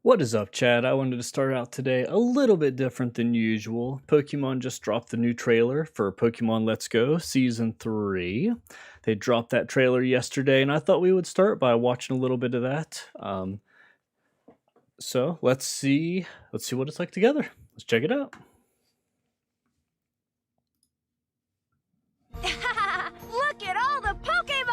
What is up, Chad? I wanted to start out today a little bit different than usual. Pokemon just dropped the new trailer for Pokemon Let's Go Season 3. They dropped that trailer yesterday, and I thought we would start by watching a little bit of that. So let's see what it's like together. Let's check it out. Look at all the Pokemon!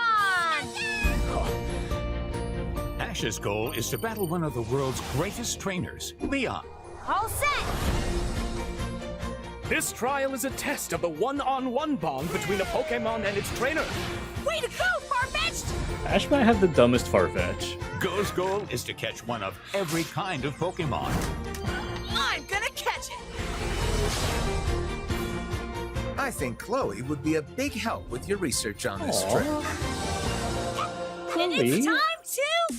Ash's goal is to battle one of the world's greatest trainers, Leon. All set! This trial is a test of the one-on-one bond between a Pokemon and its trainer. Way to go, Farfetch'd! Ash might have the dumbest Farfetch. Go's goal is to catch one of every kind of Pokemon. I'm gonna catch it! I think Chloe would be a big help with your research on this Aw. trip. And it's time to go!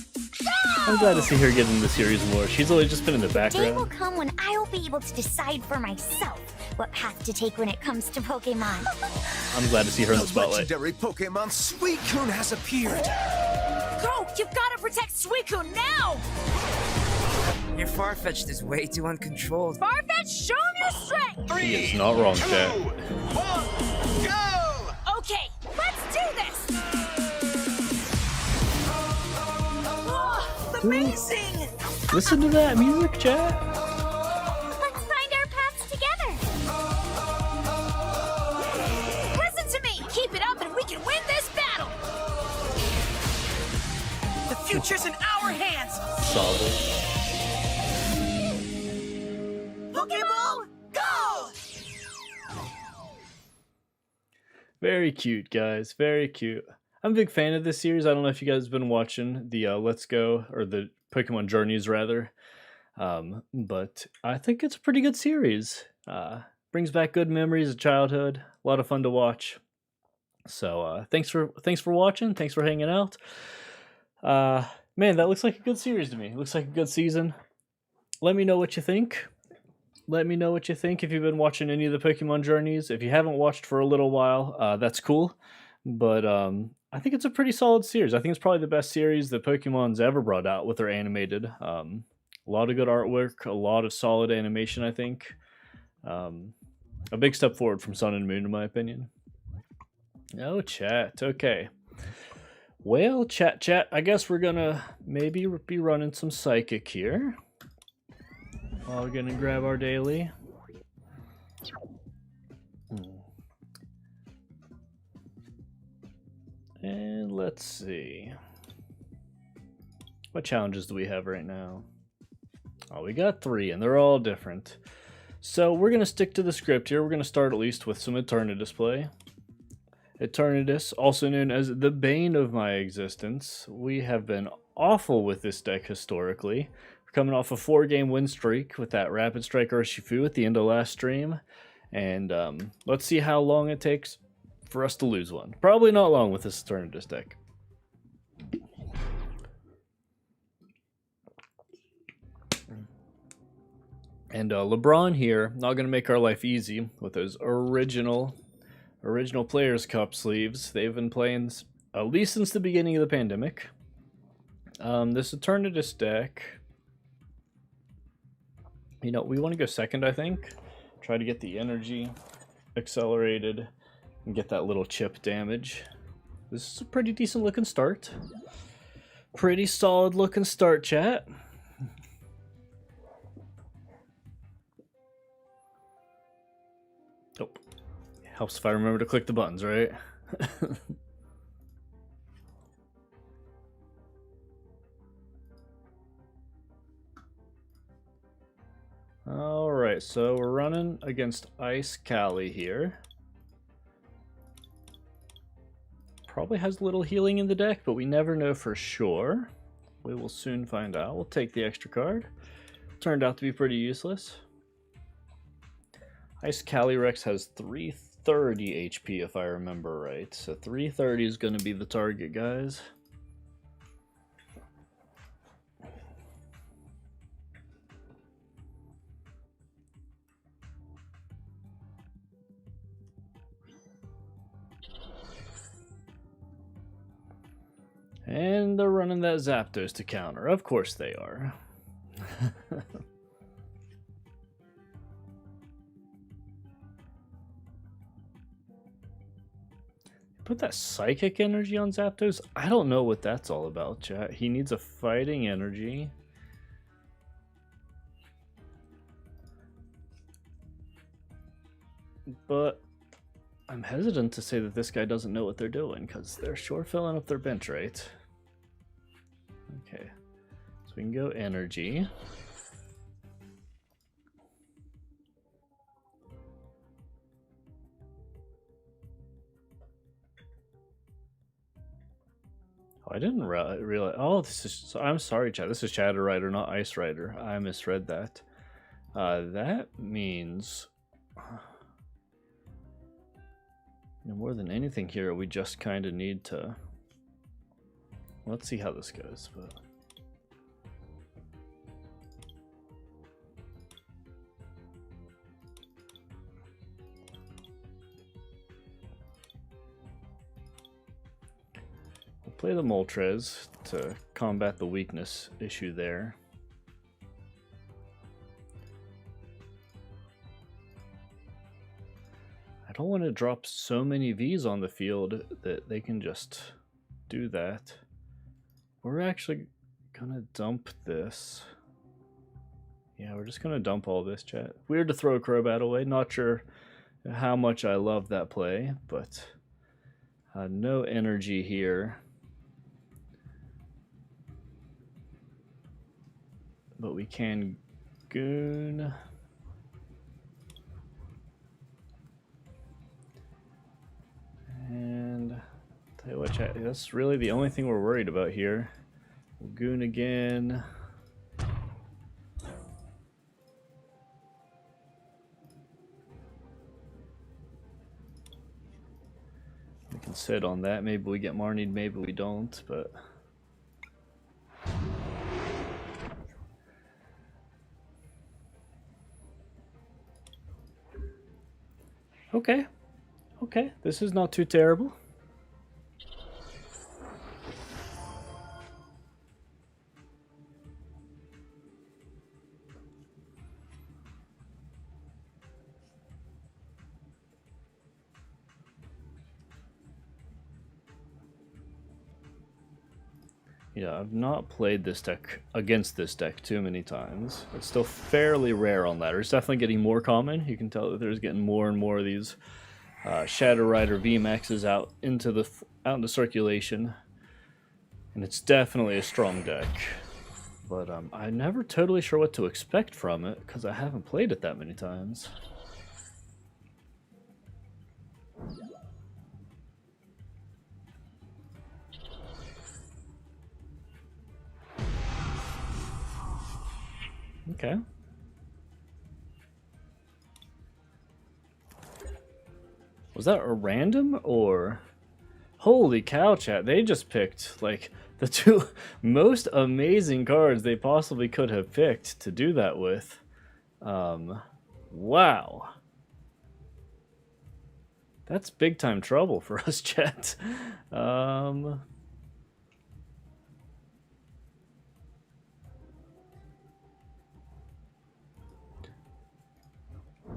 I'm glad to see her get in the series more. She's always just been in the Day will background. come when I will be able to decide for myself what path to take when it comes to Pokemon. I'm glad to see her in the The spotlight. legendary Pokemon Suicune has appeared. Go! You've gotta protect Suicune now! Your Farfetch'd is way too uncontrolled. Farfetch'd, show him your strength! He is not wrong, Chad. Okay, let's do this! Oh, amazing! Listen to that music, Chad. Let's find our paths together. Listen to me! Keep it up and we can win this battle! The future's in our hands! Sobble. Pokeball, go! Very cute, guys. Very cute. I'm a big fan of this series. I don't know if you guys have been watching the Let's Go, or the Pokemon Journeys, rather. But I think it's a pretty good series. Brings back good memories of childhood. A lot of fun to watch. So thanks for watching. Thanks for hanging out. Man, that looks like a good series to me. It looks like a good season. Let me know what you think. Let me know what you think if you've been watching any of the Pokemon Journeys. If you haven't watched for a little while, that's cool. But I think it's a pretty solid series. I think it's probably the best series that Pokemon's ever brought out with their animated. A lot of good artwork, a lot of solid animation, I think. A big step forward from Sun and Moon, in my opinion. Oh, chat. Okay. Well, chat. I guess we're gonna maybe be running some Psychic here. We're gonna grab our daily. And let's see. What challenges do we have right now? Oh, we got 3, and they're all different. So we're gonna stick to the script here. We're gonna start at least with some Eternatus play. Eternatus, also known as the bane of my existence. We have been awful with this deck historically. Coming off a 4-game win streak with that Rapid Strike Urshifu at the end of last stream. And let's see how long it takes for us to lose one. Probably not long with this Eternatus deck. And LeBron here, not going to make our life easy with those original Players' Cup sleeves. They've been playing at least since the beginning of the pandemic. This Eternatus deck... You know, we want to go second, I think. Try to get the energy accelerated and get that little chip damage. This is a pretty decent looking start. Pretty solid looking start, chat. Oh, helps if I remember to click the buttons, right? Alright, so we're running against Ice Callie here. Probably has a little healing in the deck, but we never know for sure. We will soon find out. We'll take the extra card. Turned out to be pretty useless. Ice Calyrex has 330 HP if I remember right. So 330 is going to be the target, guys. And they're running that Zapdos to counter. Of course they are. Put that psychic energy on Zapdos? I don't know what that's all about, chat. He needs a fighting energy. But I'm hesitant to say that this guy doesn't know what they're doing, because they're sure filling up their bench, right? Okay. So we can go energy. I didn't realize. Oh, this is. I'm sorry, chat. This is Shadow Rider, not Ice Rider. I misread that. That means. More than anything here, we just kind of need to. Let's see how this goes. But. Play the Moltres to combat the weakness issue there. I don't want to drop so many Vs on the field that they can just do that. We're actually gonna dump this. Yeah, we're just gonna dump all this, chat. Weird to throw a Crobat away. Not sure how much I love that play, but no energy here. But we can goon. And tell you what, chat, that's really the only thing we're worried about here. We'll goon again. We can sit on that. Maybe we get Marnied, maybe we don't, but. Okay. Okay, this is not too terrible. Yeah, I've not played this deck against this deck too many times. It's still fairly rare on ladder. It's definitely getting more common. You can tell that there's getting more and more of these Shadow Rider VMAXs out into circulation, and it's definitely a strong deck. But I'm never totally sure what to expect from it because I haven't played it that many times. Okay. Was that a random or... Holy cow, chat. They just picked, like, the two most amazing cards they possibly could have picked to do that with. Wow. That's big time trouble for us, chat.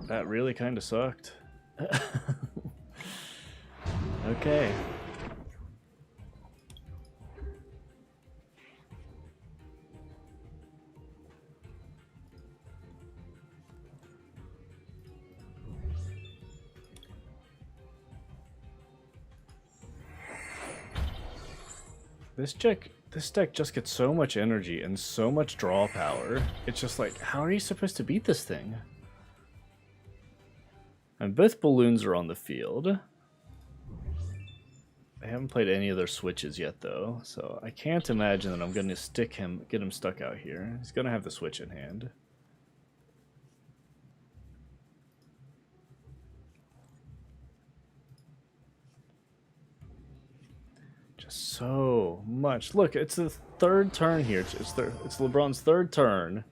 That really kind of sucked. Okay. This deck just gets so much energy and so much draw power. It's just like, how are you supposed to beat this thing? And both balloons are on the field. I haven't played any of their switches yet, though, so I can't imagine that I'm going to get him stuck out here. He's going to have the switch in hand. Just so much. Look, it's the third turn here. It's LeBron's third turn.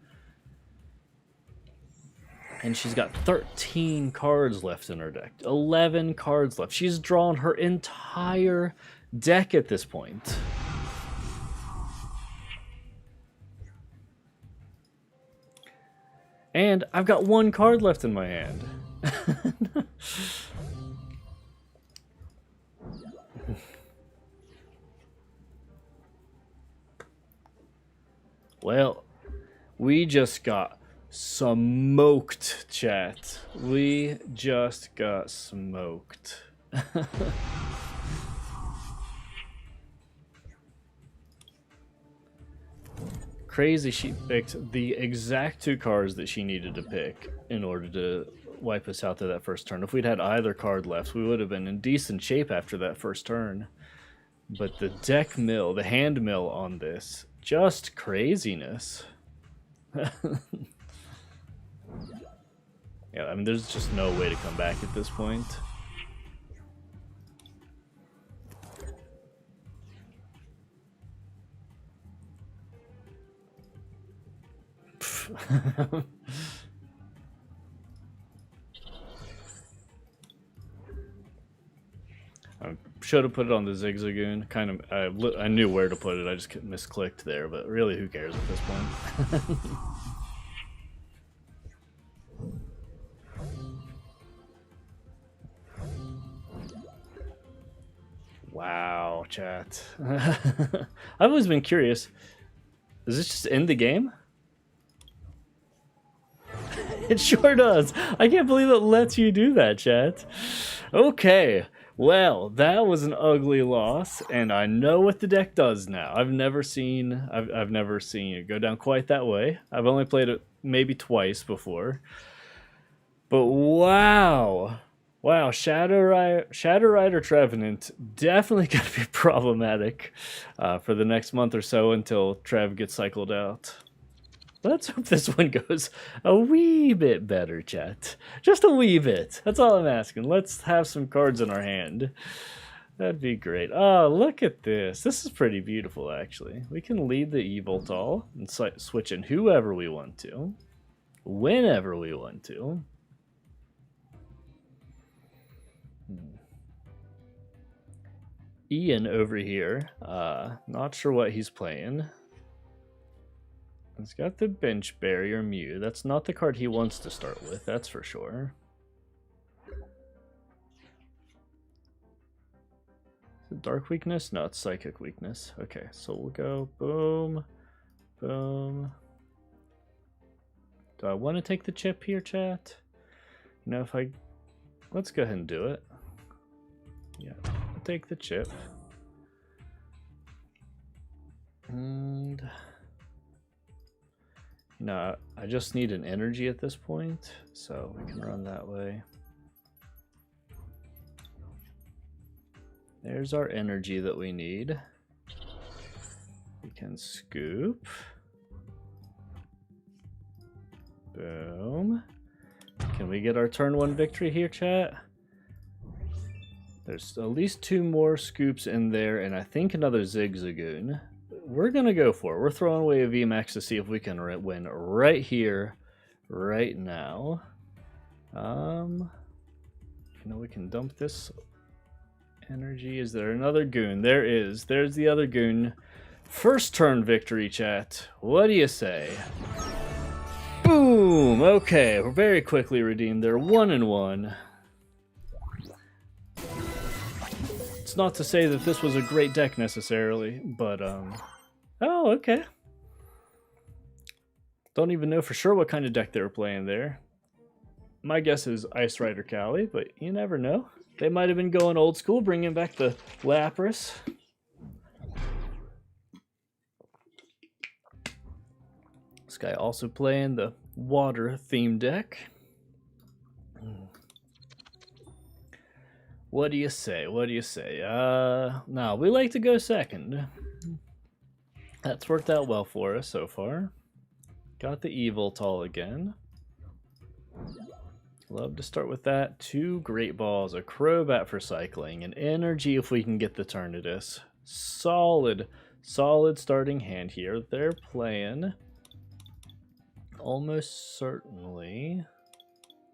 And she's got 13 cards left in her deck. 11 cards left. She's drawn her entire deck at this point. And I've got one card left in my hand. Well, we just got smoked, chat. We just got smoked. Crazy, she picked the exact 2 cards that she needed to pick in order to wipe us out to that first turn. If we'd had either card left, we would have been in decent shape after that first turn. But the deck mill, the hand mill on this, just craziness. Yeah, I mean, there's just no way to come back at this point. I should have put it on the Zigzagoon. Kind of, I knew where to put it. I just misclicked there, but really, who cares at this point? Wow, chat. I've always been curious. Does this just end the game? It sure does. I can't believe it lets you do that, chat. Okay. Well, that was an ugly loss, and I know what the deck does now. I've never seen it go down quite that way. I've only played it maybe twice before. But wow. Wow, Shadow Rider Trevenant definitely going to be problematic for the next month or so until Trev gets cycled out. Let's hope this one goes a wee bit better, chat. Just a wee bit. That's all I'm asking. Let's have some cards in our hand. That'd be great. Oh, look at this. This is pretty beautiful, actually. We can lead the Evoltol and switch in whoever we want to, whenever we want to. Ian over here, not sure what he's playing. He's got the Bench Barrier Mew. That's not the card he wants to start with, that's for sure. Is it Dark Weakness? No, it's Psychic Weakness. Okay, so we'll go boom, boom. Do I want to take the chip here, chat? You know, if I... Let's go ahead and do it. Yeah, I'll take the chip. And... No, I just need an energy at this point, so we can run that way. There's our energy that we need. We can scoop. Boom. Can we get our turn 1 victory here, chat? There's at least 2 more scoops in there, and I think another Zigzagoon. We're gonna go for it. We're throwing away a VMAX to see if we can win right here, right now. You know, we can dump this energy. Is there another goon? There is. There's the other goon. First turn victory, chat. What do you say? Boom! Okay, we're very quickly redeemed there. 1-1. It's not to say that this was a great deck necessarily, but oh, okay. Don't even know for sure what kind of deck they were playing there. My guess is Ice Rider Cali, but you never know. They might have been going old school, bringing back the Lapras. This guy also playing the water theme deck. What do you say? What do you say? No, we like to go second. That's worked out well for us so far. Got the Evoltol again. Love to start with that. 2 Great Balls, a Crobat for cycling, an energy if we can get the Eternatus. Solid starting hand here. They're playing almost certainly.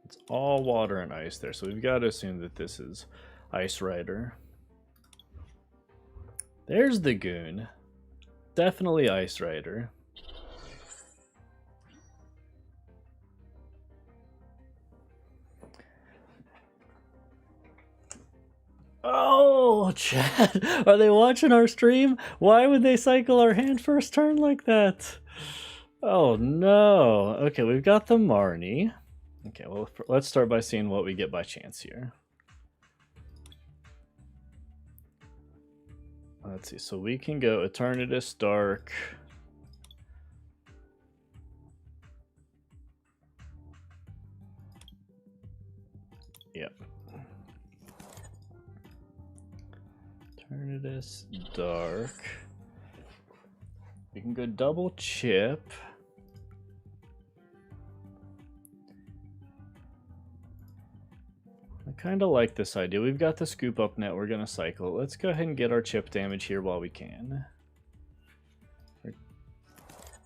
It's all water and ice there, so we've got to assume that this is Ice Rider. There's the goon. Definitely Ice Rider. Oh, Chad, are they watching our stream? Why would they cycle our hand first turn like that? Oh no. Okay, we've got the Marnie. Okay, well, let's start by seeing what we get by chance here. Let's see, so we can go Eternatus, Dark. Yep. Eternatus, Dark. We can go double chip. I kind of like this idea. We've got the scoop up net. We're going to cycle. Let's go ahead and get our chip damage here while we can.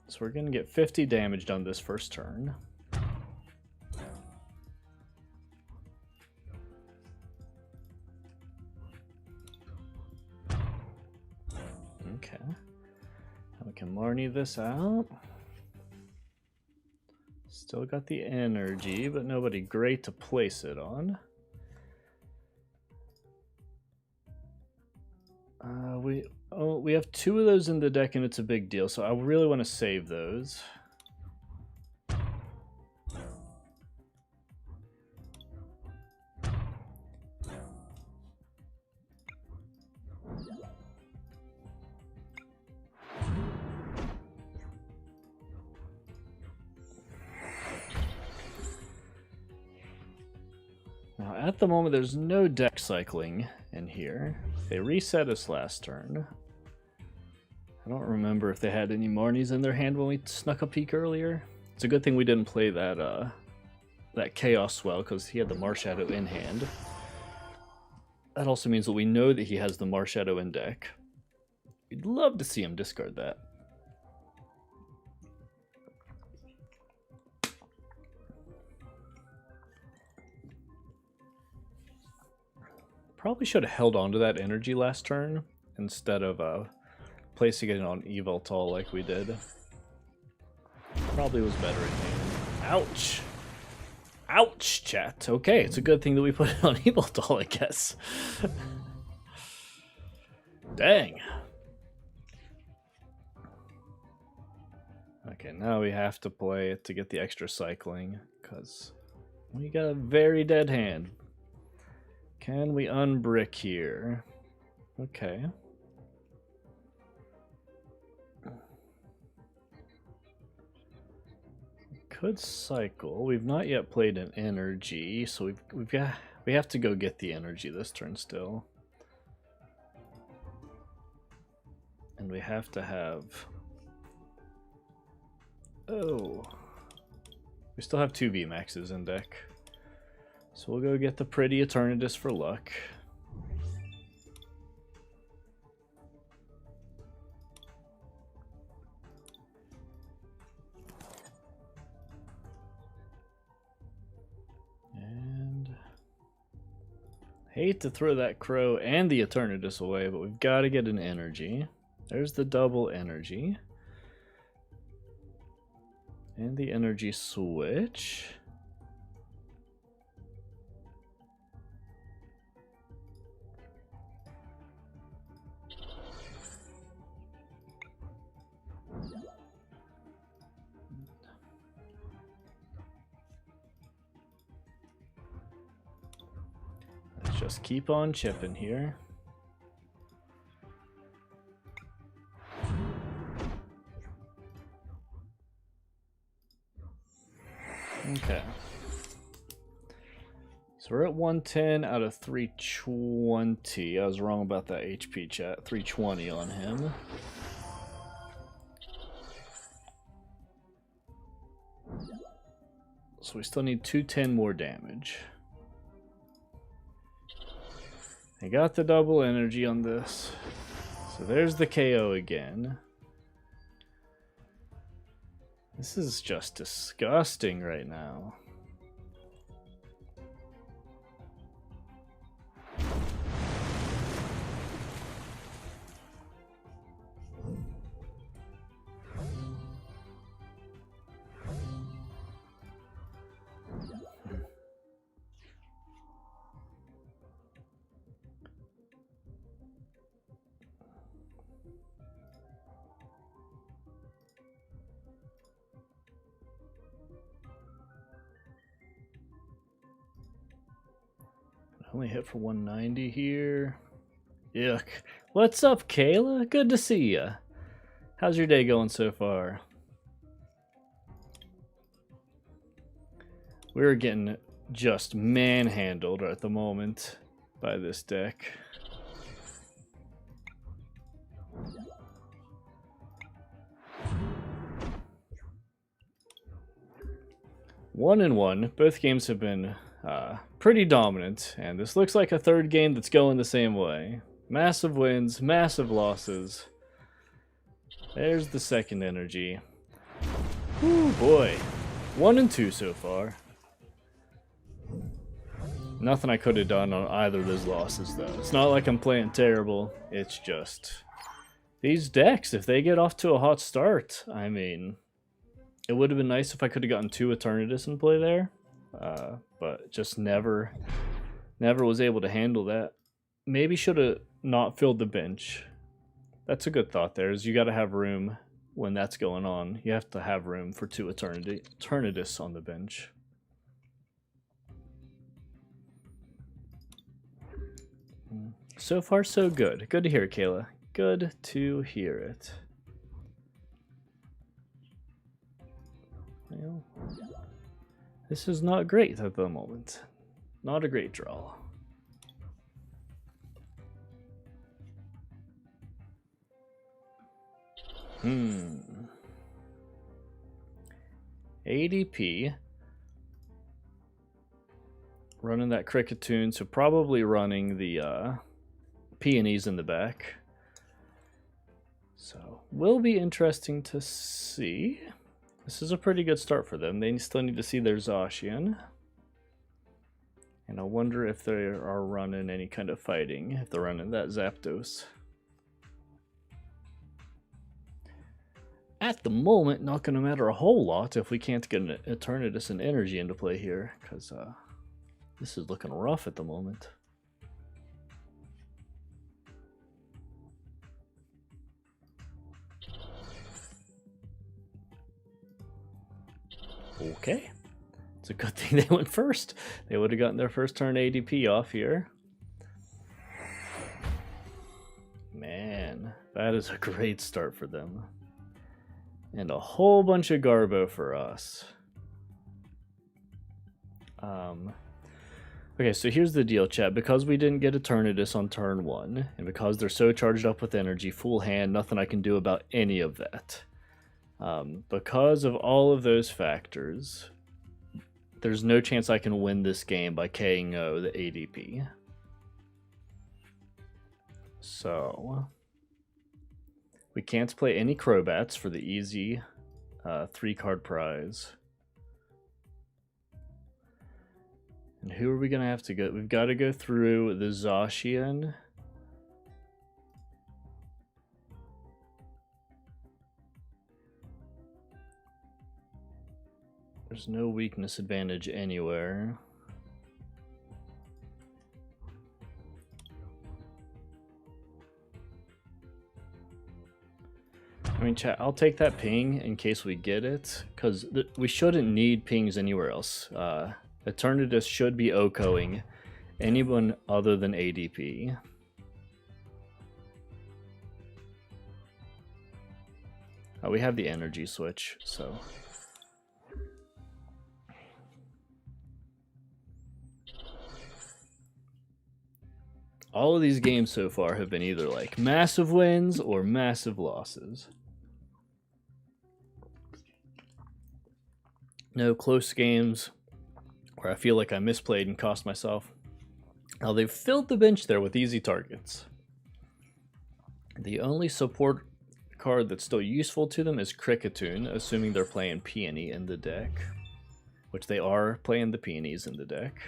So we're going to get 50 damage done this first turn. Okay. Now we can Marnie this out. Still got the energy, but nobody great to place it on. We have 2 of those in the deck, and it's a big deal, so I really want to save those. Now, at the moment, there's no deck cycling in here. They reset us last turn. I don't remember if they had any Marnies in their hand when we snuck a peek earlier. It's a good thing we didn't play that that Chaos Swell, because he had the Marshadow in hand. That also means that we know that he has the Marshadow in deck. We'd love to see him discard that. Probably should have held on to that energy last turn instead of placing it on Evoltol like we did. Probably was better in hand. Ouch! Ouch, chat. Okay, it's a good thing that we put it on Evoltol, I guess. Dang. Okay, now we have to play it to get the extra cycling, because we got a very dead hand. Can we unbrick here? Okay. Could cycle. We've not yet played an energy, so we have to go get the energy this turn still. And we have to have... Oh. We still have 2 VMAXs in deck. So we'll go get the pretty Eternatus for luck. And hate to throw that Crow and the Eternatus away, but we've got to get an energy. There's the double energy. And the energy switch. Let's just keep on chipping here. Okay. So we're at 110 out of 320. I was wrong about that HP chat. 320 on him. So we still need 210 more damage. I got the double energy on this. So there's the KO again. This is just disgusting right now. Only hit for 190 here. Yuck. What's up, Kayla? Good to see ya. How's your day going so far? We're getting just manhandled at the moment by this deck. One and one. Both games have been pretty dominant, and this looks like a third game that's going the same way. Massive wins, massive losses. There's the second energy. Ooh, boy. 1 and 2 so far. Nothing I could have done on either of those losses, though. It's not like I'm playing terrible. It's just these decks, if they get off to a hot start, I mean, it would have been nice if I could have gotten 2 Eternatus in play there, but just never was able to handle that. Maybe should have not filled the bench. That's a good thought there, is you got to have room when that's going on. You have to have room for 2 Eternatus on the bench. So far, so good. Good to hear it, Kayla. Good to hear it. Well, this is not great at the moment. Not a great draw. ADP. Running that Cricketune, so probably running the peonies in the back. So, will be interesting to see. This is a pretty good start for them. They still need to see their Zacian. And I wonder if they are running any kind of fighting, if they're running that Zapdos. At the moment, not going to matter a whole lot if we can't get an Eternatus and Energy into play here, because this is looking rough at the moment. Okay. It's a good thing they went first. They would have gotten their first turn ADP off here. Man, that is a great start for them. And a whole bunch of Garbo for us. Okay, so here's the deal, chat. Because we didn't get Eternatus on turn 1, and because they're so charged up with energy, full hand, nothing I can do about any of that. Because of all of those factors, there's no chance I can win this game by KO the ADP. So, we can't play any Crobats for the easy 3-card prize. And who are we going to have to go? We've got to go through the Zacian. There's no weakness advantage anywhere. I mean, chat, I'll take that ping in case we get it, because we shouldn't need pings anywhere else. Eternatus should be OHKOing anyone other than ADP. We have the energy switch, so... all of these games so far have been either like massive wins or massive losses. No close games where I feel like I misplayed and cost myself. Now they've filled the bench there with easy targets. The only support card that's still useful to them is Cricketune, assuming they're playing Peony in the deck. Which they are playing the Peonies in the deck.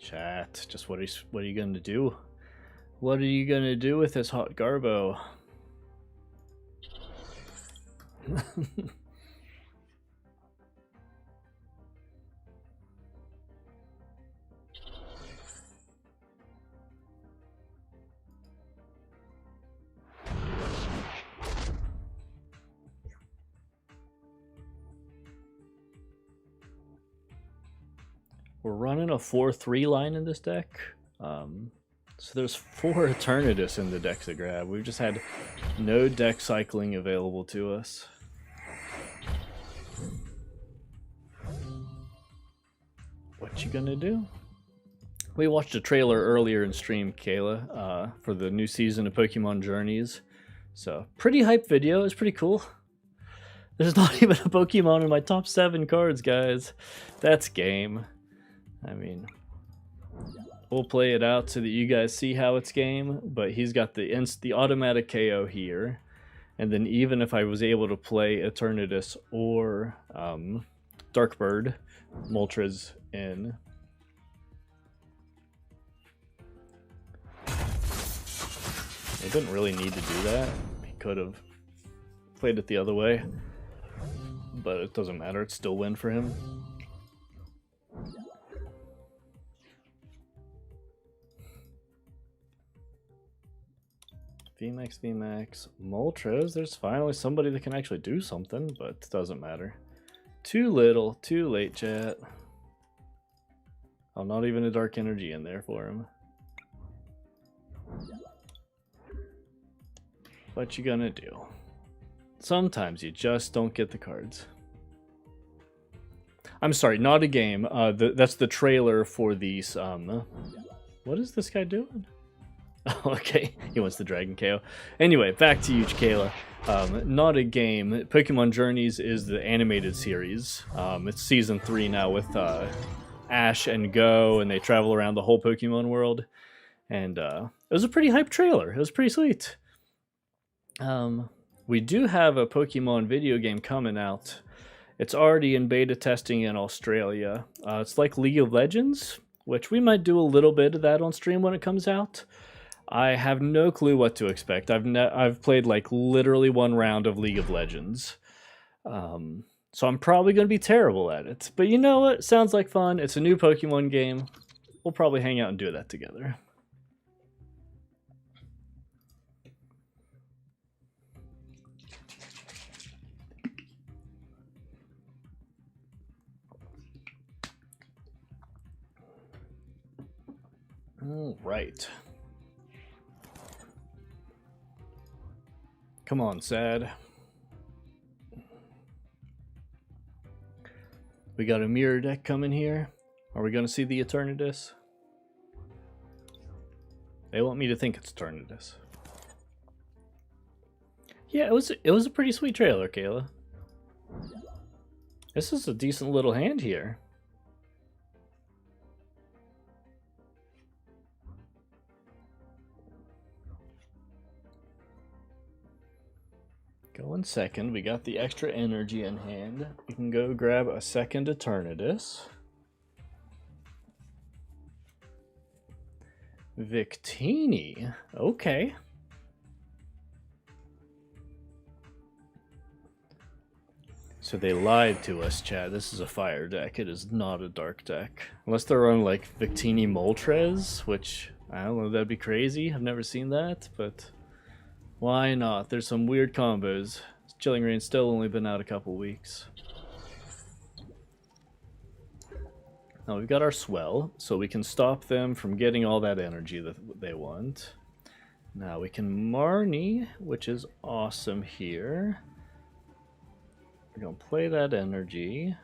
Chat, just what are you gonna do? What are you gonna do with this hot Garbo? We're running a 4-3 line in this deck. So there's 4 Eternatus in the deck to grab. We've just had no deck cycling available to us. What you gonna do? We watched a trailer earlier in stream, Kayla, for the new season of Pokemon Journeys. So, pretty hype video. It's pretty cool. There's not even a Pokemon in my top 7 cards, guys. That's game. I mean, we'll play it out so that you guys see how it's game, but he's got the automatic KO here. And then even if I was able to play Eternatus or Darkbird, Moltres in. He didn't really need to do that. He could have played it the other way, but it doesn't matter. It's still win for him. VMAX, Moltres. There's finally somebody that can actually do something, but it doesn't matter. Too little, too late, chat. Oh, not even a Dark Energy in there for him. What you gonna do? Sometimes you just don't get the cards. I'm sorry, not a game. That's the trailer for these. What is this guy doing? Okay, he wants the Dragon KO. Anyway, back to you, Kayla. Not a game. Pokemon Journeys is the animated series. It's season 3 now with Ash and Go, and they travel around the whole Pokemon world. And it was a pretty hype trailer. It was pretty sweet. We do have a Pokemon video game coming out. It's already in beta testing in Australia. It's like League of Legends, which we might do a little bit of that on stream when it comes out. I have no clue what to expect. I've played like literally 1 round of League of Legends. So I'm probably going to be terrible at it. But you know what? Sounds like fun. It's a new Pokemon game. We'll probably hang out and do that together. All right. Come on, Sad. We got a mirror deck coming here. Are we going to see the Eternatus? They want me to think it's Eternatus. Yeah, it was a pretty sweet trailer, Kayla. This is a decent little hand here. Going second, we got the extra energy in hand. We can go grab a second Eternatus. Victini, okay. So they lied to us, Chad. This is a fire deck. It is not a dark deck. Unless they're on like Victini Moltres, which I don't know, that'd be crazy. I've never seen that, but why not? There's some weird combos. Chilling Rain's still only been out a couple weeks. Now we've got our Swell, so we can stop them from getting all that energy that they want. Now we can Marnie, which is awesome here. We're going to play that energy.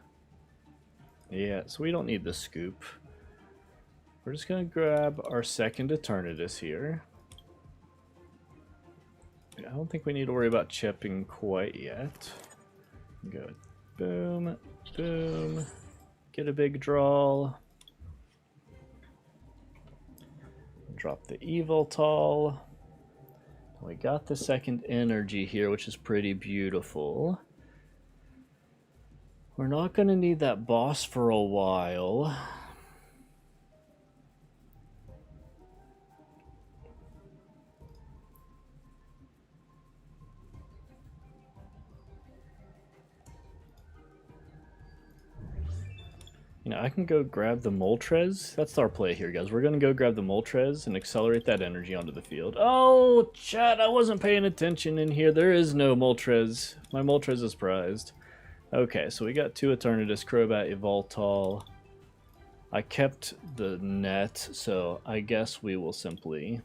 Yeah, so we don't need the Scoop. We're just going to grab our second Eternatus here. I don't think we need to worry about chipping quite yet. Good. Boom, boom. Get a big draw. Drop the Evoltol. We got the second energy here, which is pretty beautiful. We're not going to need that boss for a while. You know, I can go grab the Moltres. That's our play here, guys. We're going to go grab the Moltres and accelerate that energy onto the field. Oh, chat, I wasn't paying attention in here. There is no Moltres. My Moltres is prized. Okay, so we got 2 Eternatus, Crobat, Evoltol. I kept the net, so I guess we will simply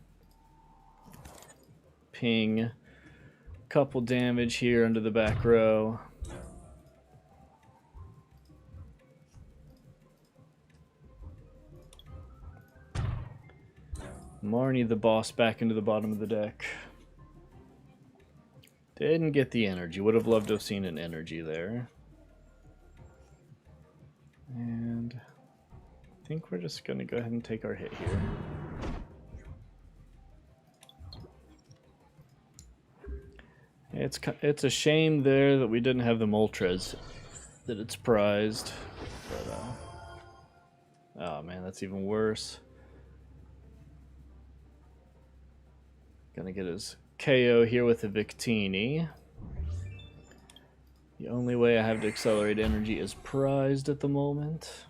ping a couple damage here under the back row. Marnie the boss back into the bottom of the deck. Didn't get the energy. Would have loved to have seen an energy there. And I think we're just going to go ahead and take our hit here. It's a shame there that we didn't have the Moltres, that it's prized. But, oh man, that's even worse. Gonna get his KO here with the Victini. The only way I have to accelerate energy is prized at the moment.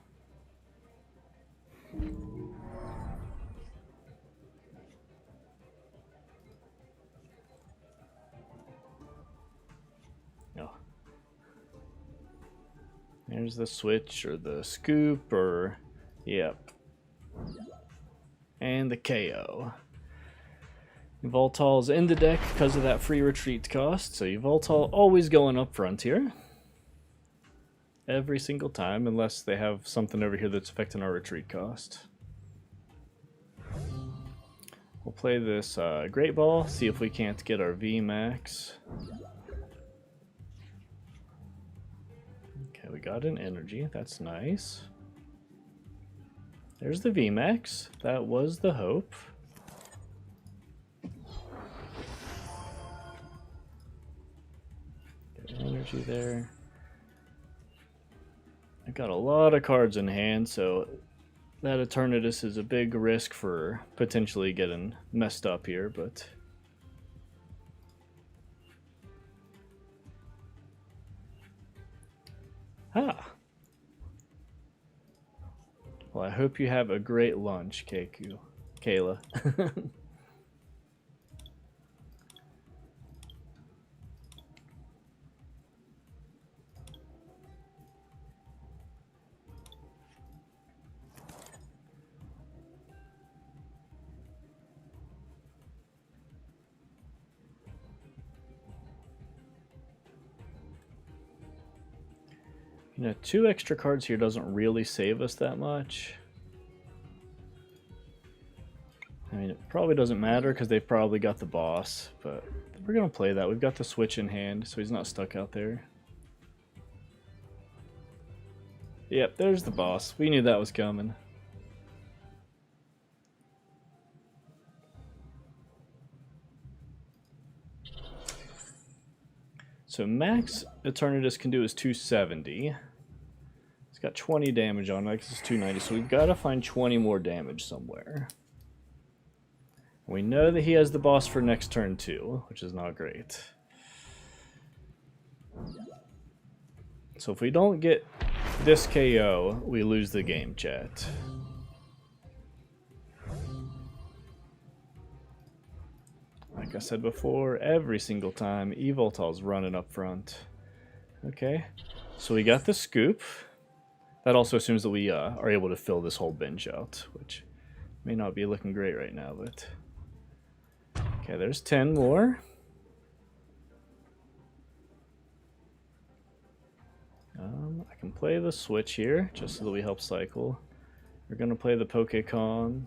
Oh. There's the switch or the scoop or... Yep. And the KO. Yveltal's in the deck because of that free retreat cost, so Yveltal always going up front here. Every single time, unless they have something over here that's affecting our retreat cost. We'll play this Great Ball, see if we can't get our VMAX. Okay, we got an energy, that's nice. There's the VMAX, that was the hope. Energy there. I got a lot of cards in hand, so that Eternatus is a big risk for potentially getting messed up here, but... Ah! Well, I hope you have a great lunch, Kayla. You know, 2 extra cards here doesn't really save us that much. I mean, it probably doesn't matter because they've probably got the boss, but we're going to play that. We've got the switch in hand, so he's not stuck out there. Yep, there's the boss. We knew that was coming. So max Eternatus can do is 270. It's got 20 damage on it, it's 290, so we've got to find 20 more damage somewhere. We know that he has the boss for next turn too, which is not great. So if we don't get this KO, we lose the game, chat. Like I said before, every single time, Yveltal's running up front. Okay, so we got the scoop. That also assumes that we are able to fill this whole bench out, which may not be looking great right now, but... Okay, there's 10 more. I can play the switch here, just so that we help cycle. We're going to play the Pokécon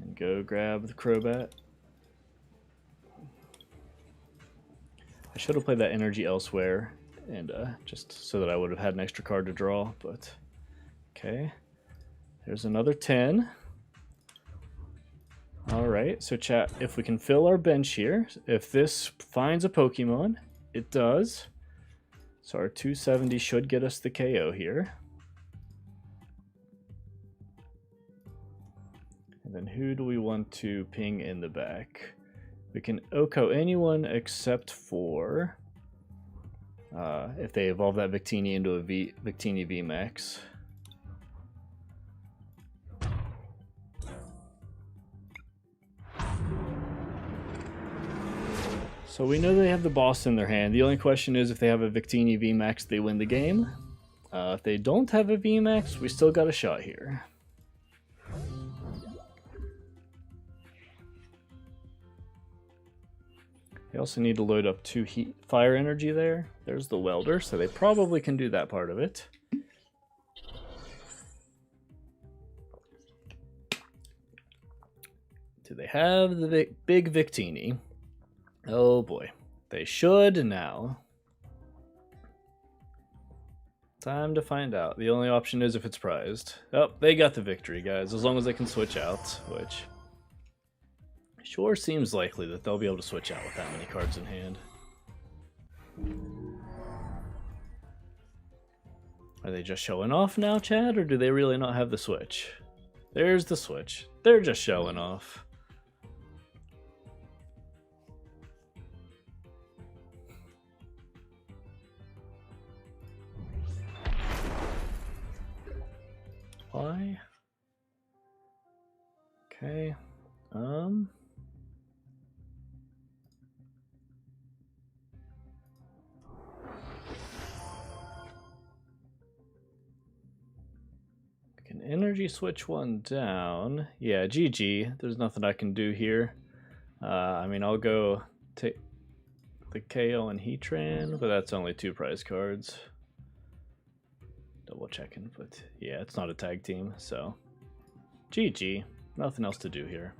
and go grab the Crobat. I should have played that energy elsewhere, and just so that I would have had an extra card to draw, but okay. There's another 10. Alright, so chat, if we can fill our bench here, if this finds a Pokemon, it does. So our 270 should get us the KO here. And then who do we want to ping in the back? We can OHKO anyone except for if they evolve that Victini into a Victini VMAX. So we know they have the boss in their hand. The only question is if they have a Victini VMAX, they win the game. If they don't have a VMAX, we still got a shot here. They also need to load up 2 fire energy there. There's the welder, so they probably can do that part of it. Do they have the big Victini? Oh boy. They should now. Time to find out. The only option is if it's prized. Oh, they got the victory, guys, as long as they can switch out, which sure seems likely that they'll be able to switch out with that many cards in hand. Are they just showing off now, Chad, or do they really not have the switch? There's the switch. They're just showing off. Why? Okay. Can energy switch one down? Yeah, GG. There's nothing I can do here. I mean, I'll go take the KO and Heatran, but that's only 2 prize cards. Double checking, but yeah, it's not a tag team, so GG. Nothing else to do here.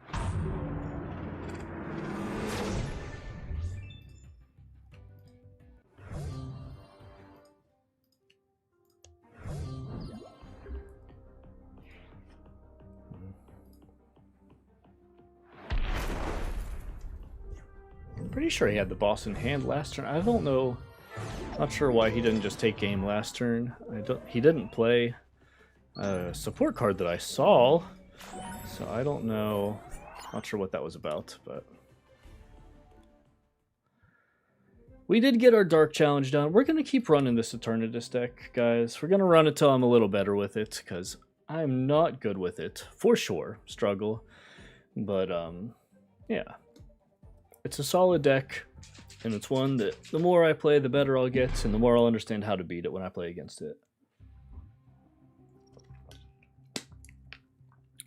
I'm pretty sure he had the boss in hand last turn. I don't know. Not sure why he didn't just take game last turn. He didn't play a support card that I saw, so I don't know. Not sure what that was about, but we did get our Dark Challenge done. We're going to keep running this Eternatus deck, guys. We're going to run it till I'm a little better with it, because I'm not good with it, for sure. Struggle. But, yeah. It's a solid deck. And it's one that the more I play, the better I'll get, and the more I'll understand how to beat it when I play against it.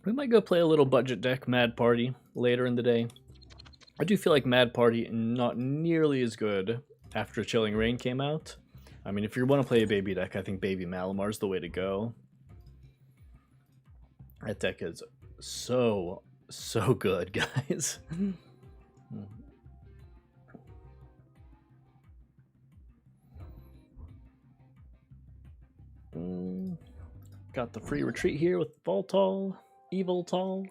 We might go play a little budget deck, Mad Party, later in the day. I do feel like Mad Party not nearly as good after Chilling Reign came out. I mean, if you want to play a baby deck, I think Baby Malamar's the way to go. That deck is so good, guys. Got the free retreat here with Voltol, Eviltol.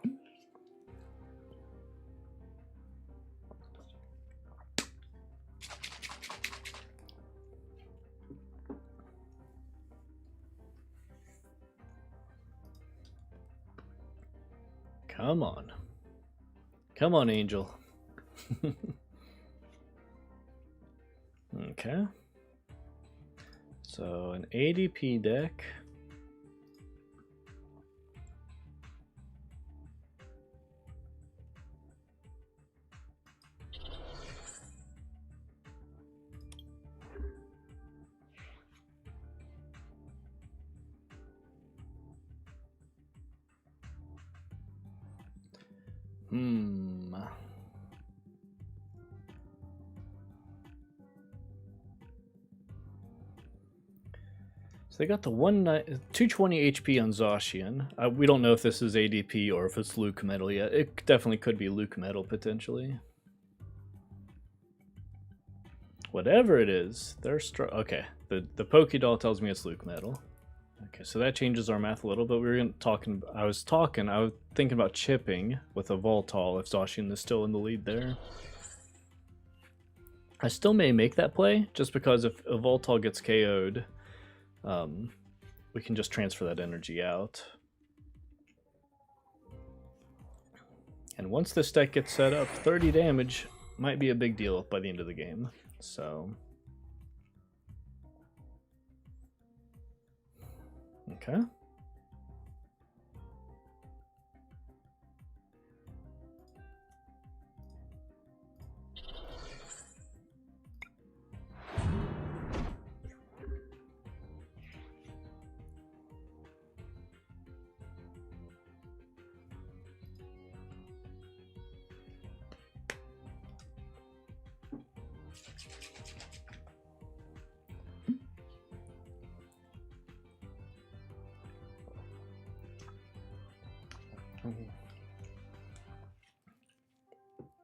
Come on. Come on, Angel. Okay. So, an ADP deck. So they got the 220 HP on Zacian. We don't know if this is ADP or if it's Luke Metal yet. It definitely could be Luke Metal potentially. Whatever it is, they're okay. The Pokédoll tells me it's Luke Metal. Okay, so that changes our math a little, but we were talking. I was thinking about chipping with a Voltol if Zacian is still in the lead there. I still may make that play, just because if a Voltol gets KO'd, we can just transfer that energy out. And once this deck gets set up, 30 damage might be a big deal by the end of the game. So, okay.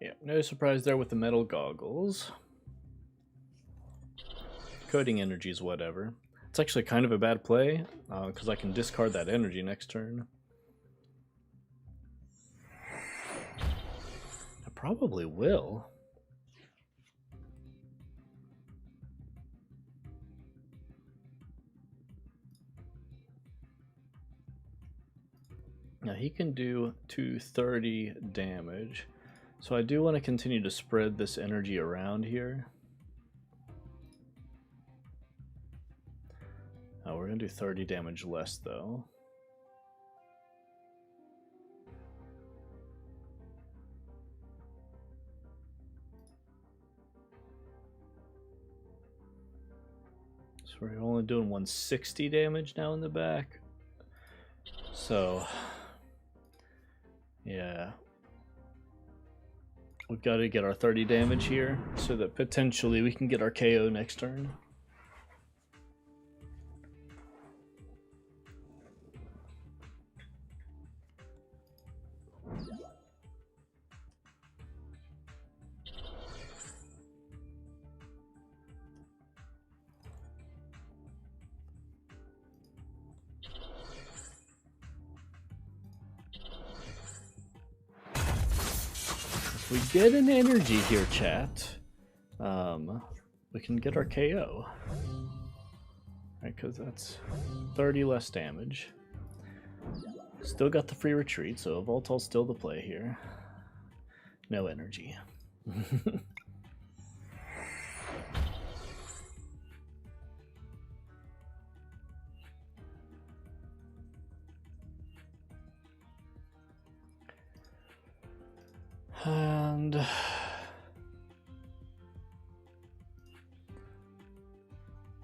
Yeah, no surprise there with the metal goggles. Coding energies, whatever. It's actually kind of a bad play, because I can discard that energy next turn. I probably will. Now he can do 230 damage. So I do want to continue to spread this energy around here. We're going to do 30 damage less though. So we're only doing 160 damage now in the back. So, yeah. We've got to get our 30 damage here so that potentially we can get our KO next turn. We get an energy here, chat. We can get our KO. Right, because that's 30 less damage. Still got the free retreat, so Voltal's still the play here. No energy. And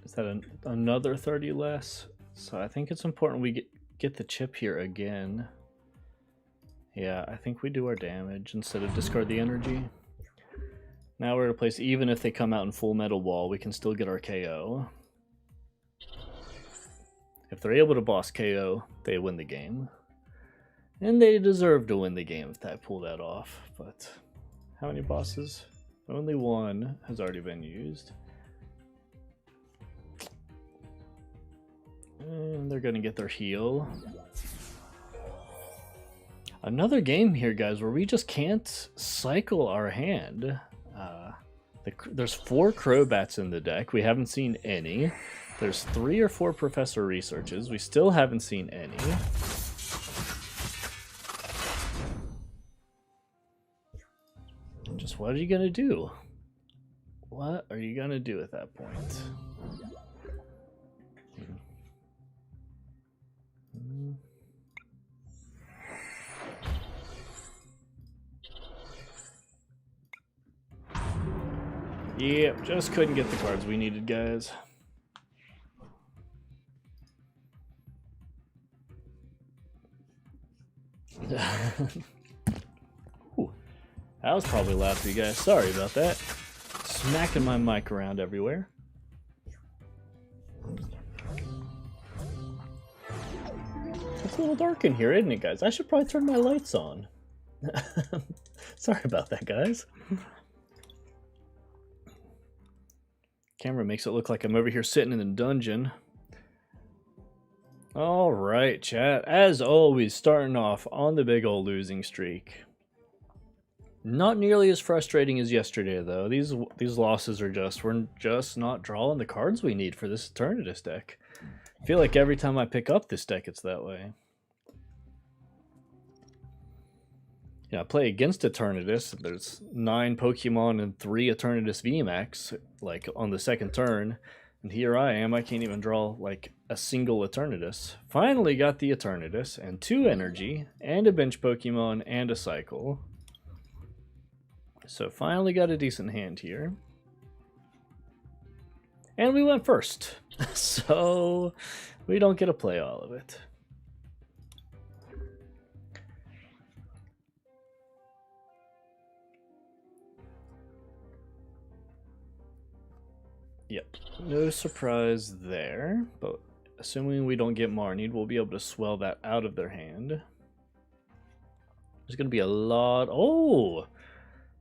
is that another 30 less? So I think it's important we get the chip here again. Yeah, I think we do our damage instead of discard the energy. Now we're at a place, even if they come out in full metal wall, we can still get our KO. If they're able to boss KO, they win the game. And they deserve to win the game if they pull that off. But how many bosses? Only one has already been used. And they're going to get their heal. Another game here, guys, where we just can't cycle our hand. There's 4 Crobats in the deck. We haven't seen any. There's 3 or 4 Professor Researches. We still haven't seen any. Just what are you gonna do? What are you gonna do at that point? Yep, just couldn't get the cards we needed, guys. Ooh, that was probably loud for you guys. Sorry about that. Smacking my mic around everywhere. It's a little dark in here, isn't it, guys? I should probably turn my lights on. Sorry about that, guys. Camera makes it look like I'm over here sitting in a dungeon. All right, chat. As always, starting off on the big old losing streak. Not nearly as frustrating as yesterday, though. These losses are we're just not drawing the cards we need for this Eternatus deck. I feel like every time I pick up this deck, it's that way. Yeah, I play against Eternatus. There's 9 Pokemon and 3 Eternatus VMAX, like, on the second turn. And here I am, I can't even draw, like, a single Eternatus. Finally got the Eternatus, and 2 energy, and a bench Pokemon, and a cycle. So finally got a decent hand here. And we went first. So we don't get to play all of it. Yep, no surprise there, but assuming we don't get Marnied, we'll be able to swell that out of their hand. There's going to be a lot... Oh!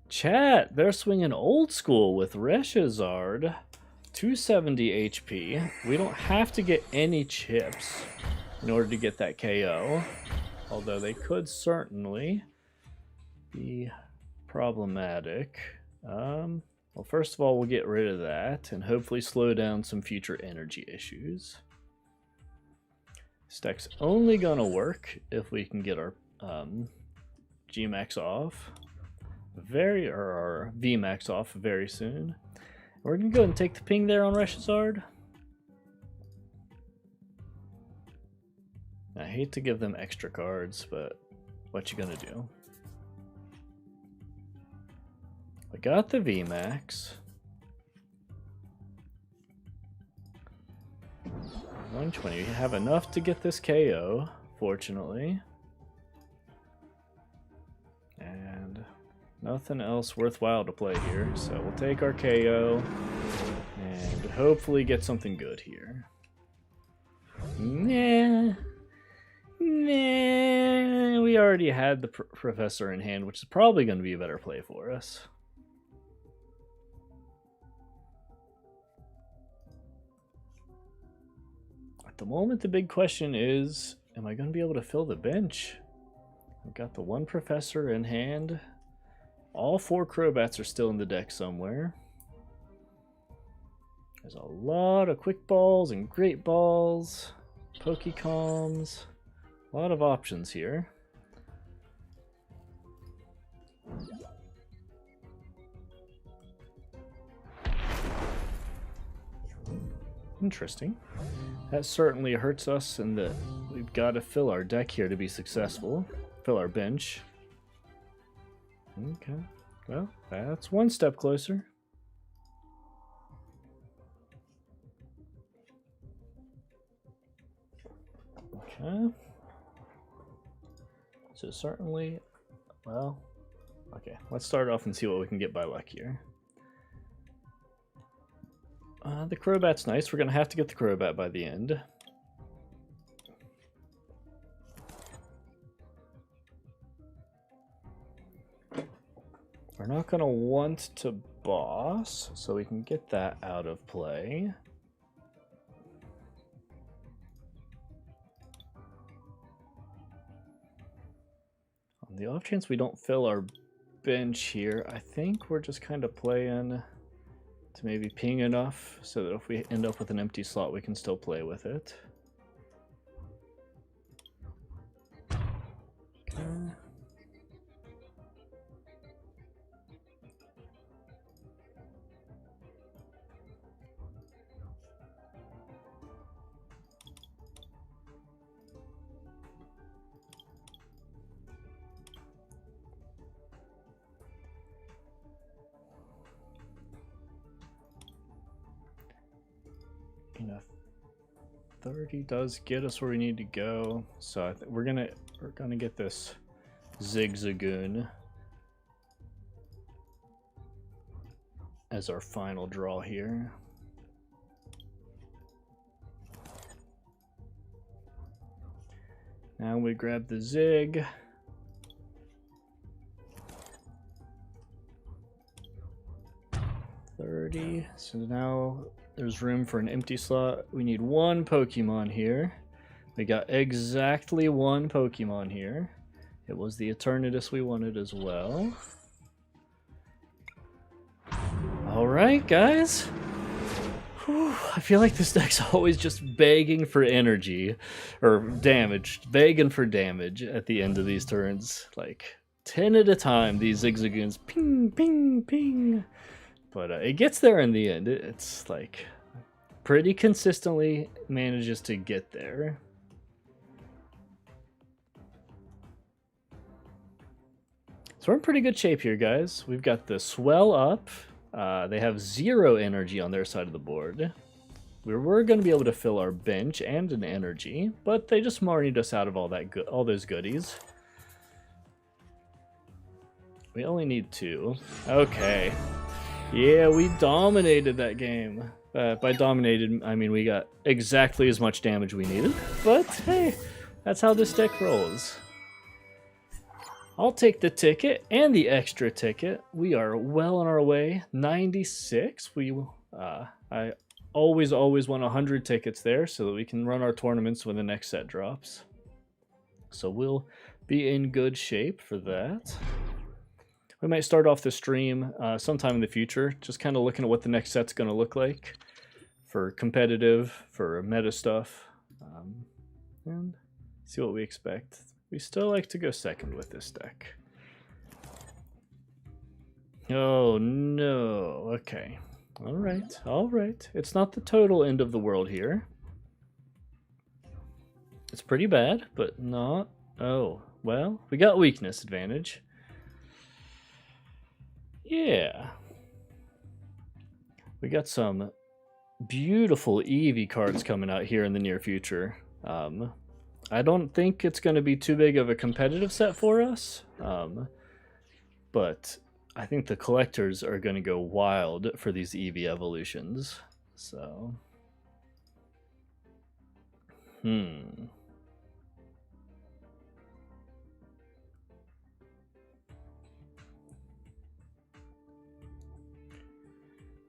Chat, they're swinging old school with Reshazard. 270 HP. We don't have to get any chips in order to get that KO. Although they could certainly be problematic. Well, first of all, we'll get rid of that and hopefully slow down some future energy issues. This deck's only gonna work if we can get our G-Max off or our V-Max off very soon. We're gonna go ahead and take the ping there on Reshazard. I hate to give them extra cards, but what you gonna do? I got the VMAX. 120. We have enough to get this KO, fortunately. And nothing else worthwhile to play here, so we'll take our KO and hopefully get something good here. Nah. Nah. We already had the Professor in hand, which is probably going to be a better play for us. At the moment, the big question is, am I going to be able to fill the bench? I've got the one Professor in hand. All 4 Crobats are still in the deck somewhere. There's a lot of quick balls and great balls, Pokecoms, a lot of options here. Interesting. That certainly hurts us in that we've got to fill our deck here to be successful. Fill our bench. Okay, well, that's one step closer. Okay. So certainly, well, okay, let's start off and see what we can get by luck here. The Crobat's nice. We're going to have to get the Crobat by the end. We're not going to want to boss, so we can get that out of play. On the off chance we don't fill our bench here, I think we're just kind of playing to maybe ping enough so that if we end up with an empty slot, we can still play with it. Okay. You know, 30 does get us where we need to go, so I think we're gonna get this Zigzagoon as our final draw here. Now we grab the Zig. So now there's room for an empty slot. We need one Pokemon here. We got exactly one Pokemon here. It was the Eternatus we wanted as well. Alright, guys. Whew, I feel like this deck's always just begging for energy. Or damage. Begging for damage at the end of these turns. Like, 10 at a time, these Zigzagoons. Ping, ping, ping. But it gets there in the end. It's like pretty consistently manages to get there. So we're in pretty good shape here, guys. We've got the Swell up. They have 0 energy on their side of the board. We're going to be able to fill our bench and an energy, but they just Marnied us out of all those goodies. We only need 2. Okay. Yeah, we dominated that game. By dominated, I mean we got exactly as much damage we needed. But hey, that's how this deck rolls. I'll take the ticket and the extra ticket. We are well on our way. 96. I always want 100 tickets there so that we can run our tournaments when the next set drops. So we'll be in good shape for that. We might start off the stream sometime in the future, just kind of looking at what the next set's going to look like for competitive, for meta stuff, and see what we expect. We still like to go second with this deck. Oh no, okay. Alright. It's not the total end of the world here. It's pretty bad, but not... Oh, well, we got weakness advantage. Yeah. We got some beautiful Eevee cards coming out here in the near future. I don't think it's going to be too big of a competitive set for us, but I think the collectors are going to go wild for these Eevee evolutions. So,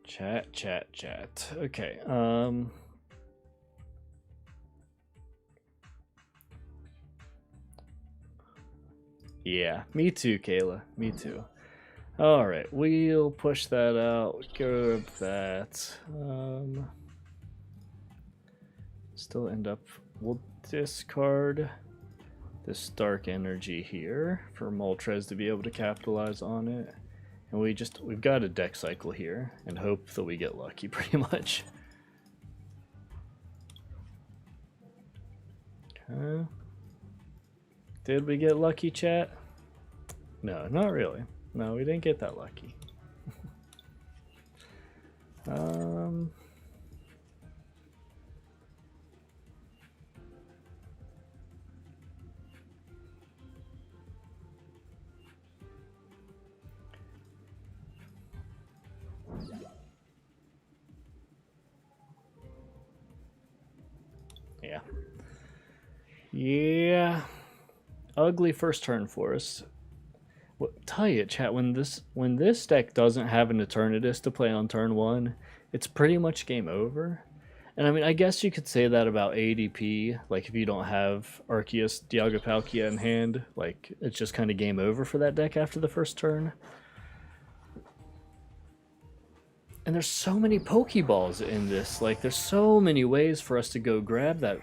Chat. Okay, yeah, me too, Kayla. Me too. Alright, we'll push that out. Grab that. Still end up... We'll discard this dark energy here for Moltres to be able to capitalize on it. And we've got a deck cycle here and hope that we get lucky pretty much. Okay. Did we get lucky, chat? No, not really. No, we didn't get that lucky. Yeah. Ugly first turn for us. Well, tell you, chat, when this deck doesn't have an Eternatus to play on turn 1, it's pretty much game over. And I mean, I guess you could say that about ADP, like if you don't have Arceus, Dialga Palkia in hand, like it's just kind of game over for that deck after the first turn. And there's so many Pokeballs in this, like there's so many ways for us to go grab that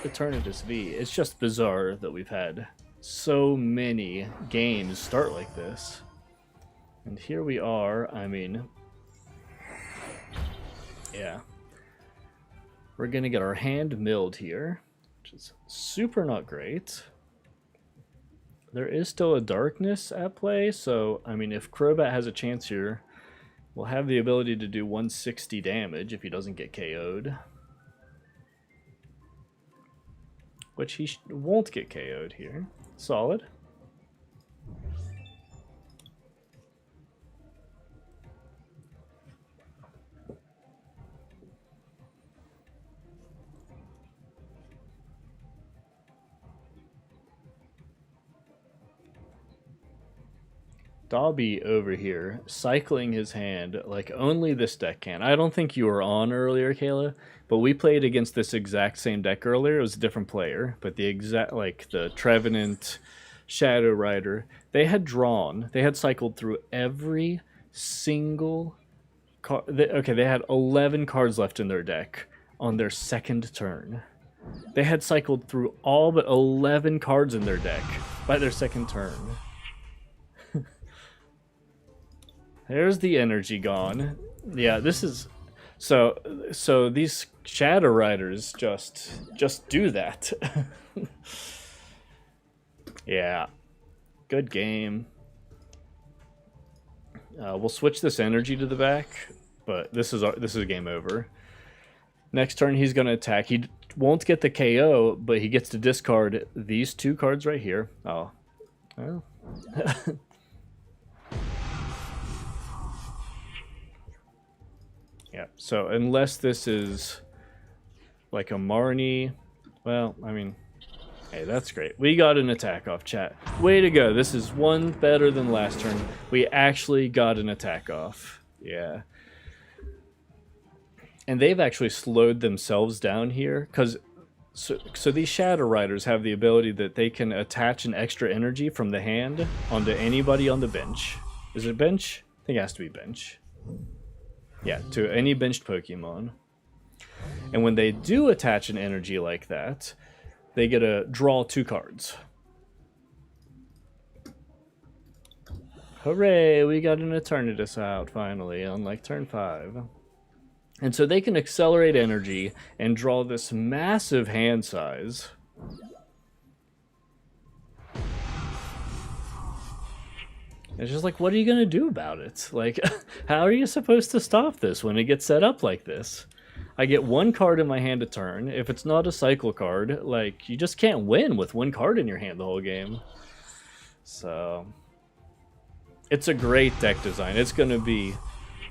Eternatus V. It's just bizarre that we've had so many games start like this. And here we are, I mean, yeah. We're gonna get our hand milled here, which is super not great. There is still a darkness at play, so I mean if Crobat has a chance here, we'll have the ability to do 160 damage if he doesn't get KO'd. Which he won't get KO'd here. Solid. Dobby over here, cycling his hand like only this deck can. I don't think you were on earlier, Kayla, but we played against this exact same deck earlier. It was a different player, but the exact, like the Trevenant, Shadow Rider, they had cycled through every single card. Okay, they had 11 cards left in their deck on their second turn. They had cycled through all but 11 cards in their deck by their second turn. There's the energy gone. Yeah, this is so these Shadow Riders just do that. Yeah. Good game. We'll switch this energy to the back, but this is game over. Next turn he's going to attack. He won't get the KO, but he gets to discard these two cards right here. Oh. Well. Yeah, So unless this is like a Marnie, well, I mean, hey, that's great. We got an attack off, chat. Way to go. This is one better than last turn. We actually got an attack off. Yeah. And they've actually slowed themselves down here, because so these Shadow Riders have the ability that they can attach an extra energy from the hand onto anybody on the bench. Is it bench? I think it has to be bench. Yeah, to any benched Pokemon. And when they do attach an energy like that, they get to draw 2 cards. Hooray, we got an Eternatus out finally on like turn 5. And so they can accelerate energy and draw this massive hand size. It's just like, what are you going to do about it? Like, how are you supposed to stop this when it gets set up like this? I get 1 card in my hand a turn. If it's not a cycle card, like, you just can't win with 1 card in your hand the whole game. So, it's a great deck design. It's going to be...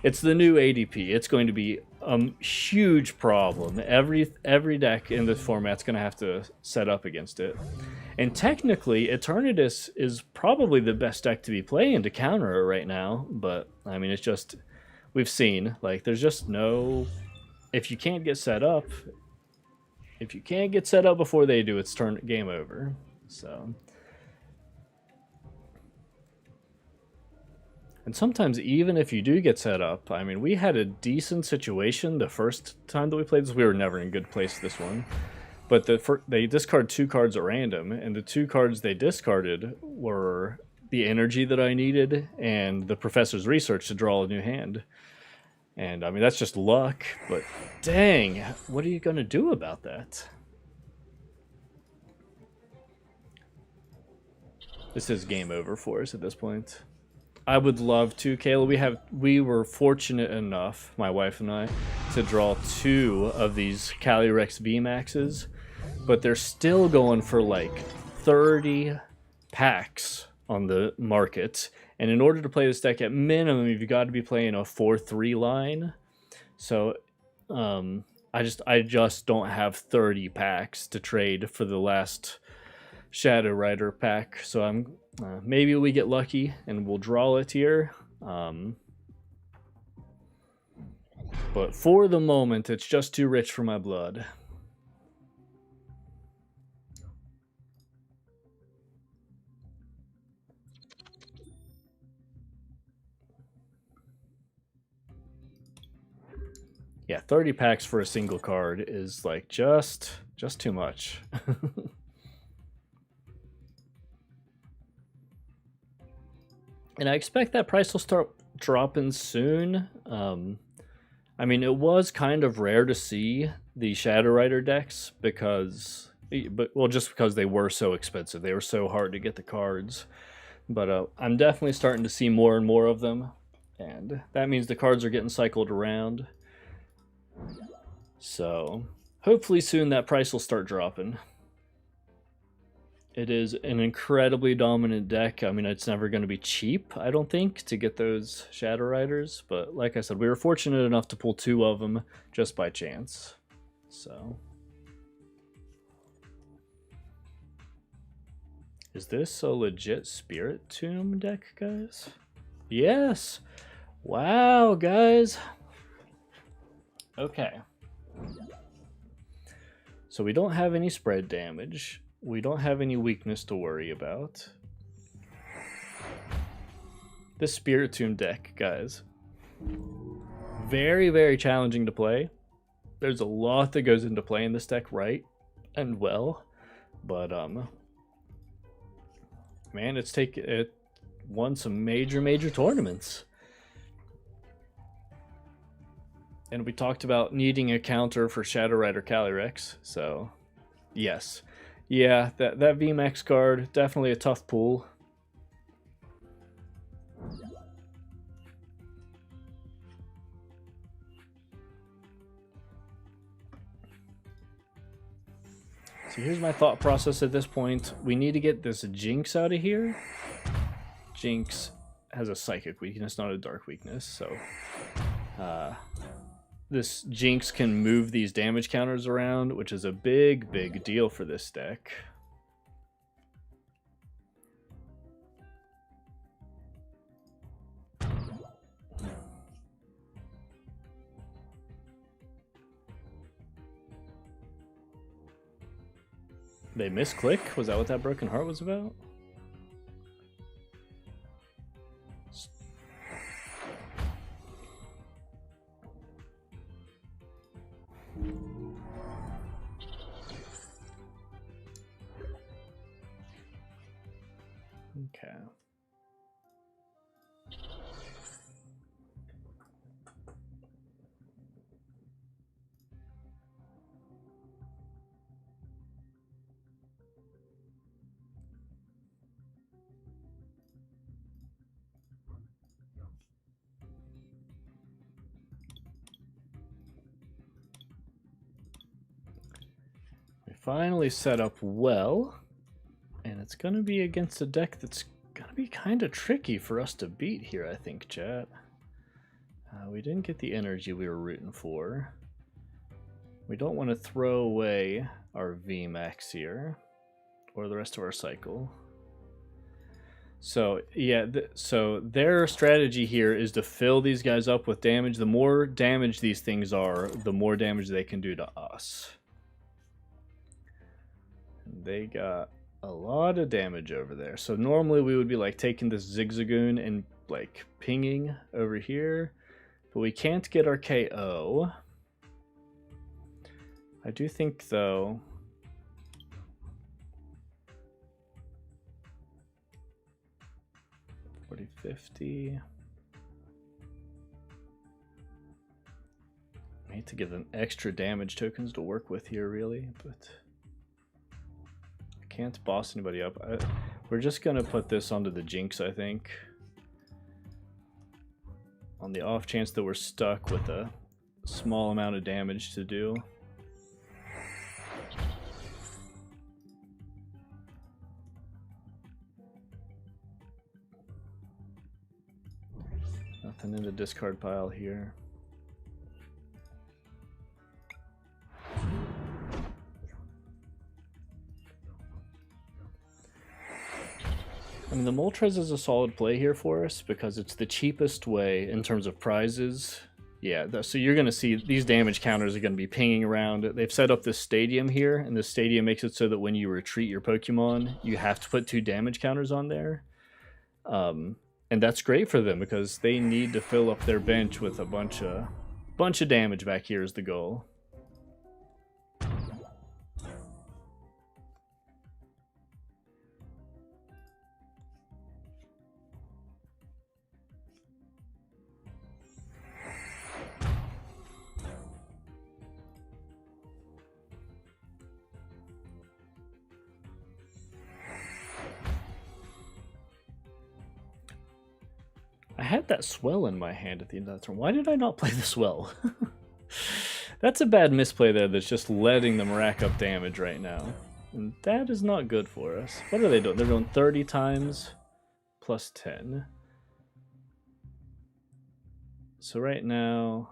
It's the new ADP. It's going to be a huge problem. Every deck in this format's going to have to set up against it. And technically, Eternatus is probably the best deck to be playing to counter it right now. But, I mean, it's just... We've seen, like, there's just no... If you can't get set up... If you can't get set up before they do, it's game over. So... And sometimes even if you do get set up, I mean, we had a decent situation the first time that we played this. We were never in a good place this one. But they discard 2 cards at random, and the 2 cards they discarded were the energy that I needed and the professor's research to draw a new hand. And, I mean, that's just luck, but dang, what are you going to do about that? This is game over for us at this point. I would love to, Kayla. We were fortunate enough, my wife and I, to draw 2 of these Calyrex VMAXs, but they're still going for like 30 packs on the market. And in order to play this deck, at minimum, you've got to be playing a 4-3 line. So, I just don't have 30 packs to trade for the last Shadow Rider pack. So I'm. Maybe we get lucky and we'll draw it here. But for the moment, it's just too rich for my blood. Yeah, 30 packs for a single card is like just too much. And I expect that price will start dropping soon. I mean, it was kind of rare to see the Shadow Rider decks because they were so expensive. They were so hard to get the cards. But I'm definitely starting to see more and more of them. And that means the cards are getting cycled around. So hopefully soon that price will start dropping. It is an incredibly dominant deck. I mean, it's never going to be cheap, I don't think, to get those Shadow Riders. But like I said, we were fortunate enough to pull 2 of them just by chance. So, is this a legit Spirit Tomb deck, guys? Yes! Wow, guys! Okay. So we don't have any spread damage. We don't have any weakness to worry about. This Spirit Tomb deck, guys. Very, very challenging to play. There's a lot that goes into playing this deck right and well. But, man, it won some major tournaments. And we talked about needing a counter for Shadow Rider Calyrex, so yes. Yeah, that VMAX card, definitely a tough pull. So here's my thought process at this point. We need to get this Jinx out of here. Jinx has a psychic weakness, not a dark weakness, so this Jinx can move these damage counters around, which is a big, big deal for this deck. They misclick? Was that what that broken heart was about? Okay. Finally set up well, and it's going to be against a deck that's going to be kind of tricky for us to beat here, I think, chat. We didn't get the energy we were rooting for. We don't want to throw away our VMAX here, or the rest of our cycle. So, yeah, so their strategy here is to fill these guys up with damage. The more damage these things are, the more damage they can do to us. They got a lot of damage over there. So normally we would be like taking this Zigzagoon and like pinging over here, but we can't get our KO. I do think though, $40-50. I hate to give them extra damage tokens to work with here really, but can't boss anybody up. We're just gonna put this onto the Jinx, I think. On the off chance that we're stuck with a small amount of damage to do. Nothing in the discard pile here. I mean, the Moltres is a solid play here for us because it's the cheapest way in terms of prizes. Yeah, so you're going to see these damage counters are going to be pinging around. They've set up this stadium here, and this stadium makes it so that when you retreat your Pokemon, you have to put 2 damage counters on there. And that's great for them because they need to fill up their bench with a bunch of damage back here is the goal. I had that swell in my hand at the end of that turn. Why did I not play the swell? That's a bad misplay there that's just letting them rack up damage right now. And that is not good for us. What are they doing? They're doing 30 times plus 10. So right now,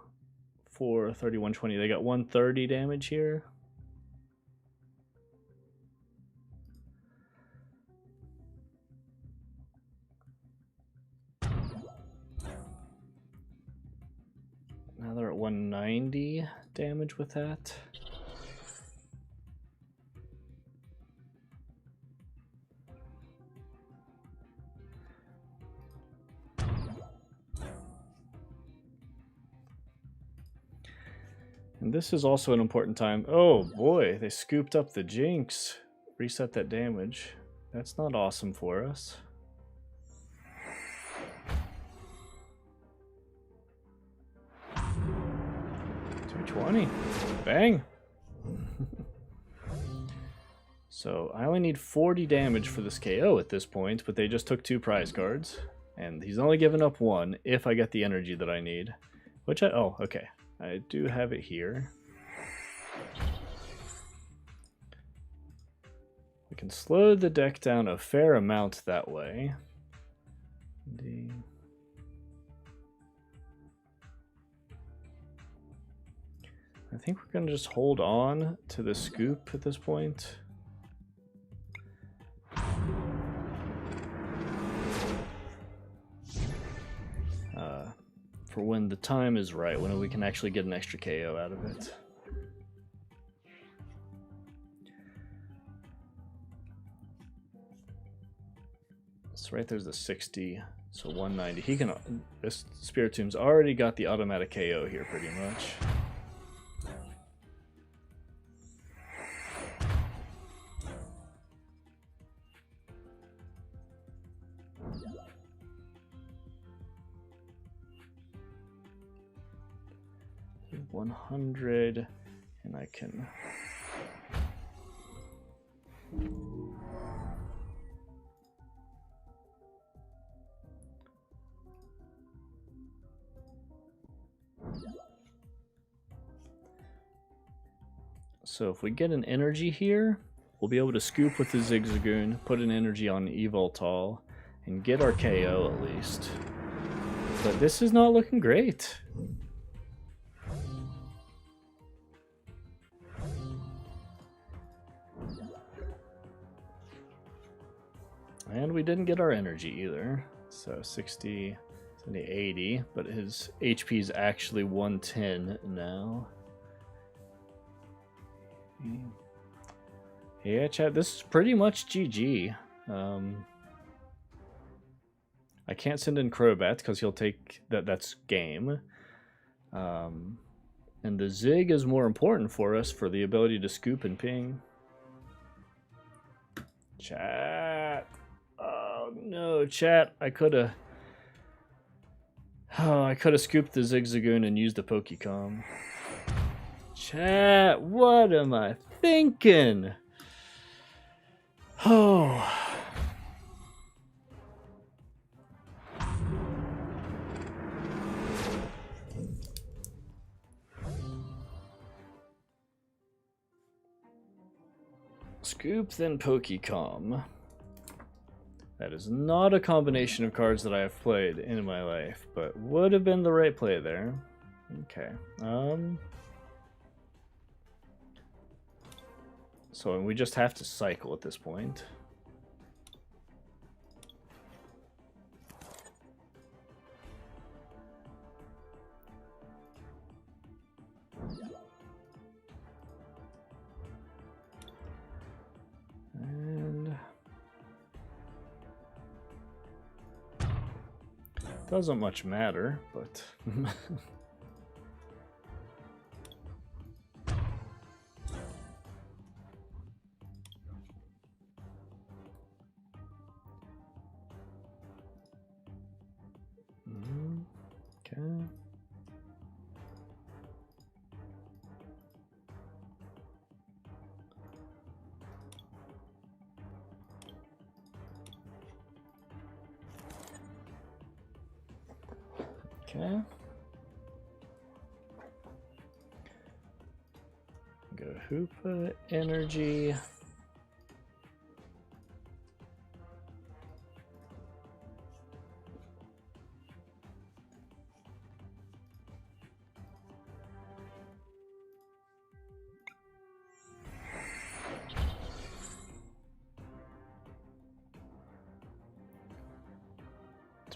for 3120, they got 130 damage here. Now they're at 190 damage with that. And this is also an important time. Oh boy, they scooped up the Jinx. Reset that damage. That's not awesome for us. Bang. So I only need 40 damage for this KO at this point, but they just took 2 prize cards. And he's only given up 1 if I get the energy that I need. Which oh, okay. I do have it here. We can slow the deck down a fair amount that way. I think we're gonna just hold on to the scoop at this point. For when the time is right, when we can actually get an extra KO out of it. So right there's the 60, so 190. He can. This Spiritom's already got the automatic KO here, pretty much. $100, and I can. So if we get an energy here, we'll be able to scoop with the Zigzagoon, put an energy on Evoltal, and get our KO at least. But this is not looking great. And we didn't get our energy either. So 60, 70, 80, but his HP is actually 110 now. Yeah, chat, this is pretty much GG. I can't send in Crobat because he'll take that's game. And the Zig is more important for us for the ability to scoop and ping. Chat. Oh no, chat. I could have scooped the Zigzagoon and used the Pokecom. Chat, what am I thinking? Oh. Scoop, then Pokecom. That is not a combination of cards that I have played in my life, but would have been the right play there. Okay. So we just have to cycle at this point. And doesn't much matter, but okay. Okay. Go Hoopa, energy.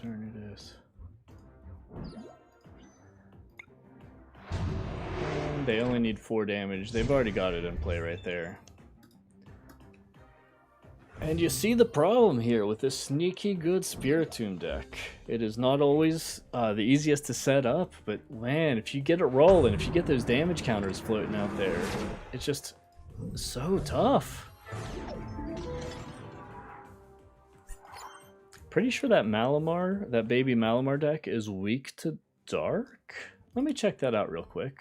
Eternatus. And they only need 4 damage. They've already got it in play right there. And you see the problem here with this sneaky good Spiritomb deck. It is not always the easiest to set up, but man, if you get it rolling, if you get those damage counters floating out there, it's just so tough. Pretty sure that Malamar, that baby Malamar deck is weak to dark. Let me check that out real quick.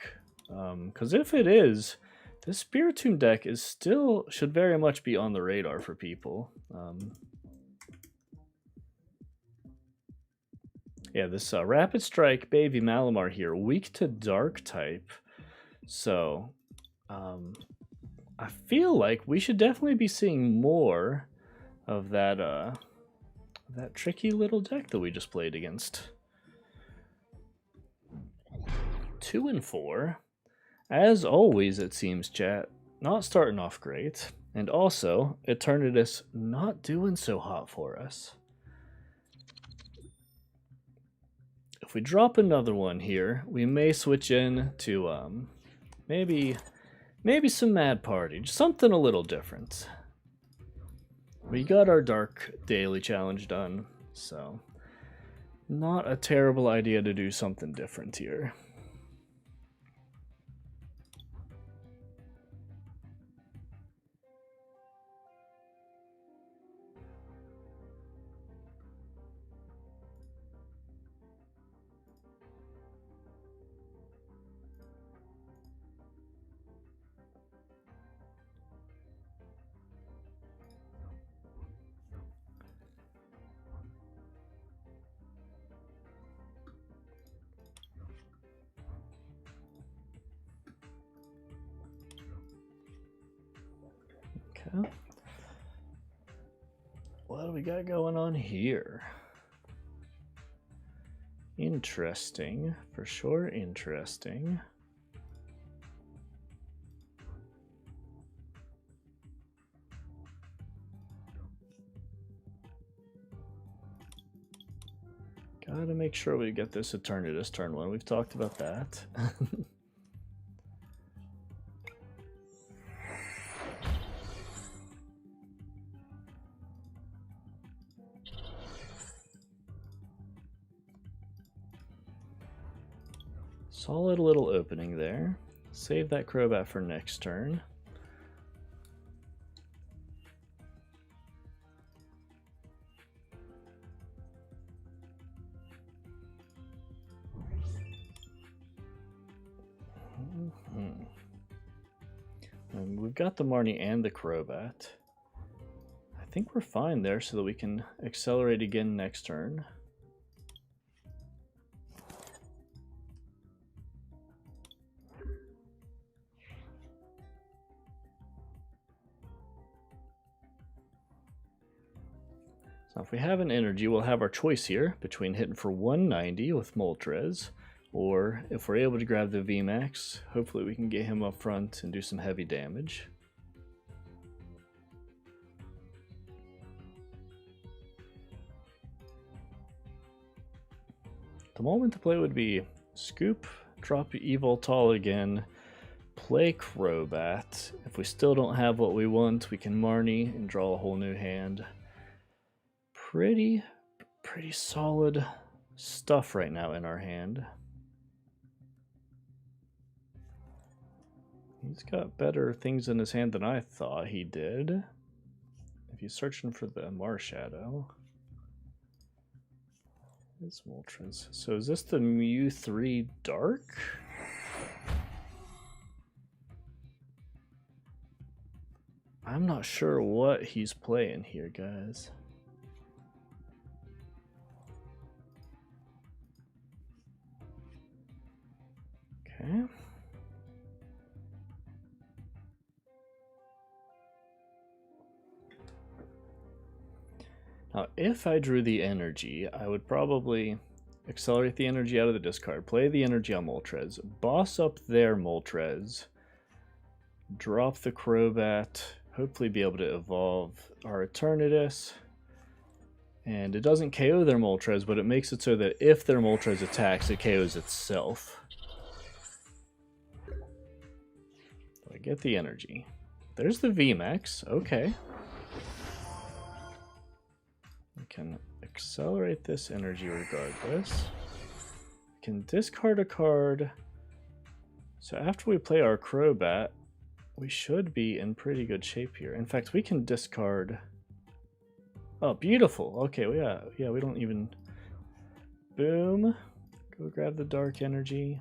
Because if it is, this Spiritomb deck is still, should very much be on the radar for people. Yeah, this Rapid Strike baby Malamar here, weak to dark type. So, I feel like we should definitely be seeing more of that, that tricky little deck that we just played against. 2 and 4. As always, it seems, chat, not starting off great. And also, Eternatus not doing so hot for us. If we drop another one here, we may switch in to maybe some Mad Party, just something a little different. We got our Dark Daily Challenge done, so not a terrible idea to do something different here. Okay. What do we got going on here? Interesting, for sure, interesting. Gotta make sure we get this Eternatus turn 1. We've talked about that. Solid little opening there. Save that Crobat for next turn. And we've got the Marnie and the Crobat. I think we're fine there so that we can accelerate again next turn. So if we have an energy, we'll have our choice here between hitting for 190 with Moltres, or if we're able to grab the VMAX, hopefully we can get him up front and do some heavy damage. The moment to play would be Scoop, drop Evoltol again, play Crobat. If we still don't have what we want, we can Marnie and draw a whole new hand. Pretty solid stuff right now in our hand. He's got better things in his hand than I thought he did. If he's searching for the Marshadow. It's Moltres. So is this the Mew 3 Dark? I'm not sure what he's playing here, guys. Okay. Now, if I drew the energy, I would probably accelerate the energy out of the discard, play the energy on Moltres, boss up their Moltres, drop the Crobat, hopefully be able to evolve our Eternatus. And it doesn't KO their Moltres, but it makes it so that if their Moltres attacks, it KOs itself. So I get the energy. There's the VMAX, okay. We can accelerate this energy regardless. We can discard a card. So after we play our Crobat, we should be in pretty good shape here. In fact, we can discard... Oh, beautiful. Okay, yeah, we don't even... Boom. Go grab the dark energy.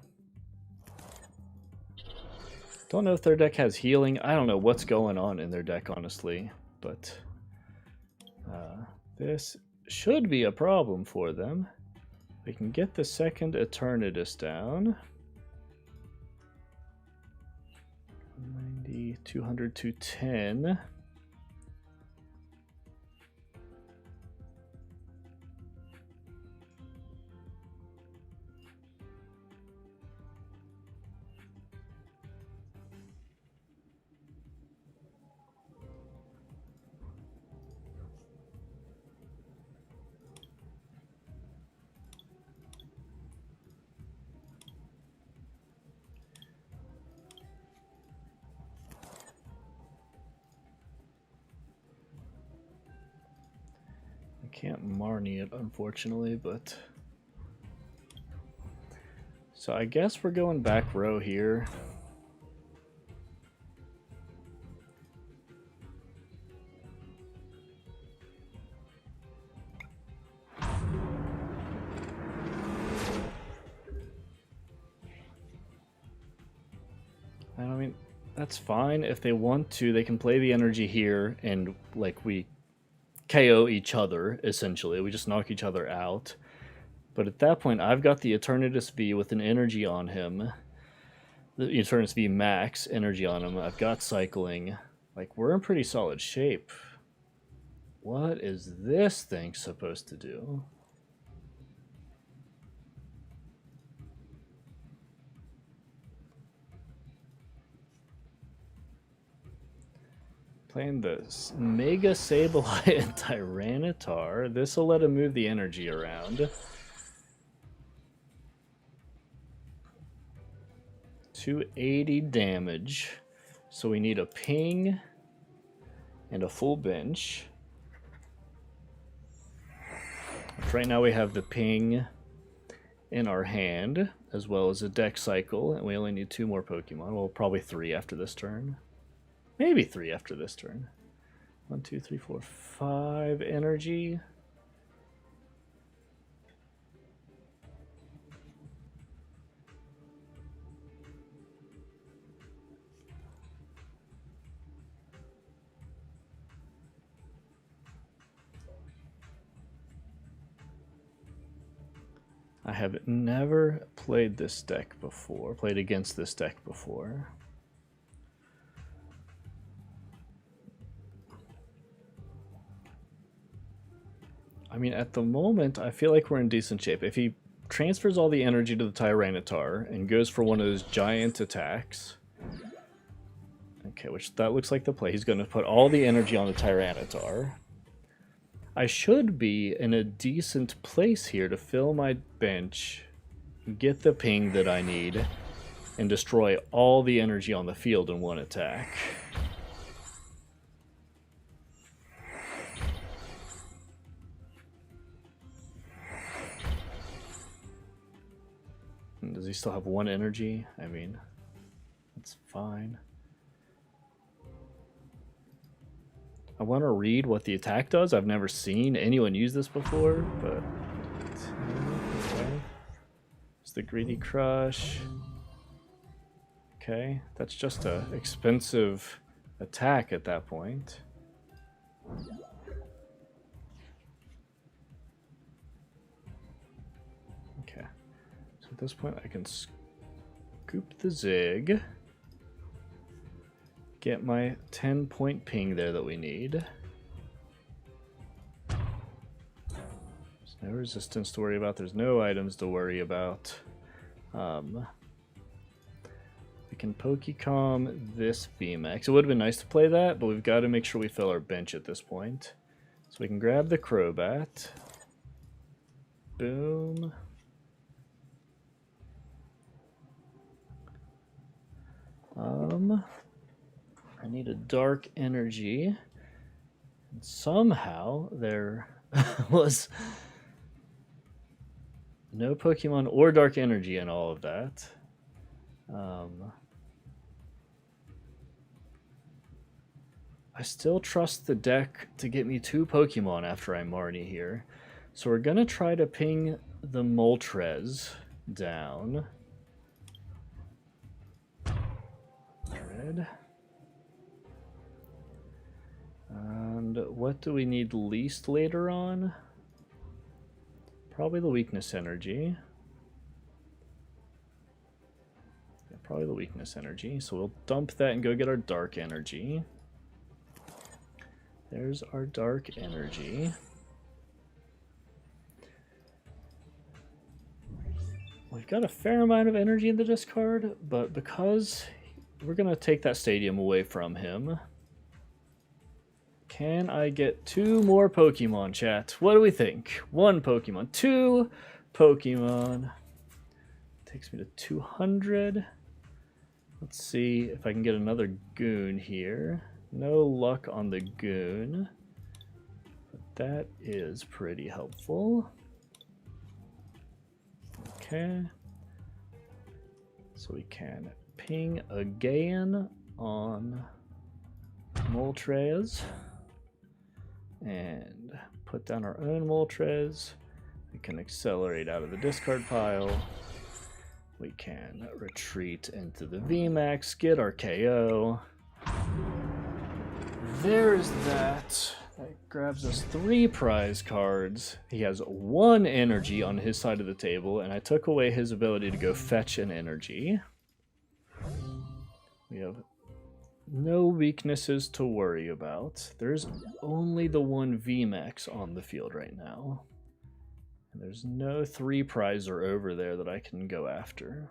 Don't know if their deck has healing. I don't know what's going on in their deck, honestly. But this should be a problem for them. We can get the second Eternatus down. 90, 200, 210. Can't Marnie it, unfortunately, but... So I guess we're going back row here. I mean, that's fine. If they want to, they can play the energy here and, like, we KO each other, essentially. We just knock each other out. But at that point, I've got the Eternatus V with an energy on him. The Eternatus V max energy on him. I've got cycling. Like, we're in pretty solid shape. What is this thing supposed to do? Playing the Mega Sableye and Tyranitar. This will let him move the energy around. 280 damage. So we need a ping and a full bench. Right now we have the ping in our hand, as well as a deck cycle, and we only need 2 more Pokemon. Well, probably 3 after this turn. Maybe 3 after this turn. 1, 2, 3, 4, 5 energy. I have never played this deck before, played against this deck before. I mean, at the moment, I feel like we're in decent shape. If he transfers all the energy to the Tyranitar and goes for one of those giant attacks... Okay, which that looks like the play. He's going to put all the energy on the Tyranitar. I should be in a decent place here to fill my bench, get the ping that I need, and destroy all the energy on the field in one attack. Does he still have 1 energy? I mean, that's fine. I want to read what the attack does. I've never seen anyone use this before, but... Okay. It's the Greedy Crush. Okay, that's just a expensive attack at that point. Okay. So at this point I can scoop the Zig. Get my 10-point ping there that we need. There's no resistance to worry about. There's no items to worry about. We can Pokecom this VMAX. It would have been nice to play that, but we've got to make sure we fill our bench at this point. So we can grab the Crobat. Boom. I need a dark energy. And somehow there was no Pokemon or dark energy in all of that. I still trust the deck to get me 2 Pokemon after I Marnie here. So we're going to try to ping the Moltres down. Red. And what do we need least later on? Probably the weakness energy. Yeah, probably the weakness energy. So we'll dump that and go get our dark energy. There's our dark energy. We've got a fair amount of energy in the discard, but because we're going to take that stadium away from him, can I get 2 more Pokemon, chat? What do we think? 1 Pokemon, 2 Pokemon. Takes me to 200. Let's see if I can get another Goon here. No luck on the Goon. But That is pretty helpful. Okay. So we can ping again on Moltres and put down our own Moltres. We can accelerate out of the discard pile. We can retreat into the VMAX, get our KO. There's that. That grabs us 3 prize cards. He has 1 energy on his side of the table, and I took away his ability to go fetch an energy. We have no weaknesses to worry about. There's only the 1 VMAX on the field right now. And there's no 3 prizer over there that I can go after.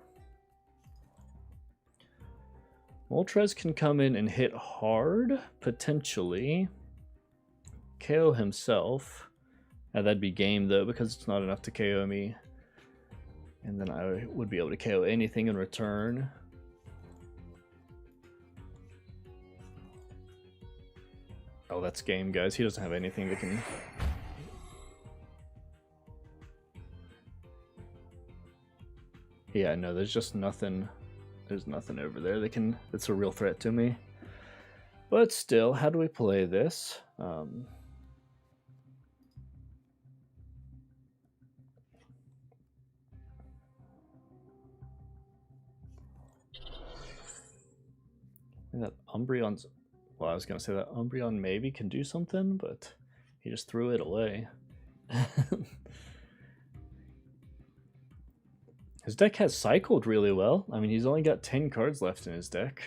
Moltres can come in and hit hard, potentially. KO himself. That'd be game though, because it's not enough to KO me. And then I would be able to KO anything in return. Oh, that's game, guys. He doesn't have anything that can... Yeah, no, there's just nothing. There's nothing over there that can... That's a real threat to me. But still, how do we play this? And that Umbreon's... Well, I was going to say that Umbreon maybe can do something, but he just threw it away. His deck has cycled really well. I mean, he's only got 10 cards left in his deck.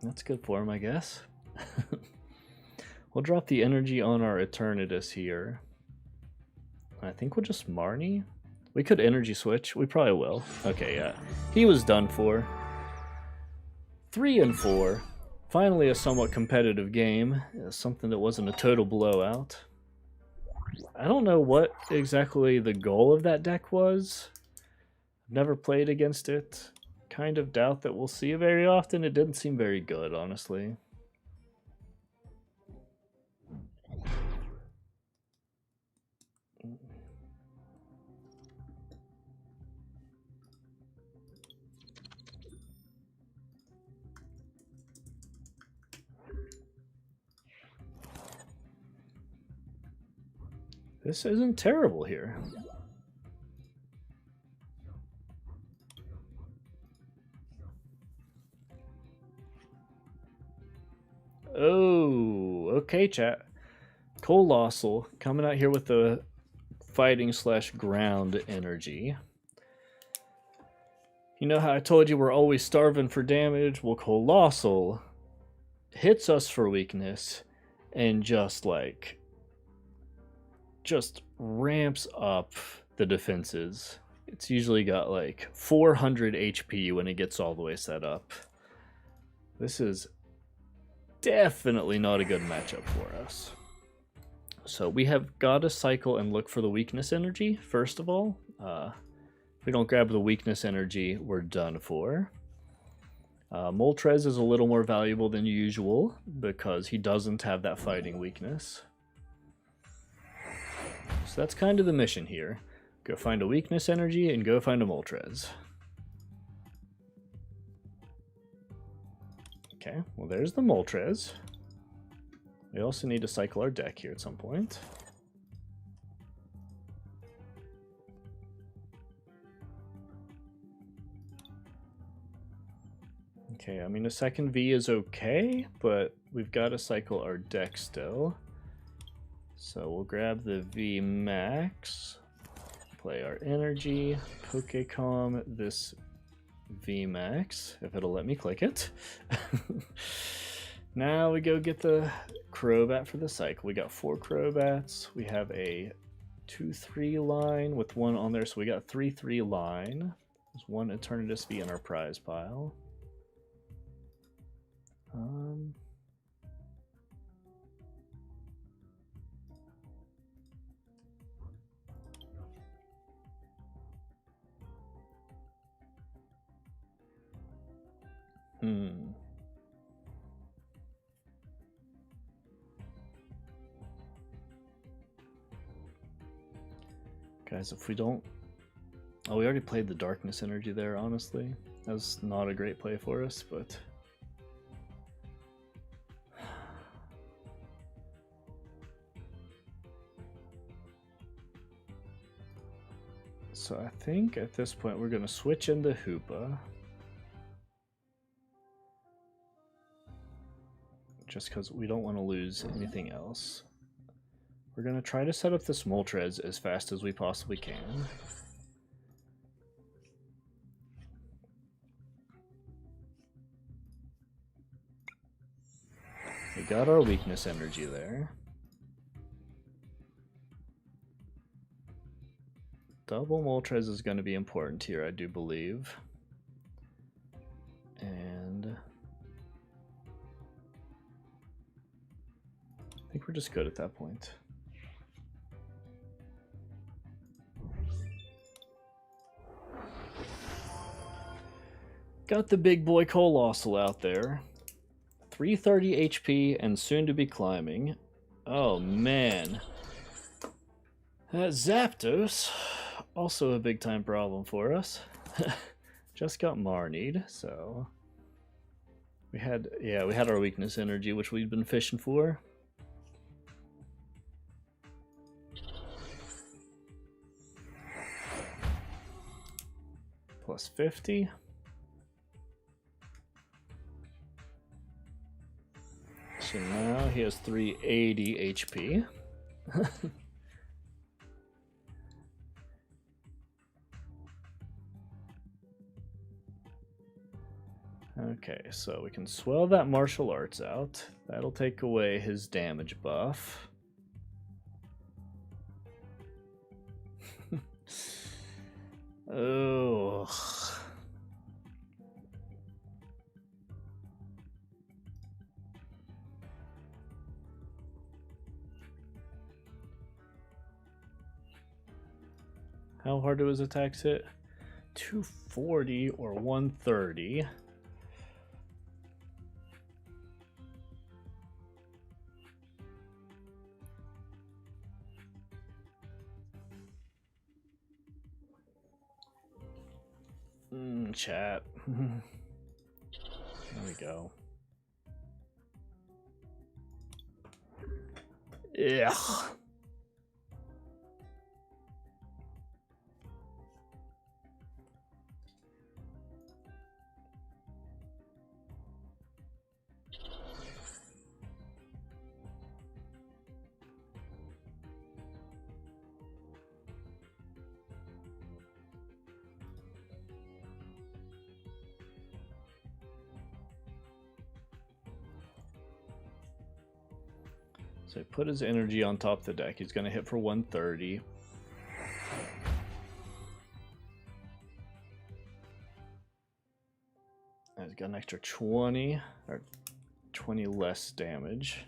That's good for him, I guess. We'll drop the energy on our Eternatus here. I think we'll just Marnie. We could energy switch. We probably will. Okay, yeah. He was done for. 3 and 4. Finally a somewhat competitive game. Something that wasn't a total blowout. I don't know what exactly the goal of that deck was. I've never played against it. Kind of doubt that we'll see it very often. It didn't seem very good, honestly. This isn't terrible here. Oh, okay, chat. Colossal coming out here with the fighting / ground energy. You know how I told you we're always starving for damage? Well, Colossal hits us for weakness and just ramps up the defenses. It's usually got like 400 HP when it gets all the way set up. This is definitely not a good matchup for us. So we have got to cycle and look for the weakness energy, first of all. If we don't grab the weakness energy, we're done for. Moltres is a little more valuable than usual because he doesn't have that fighting weakness. So that's kind of the mission here. Go find a weakness energy and go find a Moltres. Okay, well there's the Moltres. We also need to cycle our deck here at some point. Okay, I mean a second V is okay, but we've got to cycle our deck still. So we'll grab the V Max, play our energy, Pokecom this V Max, if it'll let me click it. Now we go get the Crobat for the cycle. We got 4 Crobats. We have a 2-3 line with 1 on there, so we got 3-3 line. There's 1 Eternatus V in our prize pile. Guys, if we don't... Oh, we already played the darkness energy there, honestly. That was not a great play for us, but... So I think at this point we're going to switch into Hoopa. Just because we don't want to lose anything else. We're going to try to set up this Moltres as fast as we possibly can. We got our weakness energy there. Double Moltres is going to be important here, I do believe. And I think we're just good at that point. Got the big boy Colossal out there. 330 HP and soon to be climbing. Oh man. That Zapdos, also a big time problem for us. Just got Marnied, so we had our weakness energy, which we'd been fishing for. Plus 50. So now he has 380 HP. Okay, so we can swell that martial arts out. That'll take away his damage buff. Oh. How hard do his attacks hit? 240 or 130. Chat. There we go. Yeah. So put his energy on top of the deck. He's going to hit for 130. He's got an extra 20 or 20 less damage.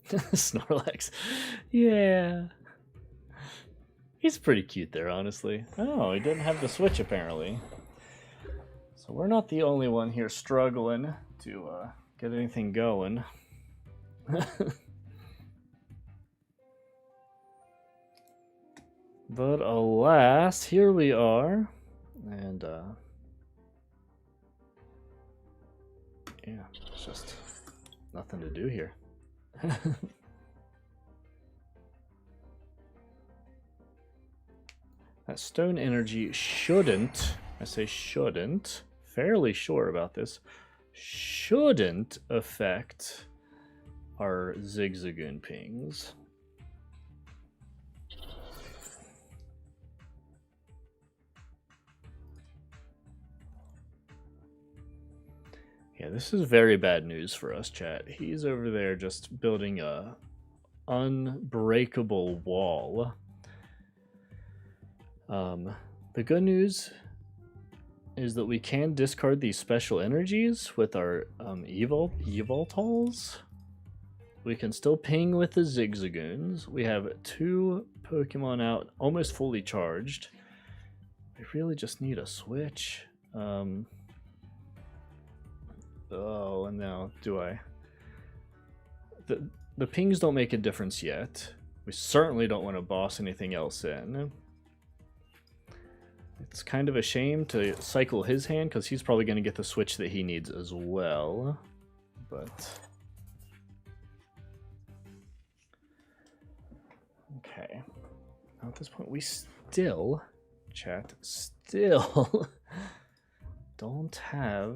Snorlax. Yeah. He's pretty cute there, honestly. Oh, he didn't have the switch, apparently. So we're not the only one here struggling to get anything going. But alas, here we are. And, yeah, it's just nothing to do here. That stone energy shouldn't, I say shouldn't, fairly sure about this, shouldn't affect our Zigzagoon pings. Yeah, this is very bad news for us, chat. He's over there just building a unbreakable wall. The good news is that we can discard these special energies with our Evoltals, we can still ping with the Zigzagoons. We have 2 Pokemon out, almost fully charged. We really just need a switch. Oh, and now do I... The pings don't make a difference yet. We certainly don't want to boss anything else in. It's kind of a shame to cycle his hand because he's probably going to get the switch that he needs as well. But... okay. Now at this point, we still, chat, still don't have...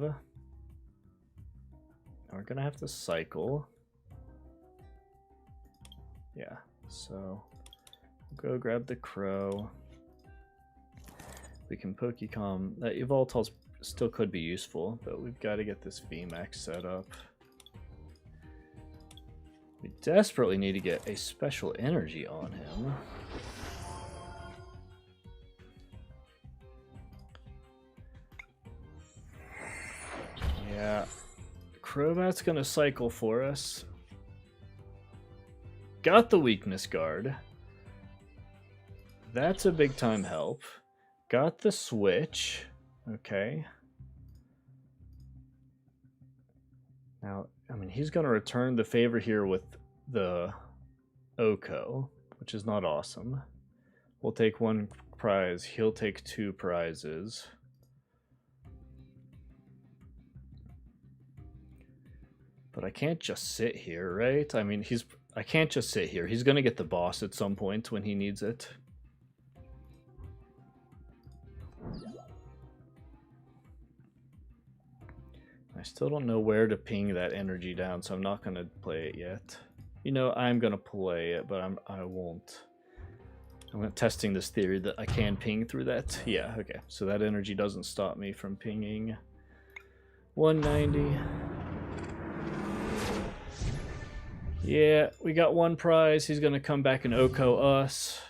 we're going to have to cycle. Yeah, so we'll go grab the crow. We can Pokecom. That Evoltol still could be useful, but we've got to get this VMAX set up. We desperately need to get a special energy on him. Yeah, Crobat's gonna cycle for us. Got the weakness guard. That's a big time help. Got the switch. Okay. Now, I mean, he's going to return the favor here with the Oko, which is not awesome. We'll take 1 prize. He'll take 2 prizes. But I can't just sit here, right? I mean, I can't just sit here. He's going to get the boss at some point when he needs it. I still don't know where to ping that energy down, so I'm not going to play it yet. You know, I'm going to play it, but I won't. I'm testing this theory that I can ping through that. Yeah, okay. So that energy doesn't stop me from pinging 190. Yeah, we got 1 prize. He's going to come back and Oko us.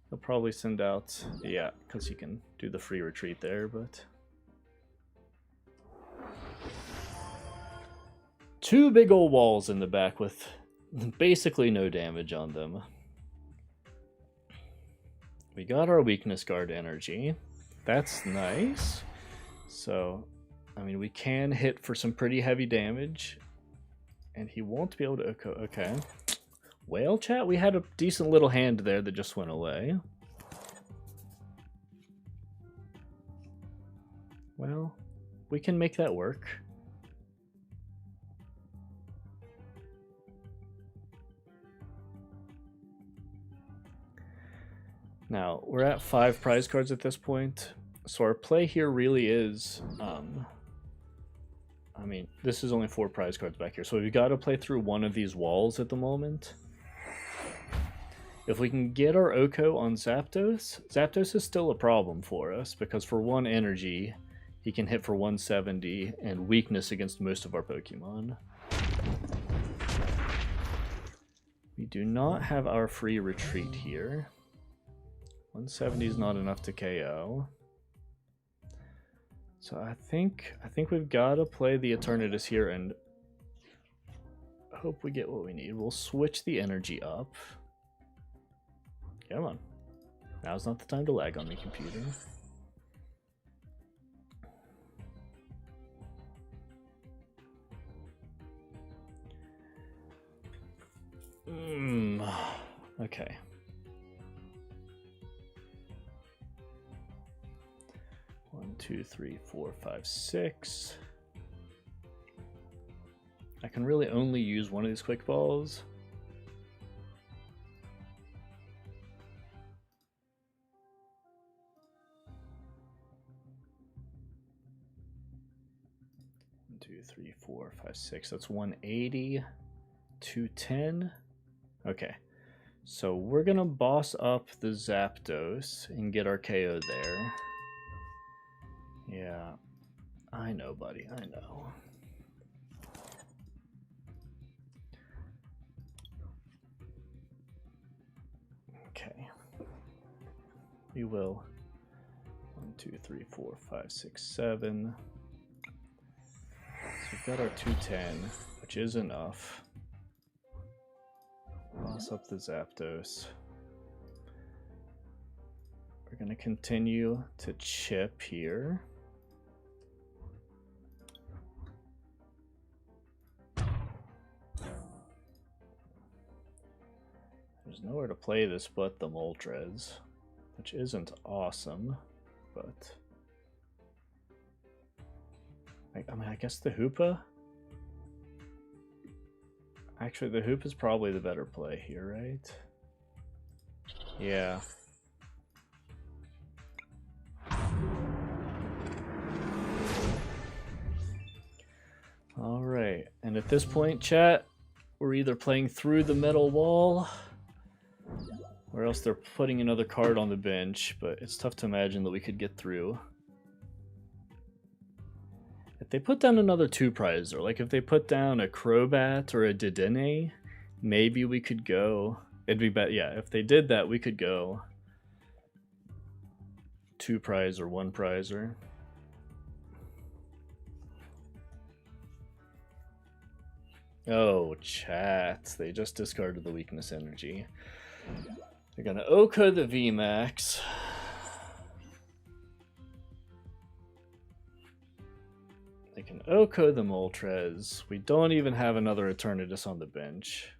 He'll probably send out... yeah, because he can do the free retreat there, but... 2 big old walls in the back with basically no damage on them. We got our weakness guard energy. That's nice. So, I mean, we can hit for some pretty heavy damage. And he won't be able to... okay. Well, chat, we had a decent little hand there that just went away. Well, we can make that work. Now, we're at 5 prize cards at this point, so our play here really is, I mean, this is only 4 prize cards back here, so we've got to play through one of these walls at the moment. If we can get our Oko on Zapdos, Zapdos is still a problem for us, because for 1 energy, he can hit for 170, and weakness against most of our Pokemon. We do not have our free retreat here. 170 is not enough to KO. So I think we've got to play the Eternatus here and hope we get what we need. We'll switch the energy up. Come on. Now's not the time to lag on the computer. Okay. One, two, three, four, five, 6. I can really only use one of these quick balls. One, two, three, four, five, 6. That's 180, 210. Okay. So we're gonna boss up the Zapdos and get our KO there. Yeah, I know, buddy, I know. Okay. We will. 1, 2, 3, 4, 5, 6, 7. So we've got our 210, which is enough. Toss up the Zapdos. We're going to continue to chip here. There's nowhere to play this but the Moltres, which isn't awesome, but I mean, I guess the Hoopa? Actually, the Hoopa is probably the better play here, right? Yeah. Alright, and at this point, chat, we're either playing through the metal wall, or else they're putting another card on the bench, but it's tough to imagine that we could get through. If they put down another 2-prizer, like if they put down a Crobat or a Dedenne, maybe we could go. It'd be better, yeah, if they did that, we could go 2-prize or 1-prizer. Oh, chat. They just discarded the weakness energy. They're gonna Oko the VMAX. They can Oko the Moltres. We don't even have another Eternatus on the bench.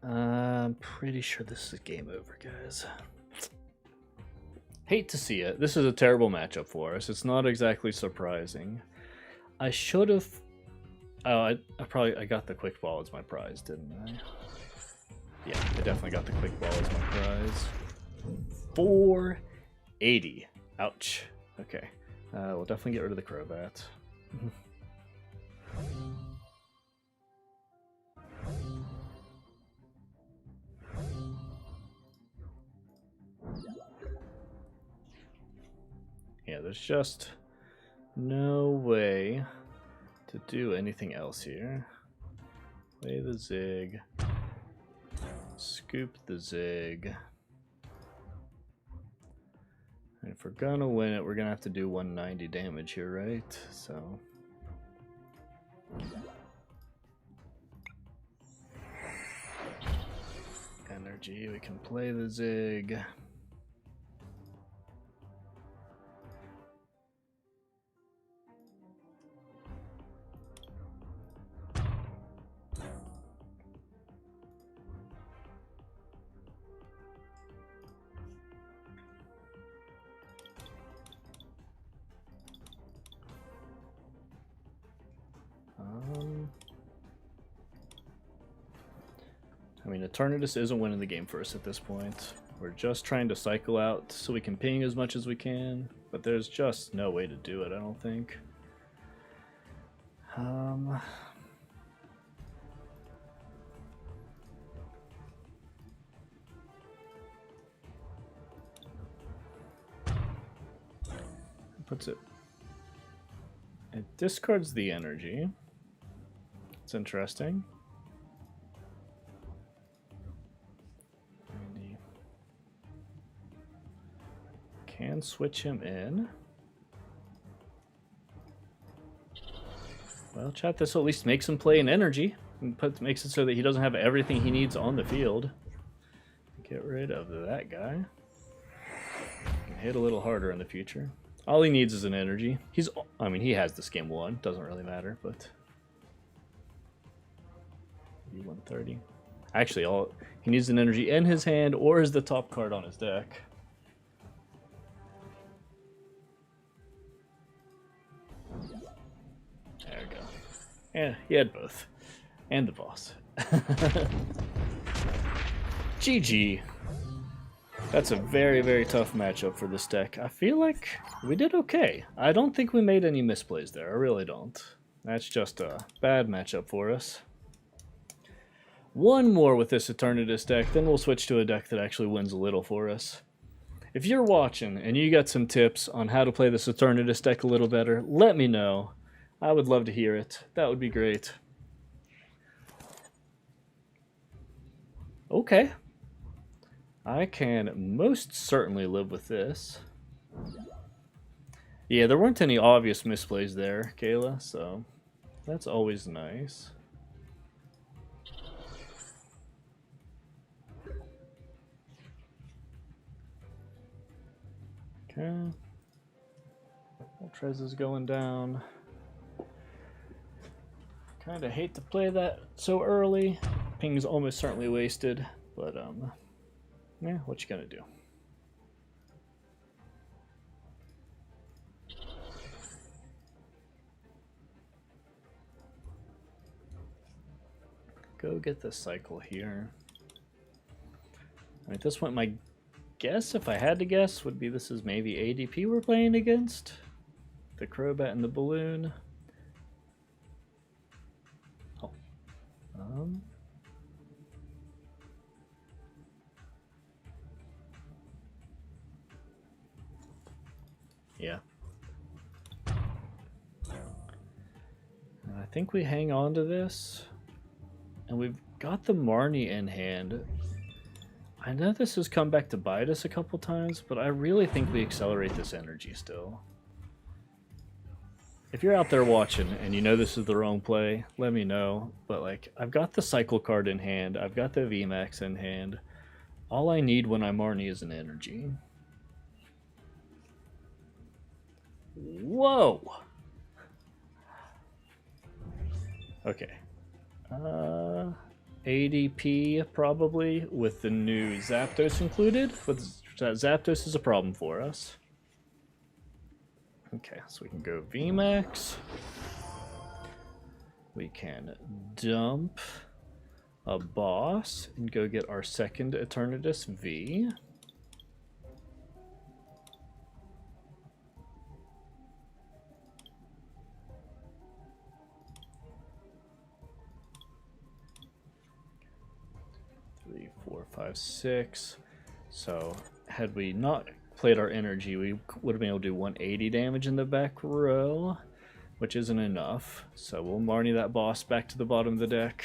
I'm pretty sure this is game over, guys. Hate to see it. This is a terrible matchup for us. It's not exactly surprising. I should have... Oh, I got the quick ball as my prize, didn't I? Yeah, I definitely got the quick ball as my prize. 480. Ouch. Okay. We'll definitely get rid of the Crobat. Yeah, there's just no way to do anything else here. Play the Zig. Scoop the Zig. And if we're gonna win it, we're gonna have to do 190 damage here, right? So... energy, we can play the Zig. I mean, Eternatus isn't winning the game for us at this point. We're just trying to cycle out so we can ping as much as we can, but there's just no way to do it, I don't think. Puts it... It discards the energy. It's interesting. Can switch him in. Well, chat, this will at least makes him play in energy. And makes it so that he doesn't have everything he needs on the field. Get rid of that guy. Can hit a little harder in the future. All he needs is an energy. I mean, he has this game won. Doesn't really matter, but... 130. Actually, he needs an energy in his hand or is the top card on his deck. There we go. Yeah, he had both. And the boss. GG. That's a very, very tough matchup for this deck. I feel like we did okay. I don't think we made any misplays there. I really don't. That's just a bad matchup for us. One more with this Eternatus deck, then we'll switch to a deck that actually wins a little for us. If you're watching and you got some tips on how to play this Eternatus deck a little better, let me know. I would love to hear it. That would be great. Okay. I can most certainly live with this. Yeah, there weren't any obvious misplays there, Kayla, so that's always nice. Okay. Trez is going down. Kinda hate to play that so early. Ping's almost certainly wasted, but yeah, what you gonna do? Go get the cycle here. At this point, my guess, if I had to guess, would be this is maybe ADP we're playing against. The Crobat and the Balloon. Oh. Yeah. And I think we hang on to this. And we've got the Marnie in hand. I know this has come back to bite us a couple times, but I really think we accelerate this energy still. If you're out there watching and you know this is the wrong play, let me know. But like, I've got the cycle card in hand. I've got the VMAX in hand. All I need when I'm Marnie is an energy. Whoa! Okay. ADP probably with the new Zapdos included. With Zapdos is a problem for us. Okay, so we can go VMAX. We can dump a boss and go get our second Eternatus V. Three, four, five, six. So had we not played our energy, we would have been able to do 180 damage in the back row, which isn't enough. So we'll Marnie that boss back to the bottom of the deck.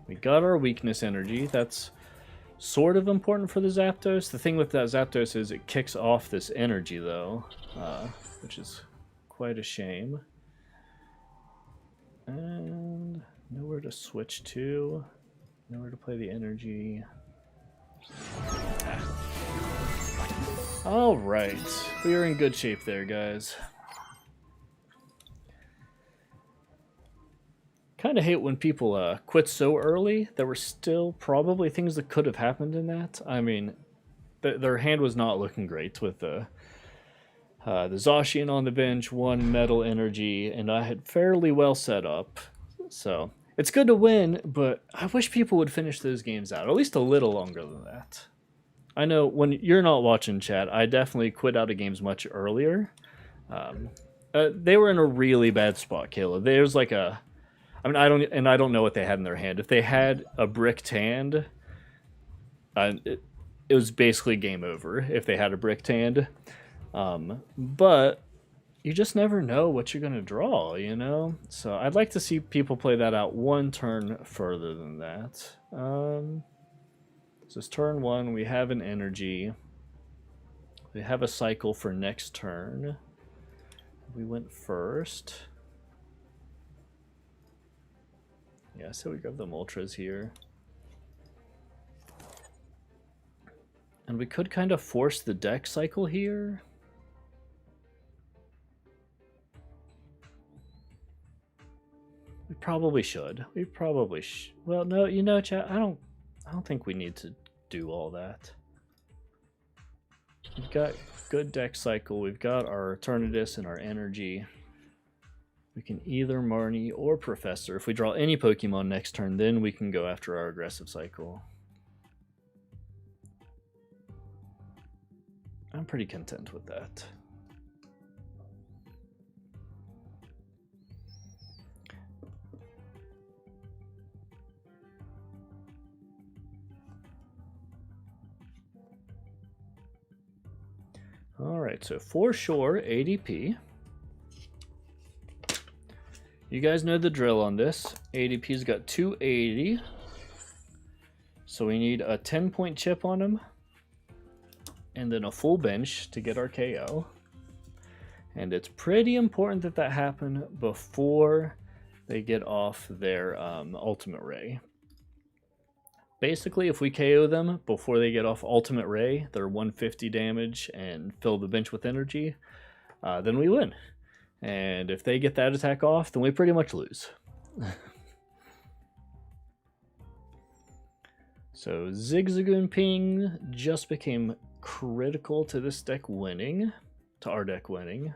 We got our weakness energy. That's sort of important for the Zapdos. The thing with that Zapdos is it kicks off this energy, though, which is quite a shame. And nowhere to switch to. Nowhere to play the energy. All right, we are in good shape there, guys. Kind of hate when people quit so early. There were still probably things that could have happened in that. I mean, their hand was not looking great with the Zacian on the bench, one metal energy, and I had fairly well set up. So it's good to win, but I wish people would finish those games out, at least a little longer than that. I know when you're not watching, chat, I definitely quit out of games much earlier. They were in a really bad spot, Kayla. There's like a... I mean, I don't know what they had in their hand. If they had a bricked hand, it was basically game over if they had a bricked hand. But you just never know what you're going to draw, you know? So I'd like to see people play that out one turn further than that. So it's turn one. We have an energy. We have a cycle for next turn. We went first. Yeah, so we grab the Moltres here. And we could kind of force the deck cycle here. We probably should. We probably well, no, you know, chat, I don't think we need to do all that. We've got good deck cycle. We've got our Eternatus and our energy. We can either Marnie or Professor. If we draw any Pokemon next turn, then we can go after our aggressive cycle. I'm pretty content with that. All right, so for sure, ADP. You guys know the drill on this. ADP's got 280. So we need a 10-point chip on him. And then a full bench to get our KO. And it's pretty important that that happen before they get off their ultimate ray. Basically, if we KO them before they get off ultimate ray, they're 150 damage and fill the bench with energy, then we win. And if they get that attack off, then we pretty much lose. So Zigzagoon Ping just became critical to this deck winning, to our deck winning.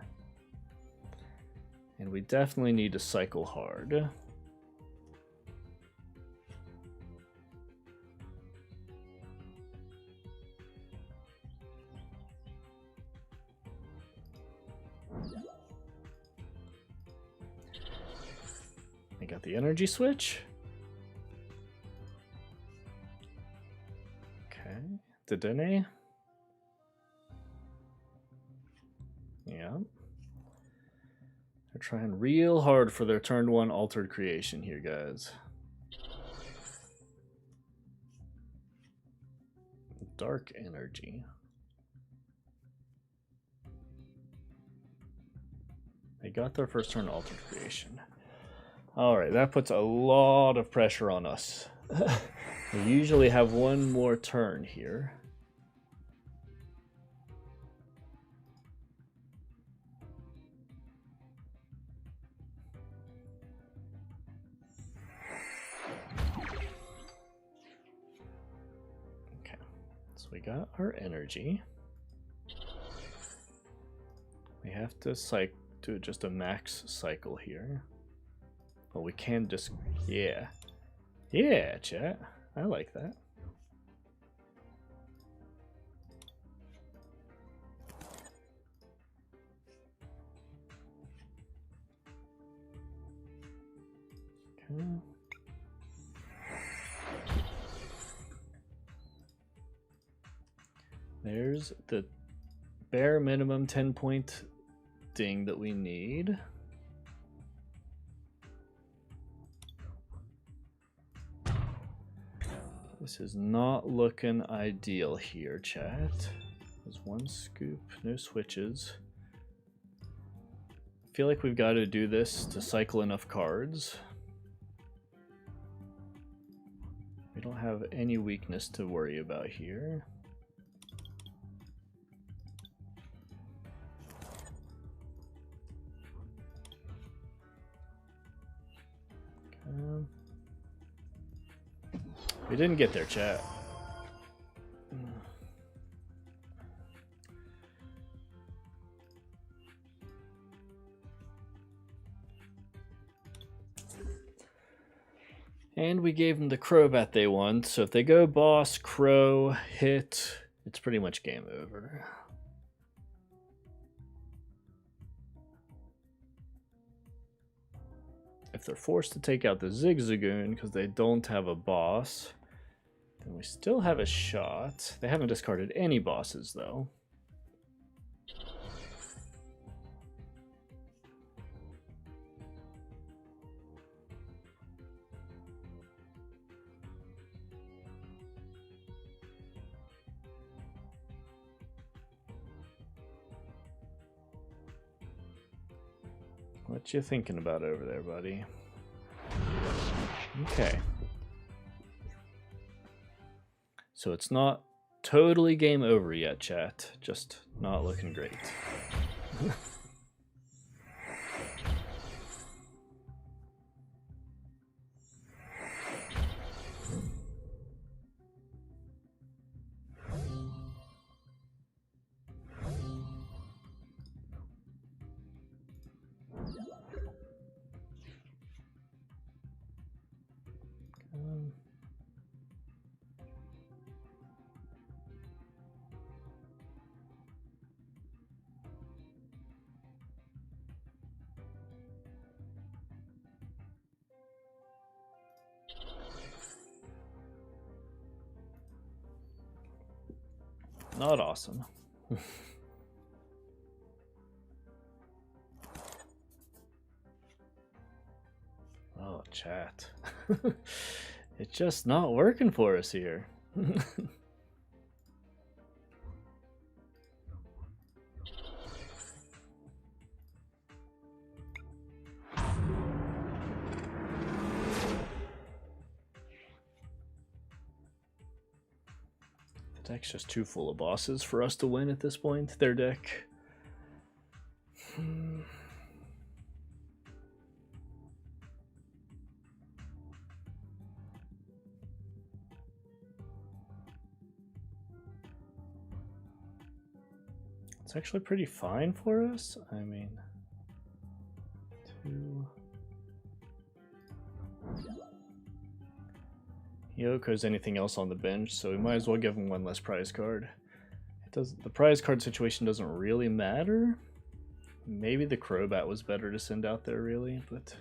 And we definitely need to cycle hard. I got the energy switch. Okay, Dedenne. Yeah. They're trying real hard for their turn 1 altered creation here, guys. Dark energy. They got their first turn altered creation. Alright, that puts a lot of pressure on us. We usually have one more turn here. Okay, so we got our energy. We have to do just a max cycle here. But we can just, yeah. Yeah, chat. I like that. Okay. There's the bare minimum 10-point ding that we need. This is not looking ideal here, chat. There's one scoop, no switches. I feel like we've got to do this to cycle enough cards. We don't have any weakness to worry about here. Okay. We didn't get there, chat. And we gave them the Crobat they want, so if they go boss, crow, hit, it's pretty much game over. If they're forced to take out the Zigzagoon because they don't have a boss, then we still have a shot. They haven't discarded any bosses, though. What you thinking about over there, buddy? Okay. So it's not totally game over yet, chat. Just not looking great. Not awesome. Oh, chat. It's just not working for us here. The deck's just too full of bosses for us to win at this point, their deck. It's actually pretty fine for us. I mean, Yoko's anything else on the bench, so we might as well give him one less prize card. The prize card situation doesn't really matter. Maybe the Crobat was better to send out there, really, but...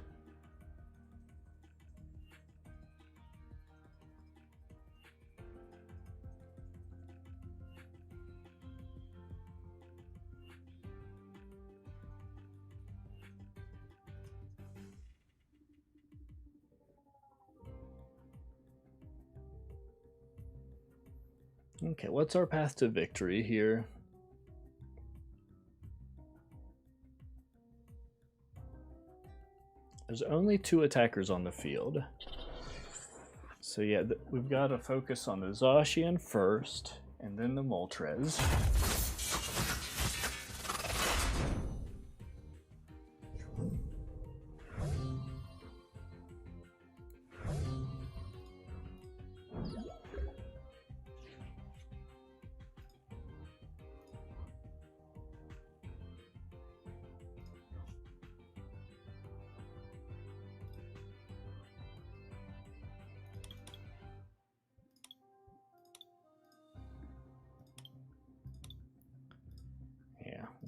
Okay, what's our path to victory here? There's only 2 attackers on the field. So yeah, we've got to focus on the Zacian first, and then the Moltres.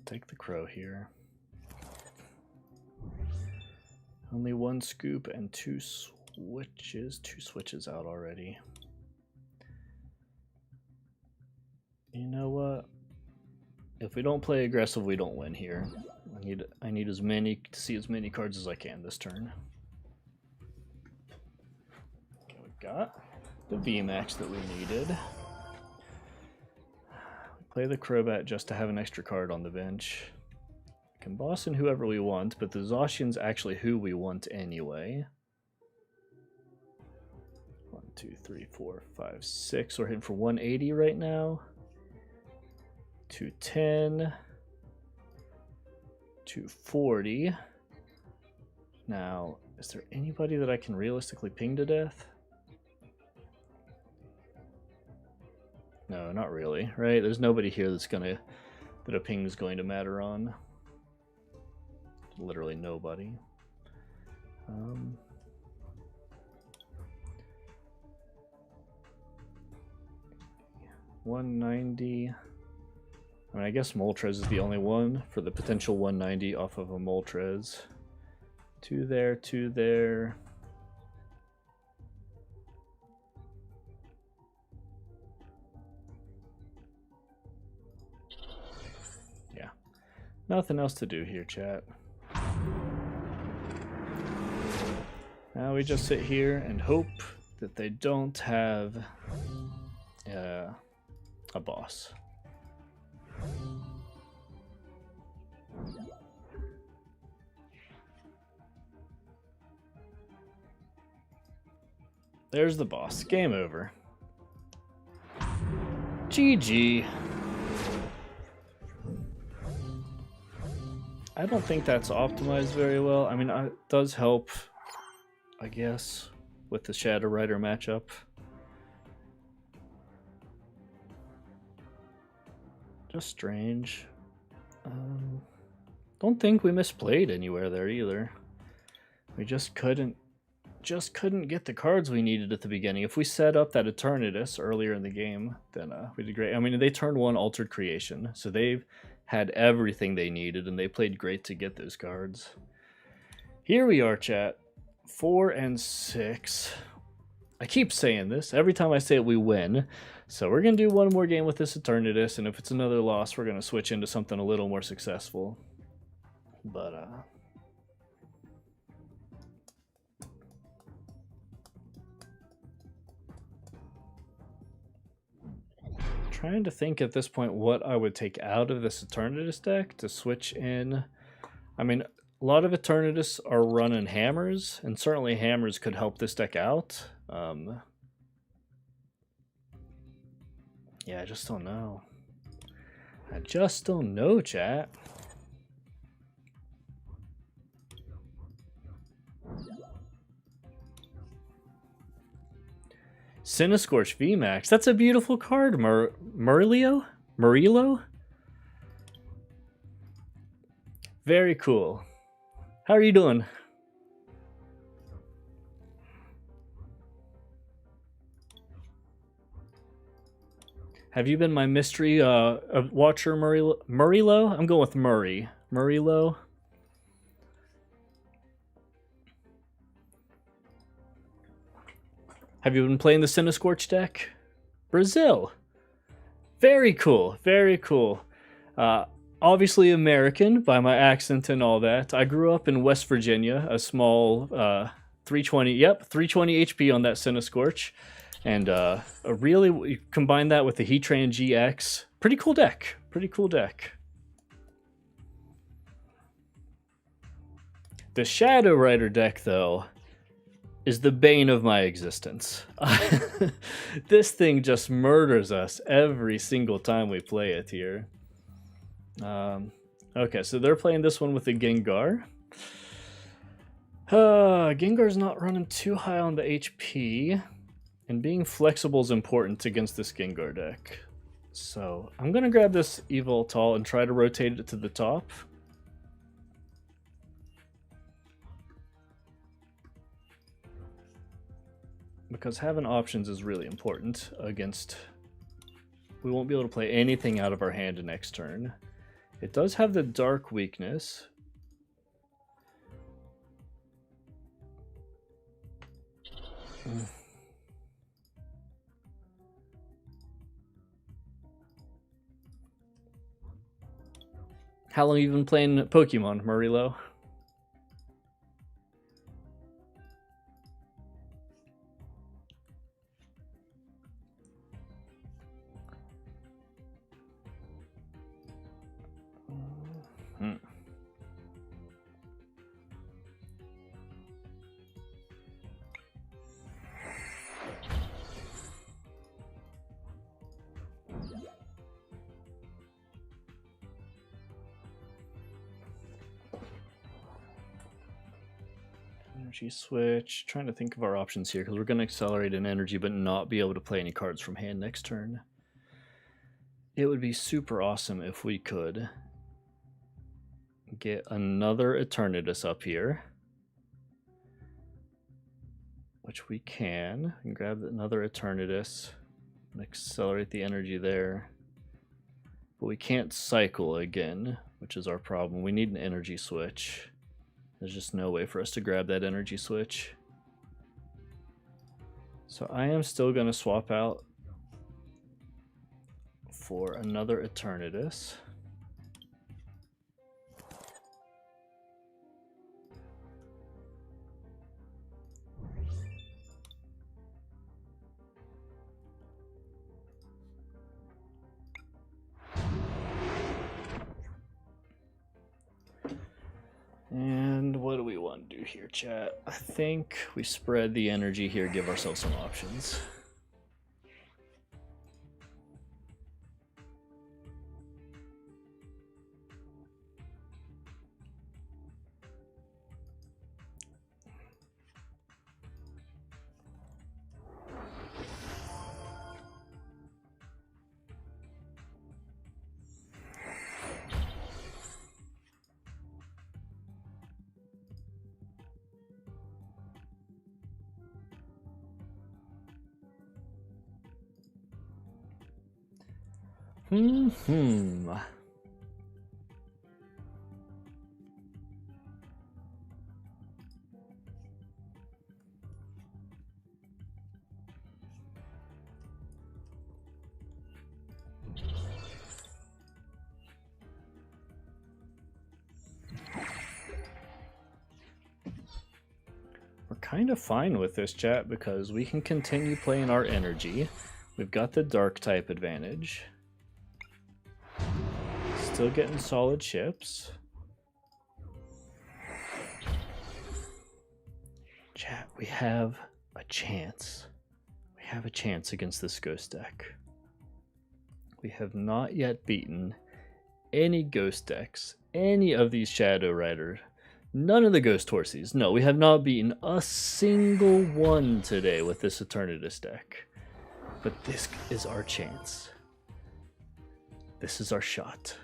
Take the Crow here. Only 1 scoop and 2 switches. 2 switches out already. You know what? If we don't play aggressive, we don't win here. I need to see as many cards as I can this turn. Okay, we got the VMAX that we needed. Play the Crobat just to have an extra card on the bench. We can boss in whoever we want, but the Zacian's actually who we want anyway. 1, 2, 3, 4, 5, 6. We're hitting for 180 right now. 210. 240. Now, is there anybody that I can realistically ping to death? No, not really, right? There's nobody here that a ping is going to matter on. Literally nobody. 190. I mean, I guess Moltres is the only one for the potential 190 off of a Moltres. 2 there, 2 there. Nothing else to do here, chat. Now we just sit here and hope that they don't have a boss. There's the boss. Game over. GG. I don't think that's optimized very well. I mean, it does help, I guess, with the Shadow Rider matchup. Just strange. Don't think we misplayed anywhere there either. We just couldn't get the cards we needed at the beginning. If we set up that Eternatus earlier in the game, then we did great. I mean, they turned 1 Altered Creation, so they've had everything they needed, and they played great to get those cards. Here we are, chat. 4 and 6. I keep saying this. Every time I say it, we win. So we're going to do one more game with this Eternatus, and if it's another loss, we're going to switch into something a little more successful. But, trying to think at this point what I would take out of this Eternatus deck to switch in. I mean, a lot of Eternatus are running hammers, and certainly hammers could help this deck out. Yeah, I just don't know. I just don't know, chat. Cinescorch VMAX. That's a beautiful card, Murillo? Very cool. How are you doing? Have you been my mystery watcher, Murillo? I'm going with Murray. Murillo? Have you been playing the Cinescorch deck? Brazil. Very cool. Very cool. Obviously American by my accent and all that. I grew up in West Virginia, a small 320. Yep, 320 HP on that Cinescorch. And really, you combine that with the Heatran GX. Pretty cool deck. Pretty cool deck. The Shadow Rider deck, though, is the bane of my existence. This thing just murders us every single time we play it here. Okay, so they're playing this one with the Gengar. Gengar's not running too high on the HP, and being flexible is important against this Gengar deck. So I'm going to grab this Evoltol and try to rotate it to the top. Because having options is really important against... We won't be able to play anything out of our hand next turn. It does have the Dark weakness. How long have you been playing Pokemon, Murillo? Energy switch. Trying to think of our options here because we're going to accelerate an energy but not be able to play any cards from hand next turn. It would be super awesome if we could get another Eternatus up here. Which we can. And grab another Eternatus and accelerate the energy there. But we can't cycle again, which is our problem. We need an energy switch. There's just no way for us to grab that energy switch. So I am still going to swap out for another Eternatus. And what do we want to do here, chat? I think we spread the energy here, give ourselves some options. We're kind of fine with this, chat, because we can continue playing our energy. We've got the dark type advantage. Still getting solid chips. Chat, we have a chance. We have a chance against this ghost deck. We have not yet beaten any ghost decks, any of these Shadow Rider, none of the Ghost Horsies. No, we have not beaten a single one today with this Eternatus deck. But this is our chance. This is our shot.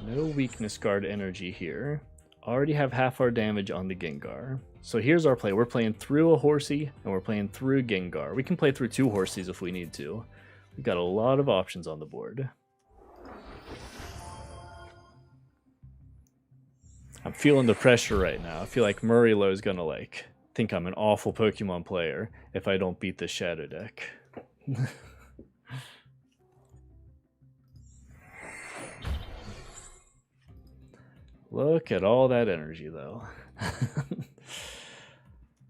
No weakness guard energy here. Already have half our damage on the Gengar. So here's our play. We're playing through a Horsey and we're playing through Gengar. We can play through 2 Horsies if we need to. We've got a lot of options on the board. I'm feeling the pressure right now. I feel like Murilo is gonna think I'm an awful Pokemon player if I don't beat this Shadow deck. Look at all that energy, though.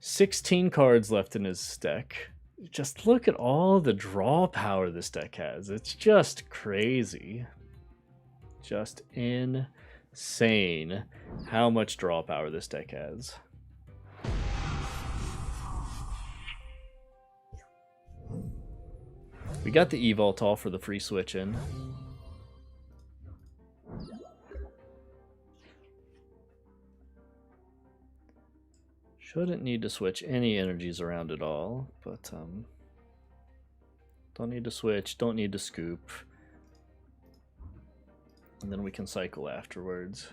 16 cards left in his deck. Just look at all the draw power this deck has. It's just crazy. Just insane how much draw power this deck has. We got the Evoltol for the free switch in. Shouldn't need to switch any energies around at all, but don't need to switch, don't need to scoop. And then we can cycle afterwards.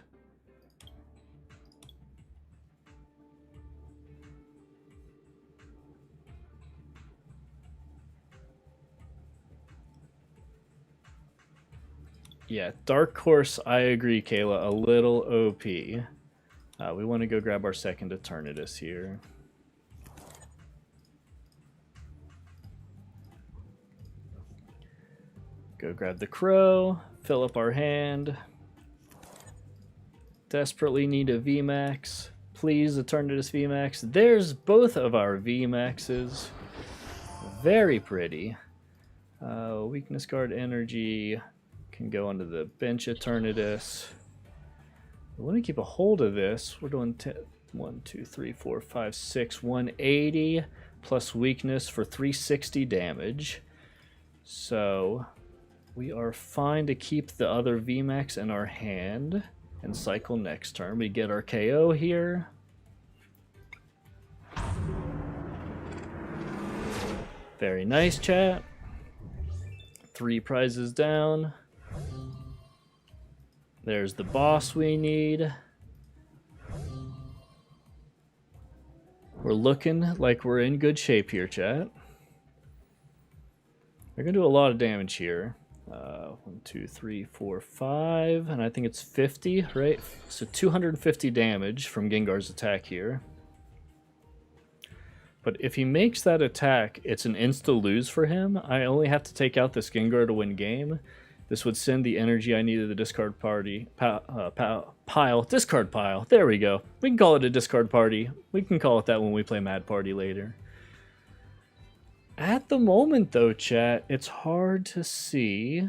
Yeah, Dark Horse, I agree, Kayla, a little OP. We want to go grab our second Eternatus here. Go grab the Crow, fill up our hand. Desperately need a VMAX. Please, Eternatus VMAX. There's both of our VMAXs. Very pretty. Weakness guard energy can go onto the bench Eternatus. Let me keep a hold of this. We're doing 1, 2, 3, 4, 5, 6, 180 plus weakness for 360 damage. So we are fine to keep the other VMAX in our hand and cycle next turn. We get our KO here. Very nice, chat. 3 prizes down. There's the boss we need. We're looking like we're in good shape here, chat. We're gonna do a lot of damage here. 1, 2, 3, 4, 5, and I think it's 50, right? So 250 damage from Gengar's attack here. But if he makes that attack, it's an insta-lose for him. I only have to take out this Gengar to win game. This would send the energy I need to the discard party pile. Discard pile. There we go. We can call it a discard party. We can call it that when we play Mad Party later. At the moment, though, chat, it's hard to see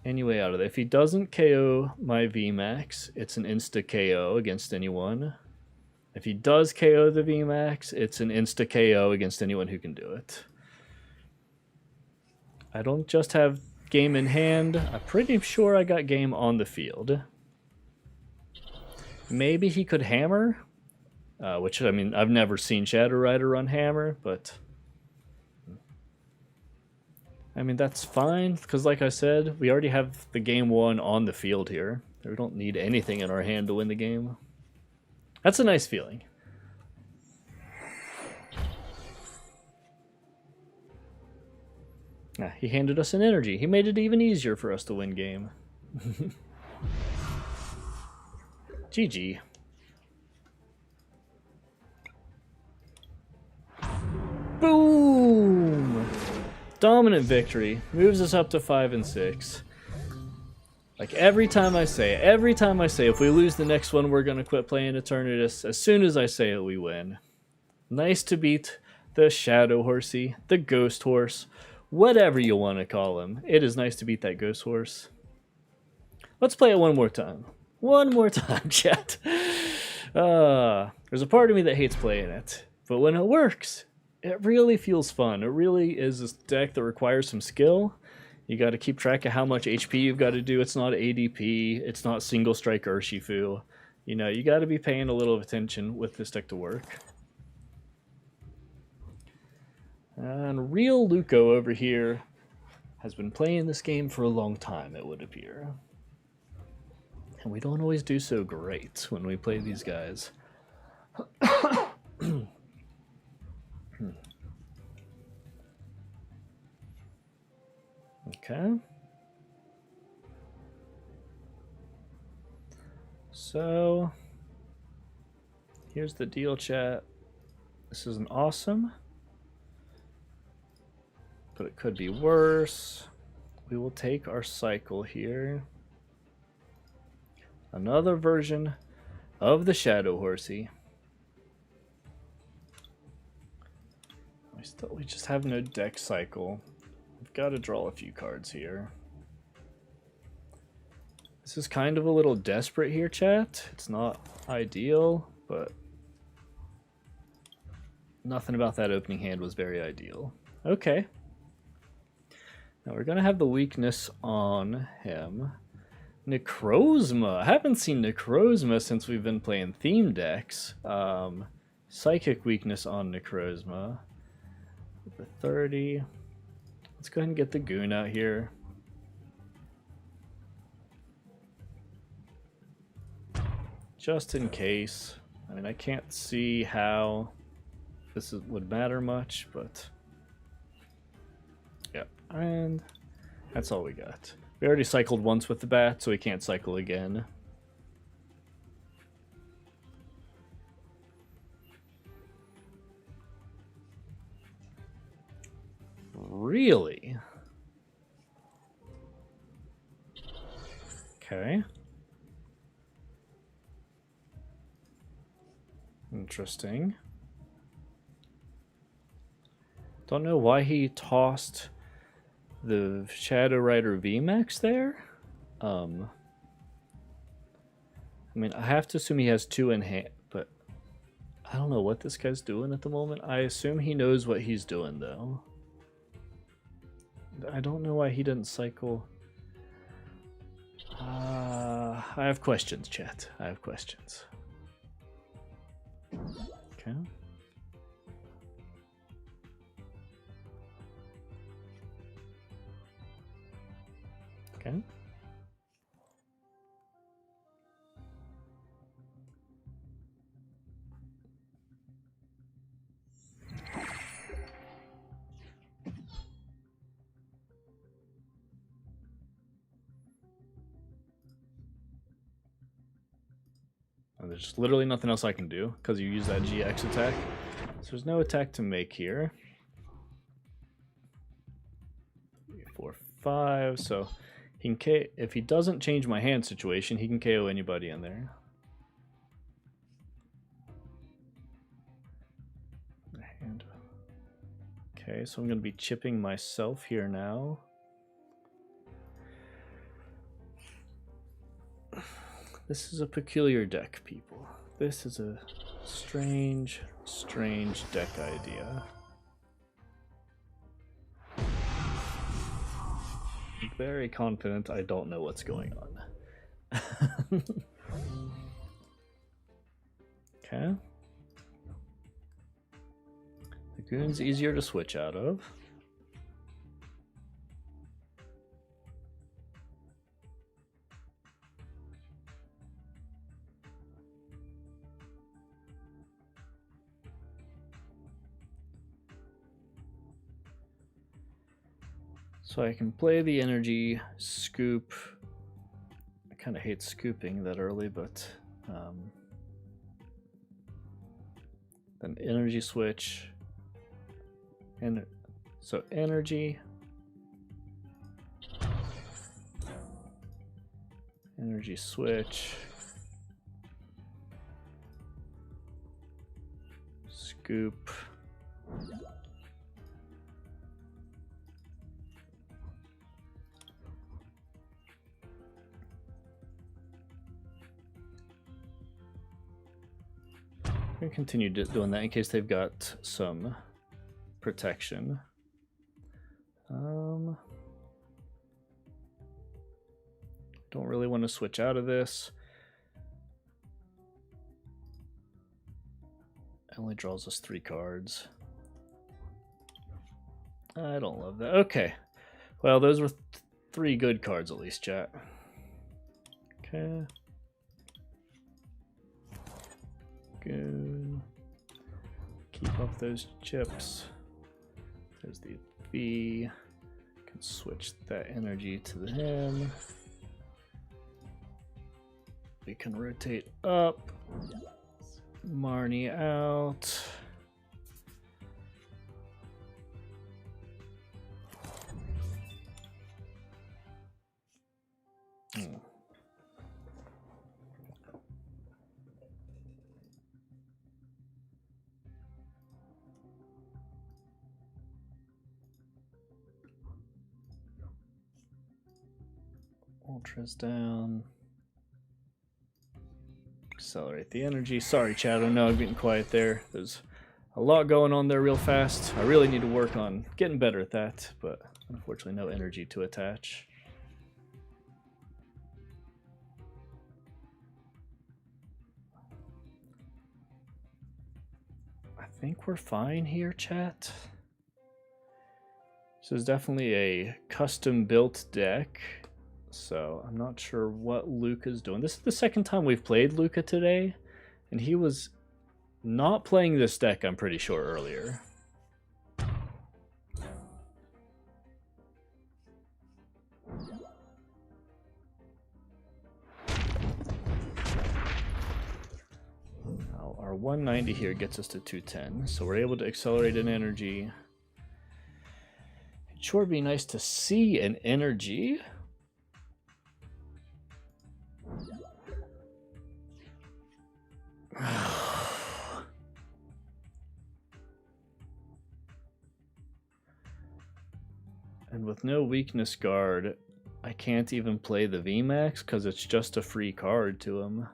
any way out of it. If he doesn't KO my VMAX, it's an insta KO against anyone. If he does KO the VMAX, it's an insta KO against anyone who can do it. I don't just have game in hand. I'm pretty sure I got game on the field. Maybe he could hammer, which, I mean, I've never seen Shadow Rider run hammer, but I mean, that's fine, because like I said, we already have the game 1 on the field here. We don't need anything in our hand to win the game. That's a nice feeling. He handed us an energy. He made it even easier for us to win game. GG. Boom! Dominant victory. Moves us up to 5 and 6. Like every time I say if we lose the next one, we're gonna quit playing Eternatus. As soon as I say it, we win. Nice to beat the Shadow Horsey, the Ghost Horse, whatever you want to call him. It is nice to beat that Ghost Horse. Let's play it one more time. One more time, chat. There's a part of me that hates playing it, but when it works, it really feels fun. It really is a deck that requires some skill. You got to keep track of how much HP you've got to do. It's not ADP. It's not single strike Urshifu. You know, you got to be paying a little attention with this deck to work. And real Luco over here has been playing this game for a long time, it would appear. And we don't always do so great when we play these guys. Okay. So, here's the deal, chat. This is an awesome, but it could be worse. We will take our cycle here. Another version of the Shadow Horsey. We just have no deck cycle. We've got to draw a few cards here. This is kind of a little desperate here, chat. It's not ideal, but nothing about that opening hand was very ideal. Okay. Now we're going to have the weakness on him. Necrozma. I haven't seen Necrozma since we've been playing theme decks. Psychic weakness on Necrozma. For 30. Let's go ahead and get the Goon out here. Just in case. I mean, I can't see how this would matter much, but yeah, and that's all we got. We already cycled once with the bat, so we can't cycle again. Really? Okay. Interesting. Don't know why he tossed the Shadow Rider VMAX there. I mean, I have to assume he has two in hand, but I don't know what this guy's doing at the moment. I assume he knows what he's doing, though. I don't know why he didn't cycle. I have questions, chat. I have questions. Okay. Okay. And there's just literally nothing else I can do because you use that GX attack. So there's no attack to make here. 3, 4, 5. So he can if he doesn't change my hand situation, he can KO anybody in there. Okay, so I'm going to be chipping myself here now. This is a peculiar deck, people. This is a strange, strange deck idea. I'm very confident I don't know what's going on. Okay. The Goon's easier to switch out of. So I can play the energy, scoop. I kind of hate scooping that early, but then energy switch. And so energy. Energy switch. Scoop. I'm gonna continue doing that in case they've got some protection. Don't really want to switch out of this. It only draws us 3 cards. I don't love that. Okay. Well, those were 3 good cards at least, chat. Okay. Good. Keep up those chips. There's the V. Can switch that energy to the him. We can rotate up. Marnie out. Ultra's down. Accelerate the energy. Sorry, chat. I know I'm getting quiet there. There's a lot going on there real fast. I really need to work on getting better at that, but unfortunately no energy to attach. I think we're fine here, chat. This is definitely a custom-built deck. So I'm not sure what Luca's doing. This is the second time we've played Luca today, and he was not playing this deck, I'm pretty sure, earlier. Now, our 190 here gets us to 210, so we're able to accelerate an energy. It'd sure be nice to see an energy. And with no weakness guard, I can't even play the VMAX because it's just a free card to him.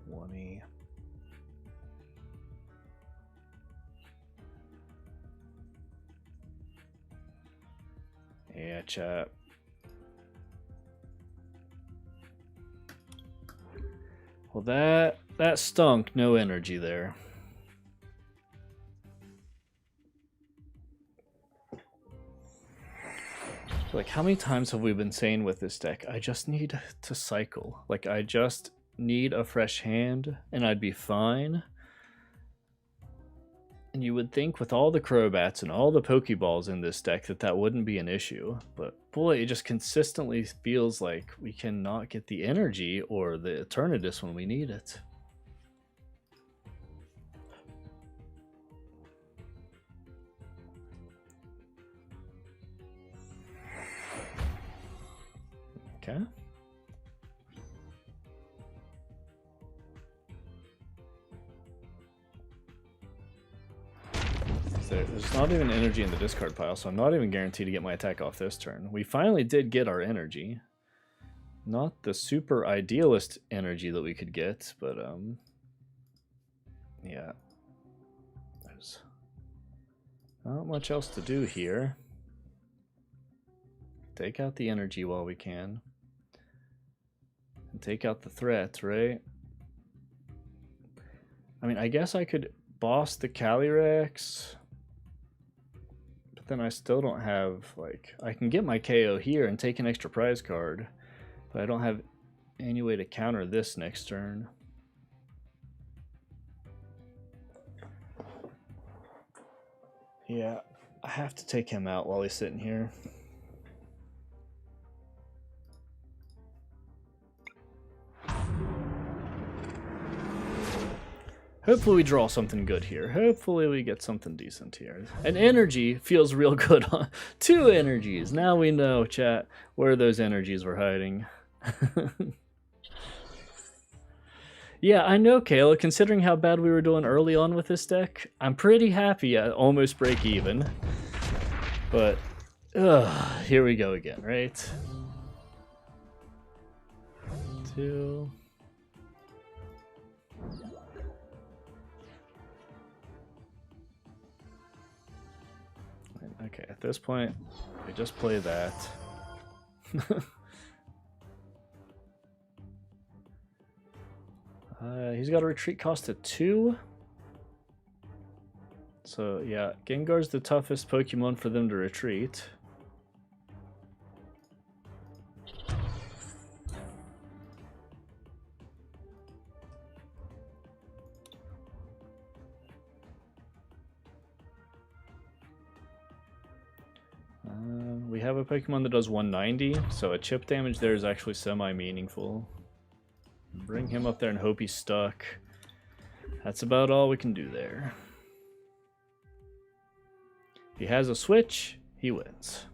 20. Yeah, chat. Well, that stunk. No energy there. Like, how many times have we been saying with this deck, I just need to cycle. Like, I just need a fresh hand and I'd be fine. And you would think with all the Crobats and all the Pokeballs in this deck that wouldn't be an issue. But boy, it just consistently feels like we cannot get the energy or the Eternatus when we need it. Okay. There's not even energy in the discard pile, so I'm not even guaranteed to get my attack off this turn. We finally did get our energy. Not the super idealist energy that we could get, but yeah. There's not much else to do here. Take out the energy while we can. And take out the threat, right? I mean, I guess I could boss the Calyrex. Then I still don't have, like, I can get my KO here and take an extra prize card, but I don't have any way to counter this next turn. Yeah, I have to take him out while he's sitting here. Hopefully we draw something good here. Hopefully we get something decent here. An energy feels real good. 2 energies. Now we know, chat, where those energies were hiding. Yeah, I know, Kayla. Considering how bad we were doing early on with this deck, I'm pretty happy at almost break even. But, here we go again, right? 2... Okay, at this point, we just play that. He's got a retreat cost of 2. So yeah, Gengar's the toughest Pokemon for them to retreat. We have a Pokemon that does 190, so a chip damage there is actually semi-meaningful. Bring him up there and hope he's stuck. That's about all we can do there. If he has a switch, he wins.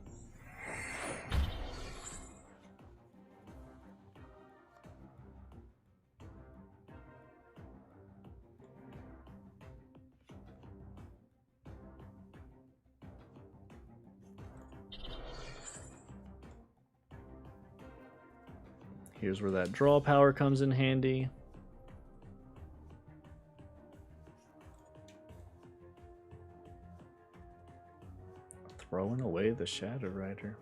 Here's where that draw power comes in handy. Throwing away the Shadow Rider.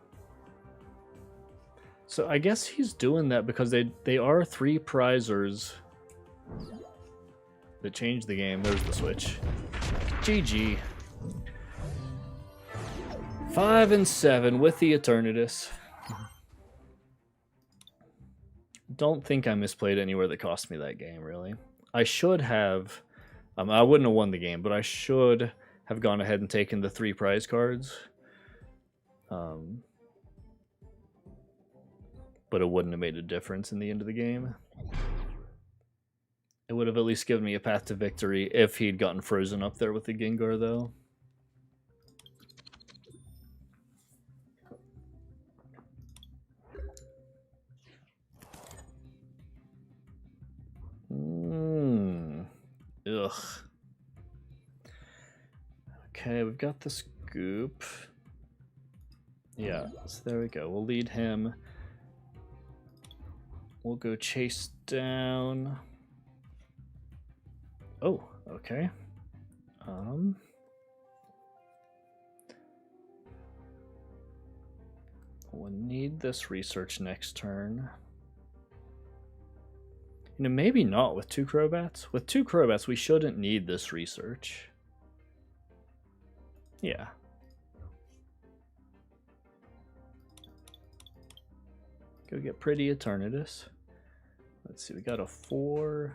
So I guess he's doing that because they are 3 prizers that change the game. There's the switch. GG. 5 and 7 with the Eternatus. Don't think I misplayed anywhere that cost me that game, really. I should have... I wouldn't have won the game, but I should have gone ahead and taken the 3 prize cards. But it wouldn't have made a difference in the end of the game. It would have at least given me a path to victory if he'd gotten frozen up there with the Gengar, though. Ugh. Okay, we've got the scoop. Yeah, so there we go. We'll lead him. We'll go chase down. Oh, okay. We'll need this research next turn. You know, maybe not with 2 Crobats. With 2 Crobats, we shouldn't need this research. Yeah. Go get pretty Eternatus. Let's see, we got a 4-2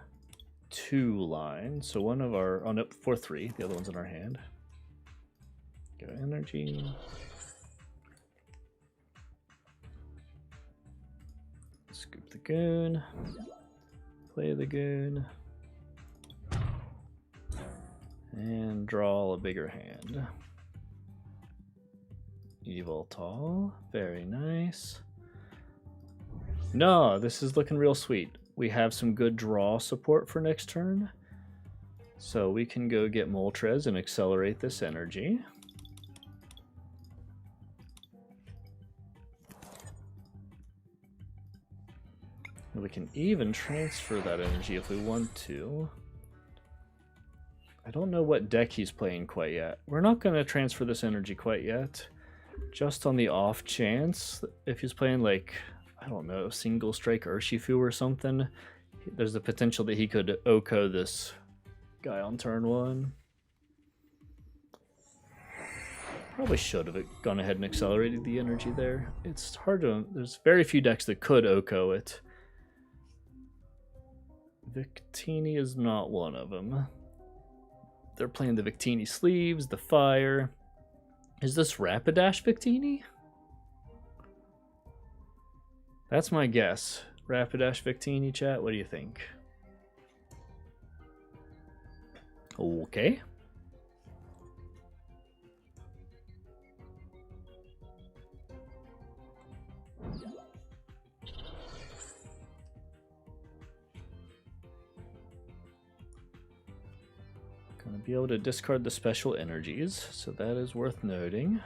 line. So one of our... Oh, no, 4-3. The other one's in our hand. Go energy. Scoop the goon. Play the goon. And draw a bigger hand. Evoltol. Very nice. No, this is looking real sweet. We have some good draw support for next turn. So we can go get Moltres and accelerate this energy. We can even transfer that energy if we want to. I don't know what deck he's playing quite yet. We're not going to transfer this energy quite yet. Just on the off chance, if he's playing like, I don't know, Single Strike Urshifu or something, there's the potential that he could Oko this guy on turn 1. Probably should have gone ahead and accelerated the energy there. It's hard to... There's very few decks that could Oko it. Victini is not one of them. They're playing the Victini sleeves, the fire. Is this Rapidash Victini? That's my guess. Rapidash Victini, chat, what do you think? Okay. Gonna be able to discard the special energies, so that is worth noting.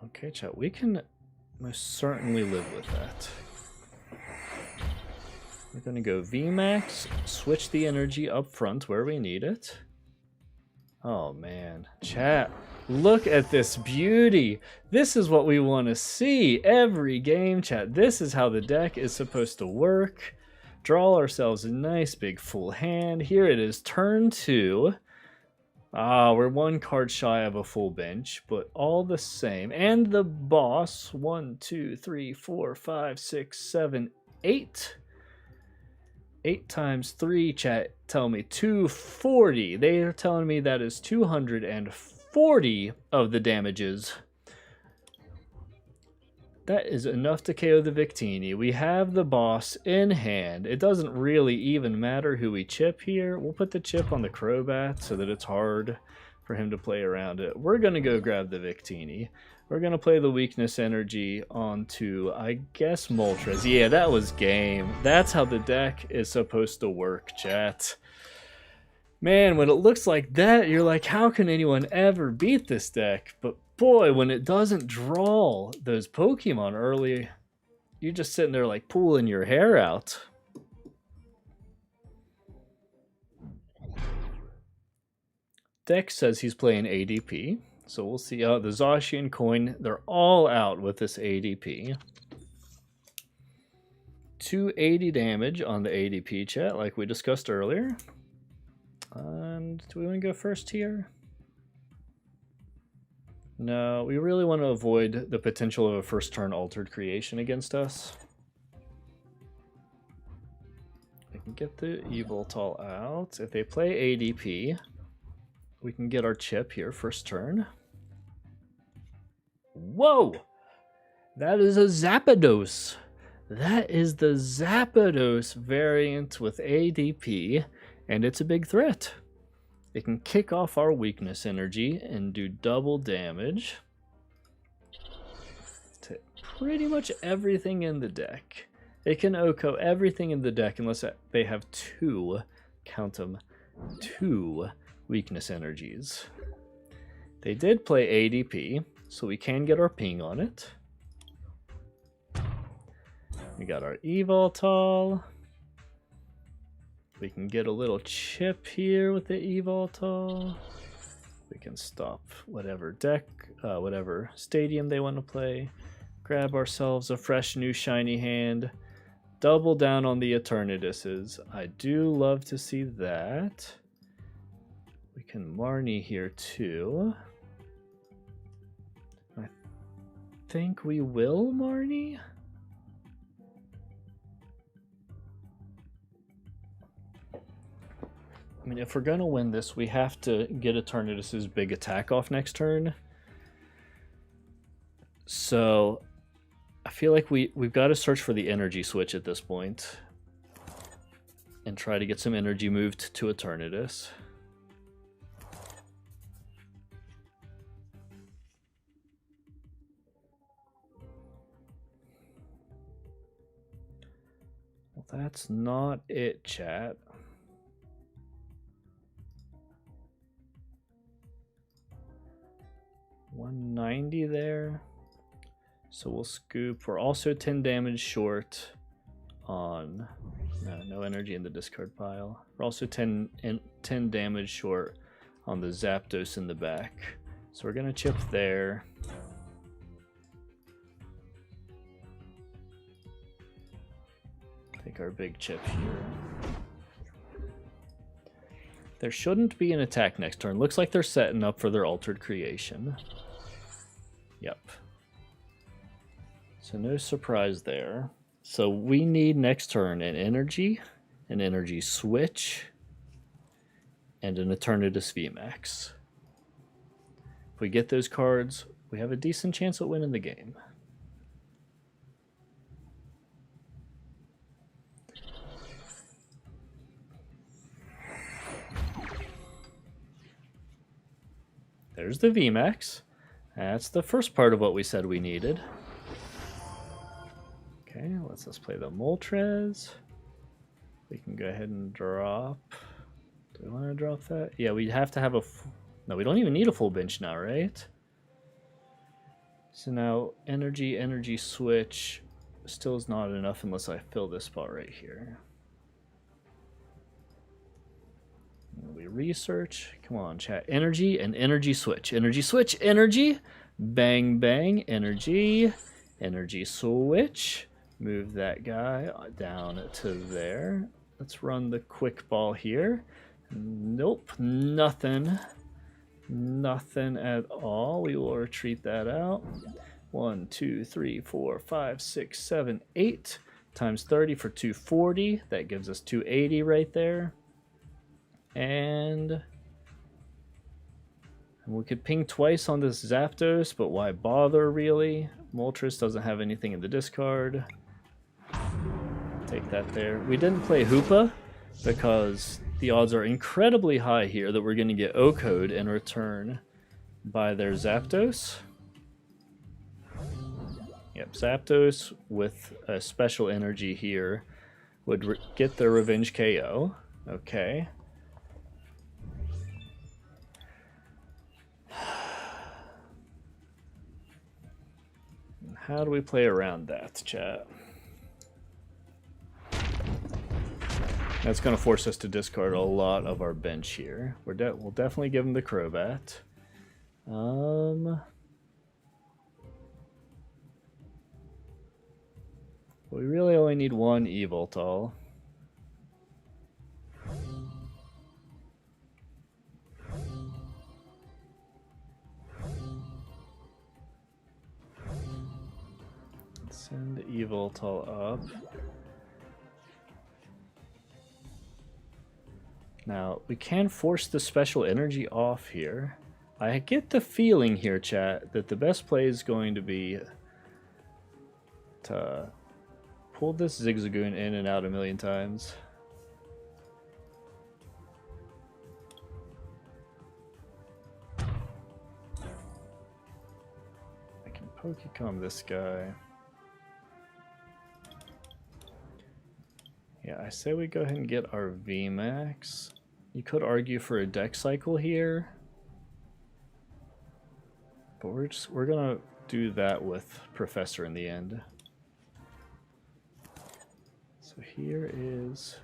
Okay, chat, we can most certainly live with that. We're gonna go VMAX, switch the energy up front where we need it. Oh man, chat, look at this beauty. This is what we want to see every game, chat. This is how the deck is supposed to work. Draw ourselves a nice big full hand. Here it is, turn 2. We're 1 card shy of a full bench, but all the same. And the boss, 1, 2, 3, 4, 5, 6, 7, 8. 8 times 3, chat, tell me 240. They are telling me that is 240 of the damages. That is enough to KO the Victini. We have the boss in hand. It doesn't really even matter who we chip here. We'll put the chip on the Crobat so that it's hard for him to play around it. We're going to go grab the Victini. We're going to play the weakness energy onto, I guess, Moltres. Yeah, that was game. That's how the deck is supposed to work, chat. Man, when it looks like that, you're like, how can anyone ever beat this deck? But boy, when it doesn't draw those Pokemon early, you're just sitting there like pulling your hair out. Deck says he's playing ADP. So we'll see. The Zacian coin, they're all out with this ADP. 280 damage on the ADP, chat, like we discussed earlier. And do we want to go first here? No, we really want to avoid the potential of a first turn altered creation against us. We can get the Evoltol out. If they play ADP, we can get our chip here first turn. Whoa! That is a Zapdos. That is the Zapdos variant with ADP, and it's a big threat. It can kick off our weakness energy and do double damage to pretty much everything in the deck. It can OHKO everything in the deck unless they have 2, count them, 2 weakness energies. They did play ADP, so we can get our ping on it. We got our Evoltol. We can get a little chip here with the Evoltol. We can stop whatever deck, whatever stadium they want to play. Grab ourselves a fresh new shiny hand. Double down on the Eternatuses. I do love to see that. We can Marnie here too. I think we will Marnie. I mean, if we're going to win this, we have to get Eternatus' big attack off next turn. So, I feel like we've got to search for the energy switch at this point. And try to get some energy moved to Eternatus. Well, that's not it, chat. 190 there. So we'll scoop. We're also 10 damage short on... No energy in the discard pile. We're also 10 damage short on the Zapdos in the back. So we're going to chip there. Take our big chip here. There shouldn't be an attack next turn. Looks like they're setting up for their altered creation. Yep. So no surprise there. So we need next turn an energy switch, and an Eternatus VMAX. If we get those cards, we have a decent chance at winning the game. There's the VMAX. That's the first part of what we said we needed. Okay, let's play the Moltres. We can go ahead and drop. Do we want to drop that? Yeah, we have to have a... No, we don't even need a full bench now, right? So now, energy switch still is not enough unless I fill this spot right here. We research. Come on, chat. Energy and energy switch. Energy switch. Energy. Bang, bang. Energy. Energy switch. Move that guy down to there. Let's run the quick ball here. Nope. Nothing. Nothing at all. We will retreat that out. 1, 2, 3, 4, 5, 6, 7, 8 times 30 for 240. That gives us 280 right there. And we could ping twice on this Zapdos, but why bother really? Moltres doesn't have anything in the discard. Take that there. We didn't play Hoopa because the odds are incredibly high here that we're going to get O-code in return by their Zapdos. Yep, Zapdos with a special energy here would get their revenge KO. Okay. How do we play around that, chat? That's going to force us to discard a lot of our bench here. We'll definitely give him the Crobat. We really only need one Evoltol. Send Evoltol up. Now, we can force the special energy off here. I get the feeling here, chat, that the best play is going to be to pull this Zigzagoon in and out a million times. I can Pokecom this guy. Yeah, I say we go ahead and get our VMAX. You could argue for a deck cycle here, but we're gonna do that with Professor in the end. So here is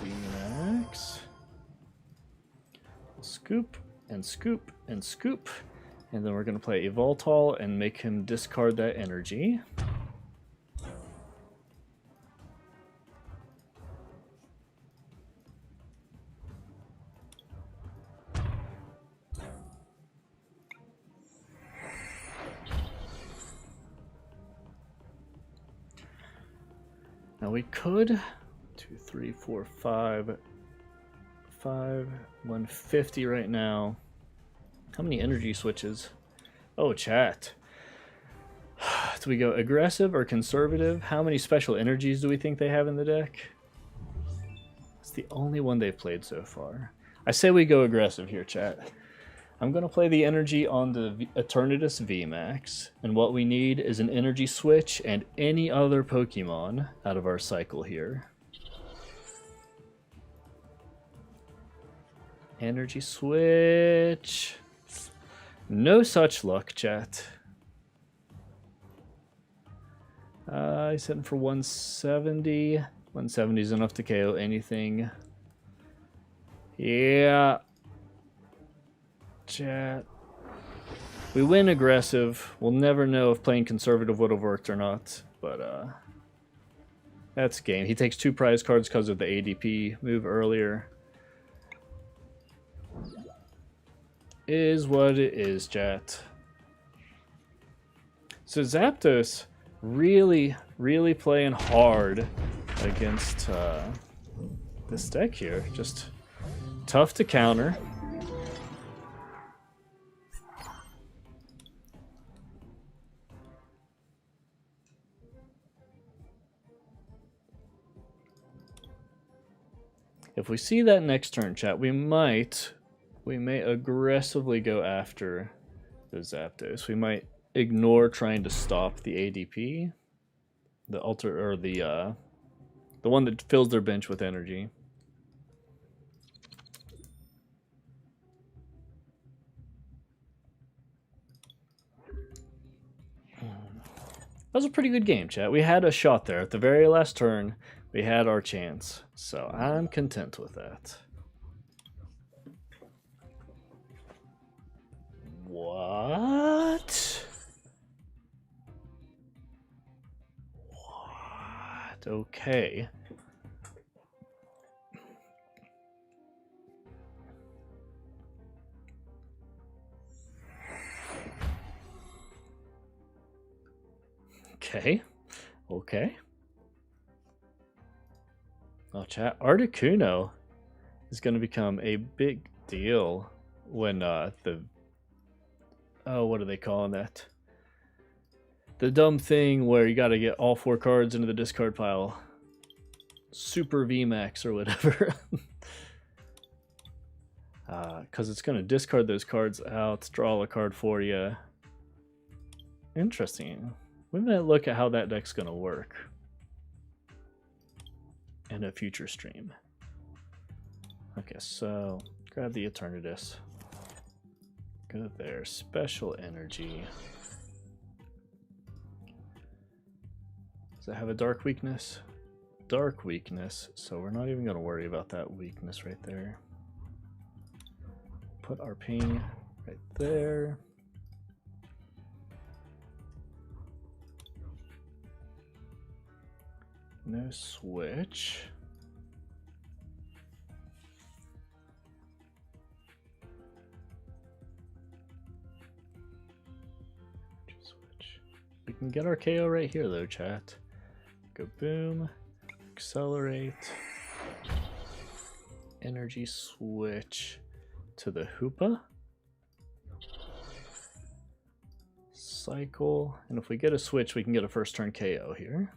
VMAX. Scoop and scoop and scoop, and then we're gonna play Evoltol and make him discard that energy. Now we could 2, 3, 4, 5, 150 right now. How many energy switches? Oh, chat. Do we go aggressive or conservative? How many special energies do we think they have in the deck? It's the only one they've played so far. I say we go aggressive here, chat. I'm going to play the energy on the Eternatus VMAX, and what we need is an energy switch and any other Pokemon out of our cycle here. Energy switch. No such luck, chat. He's hitting for 170. 170 is enough to KO anything. Yeah. Chat. We win aggressive. We'll never know if playing conservative would have worked or not, but that's game. He takes 2 prize cards because of the ADP move earlier. Is what it is, chat. So Zapdos really playing hard against this deck here. Just tough to counter. If we see that next turn, chat, we might we may aggressively go after the Zapdos. We might ignore trying to stop the ADP, the one that fills their bench with energy. That was a pretty good game, chat. We had a shot there. At the very last turn, we had our chance. So I'm content with that. What? What? Okay. Okay. Okay. Oh, chat. Articuno is going to become a big deal when what are they calling that? The dumb thing where you got to get all 4 cards into the discard pile. Super VMAX or whatever. Because it's going to discard those cards out, draw a card for you. Interesting. We might look at how that deck's going to work in a future stream. Okay, so grab the Eternatus. Go there. Special energy. Does it have a dark weakness? Dark weakness, so we're not even going to worry about that weakness right there. Put our ping right there. No switch. We can get our KO right here though, chat. Go boom, accelerate, energy switch to the Hoopa, cycle, and if we get a switch, we can get a first turn KO here.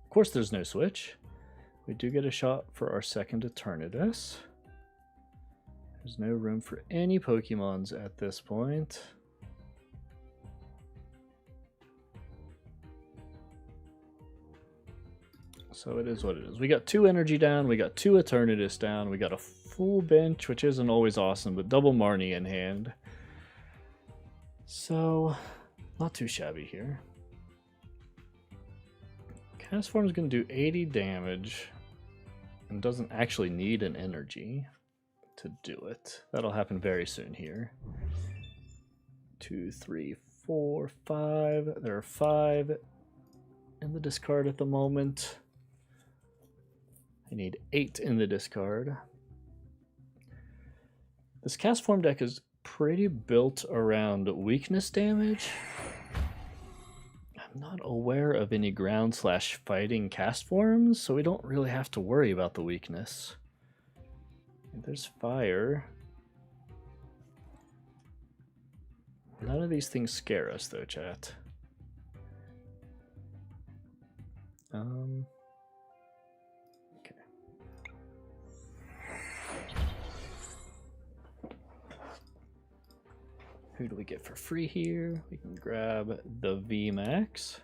Of course, there's no switch. We do get a shot for our second Eternatus. There's no room for any Pokemons at this point. So it is what it is. We got 2 energy down, we got 2 Eternatus down, we got a full bench, which isn't always awesome, but double Marnie in hand. So, not too shabby here. Castform is going to do 80 damage and doesn't actually need an energy to do it. That'll happen very soon here. 2, 3, 4, 5. There are 5 in the discard at the moment. I need 8 in the discard. This Castform deck is pretty built around weakness damage. I'm not aware of any ground/fighting Castforms, so we don't really have to worry about the weakness. There's fire. None of these things scare us though, chat. Okay. Who do we get for free here? We can grab the VMAX.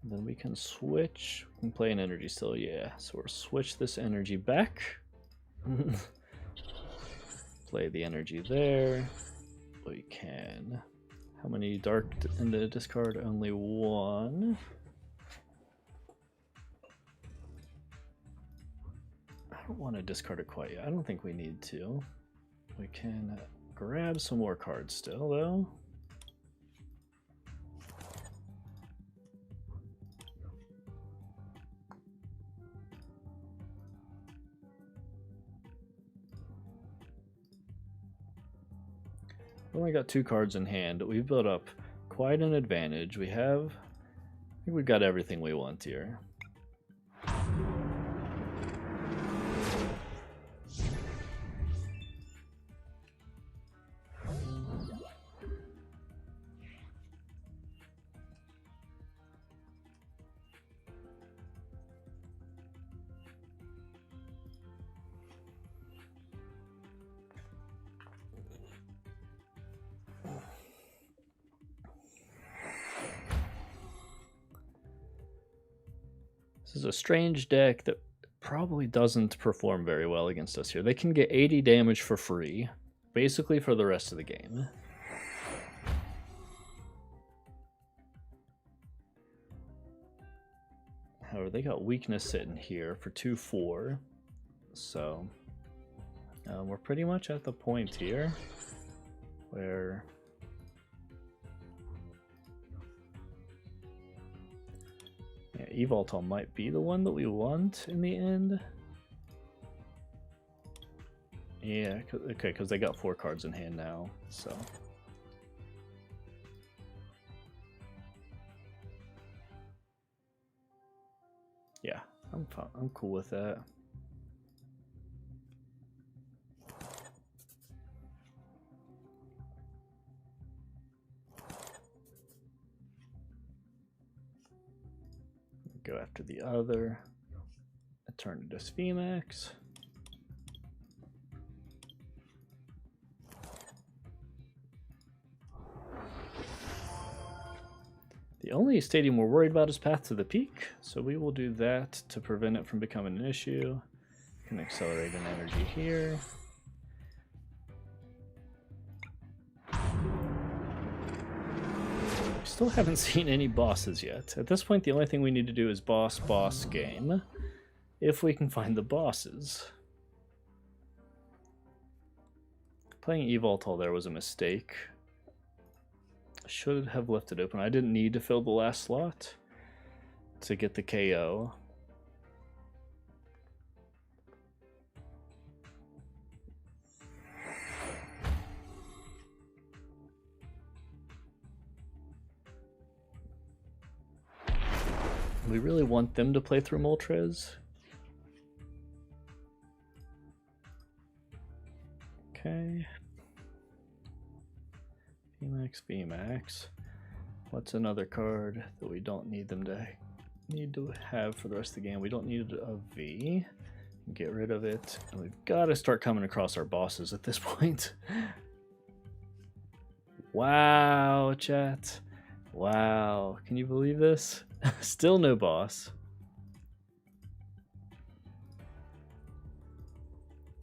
Then we can switch. We can play an energy still, yeah. So we'll switch this energy back. Play the energy there. We can. How many dark in the discard? Only 1. I don't want to discard it quite yet. I don't think we need to. We can grab some more cards still, though. We only got 2 cards in hand. We've built up quite an advantage. I think we've got everything we want here. This is a strange deck that probably doesn't perform very well against us here. They can get 80 damage for free, basically for the rest of the game. However, they got weakness sitting here for 2/4, so we're pretty much at the point here where Evoltol might be the one that we want in the end. Yeah, okay, because they got 4 cards in hand now, so. Yeah, I'm cool with that. Go after the other Eternatus VMAX. The only stadium we're worried about is Path to the Peak, so we will do that to prevent it from becoming an issue. Can accelerate an energy here. Still haven't seen any bosses yet. At this point, the only thing we need to do is boss game, if we can find the bosses. Playing Evoltol there was a mistake. Should have left it open. I didn't need to fill the last slot to get the KO. We really want them to play through Moltres. Okay. VMAX. What's another card that we don't need them to have for the rest of the game? We don't need a V. Get rid of it. And we've got to start coming across our bosses at this point. Wow, chat. Wow. Can you believe this? Still no boss.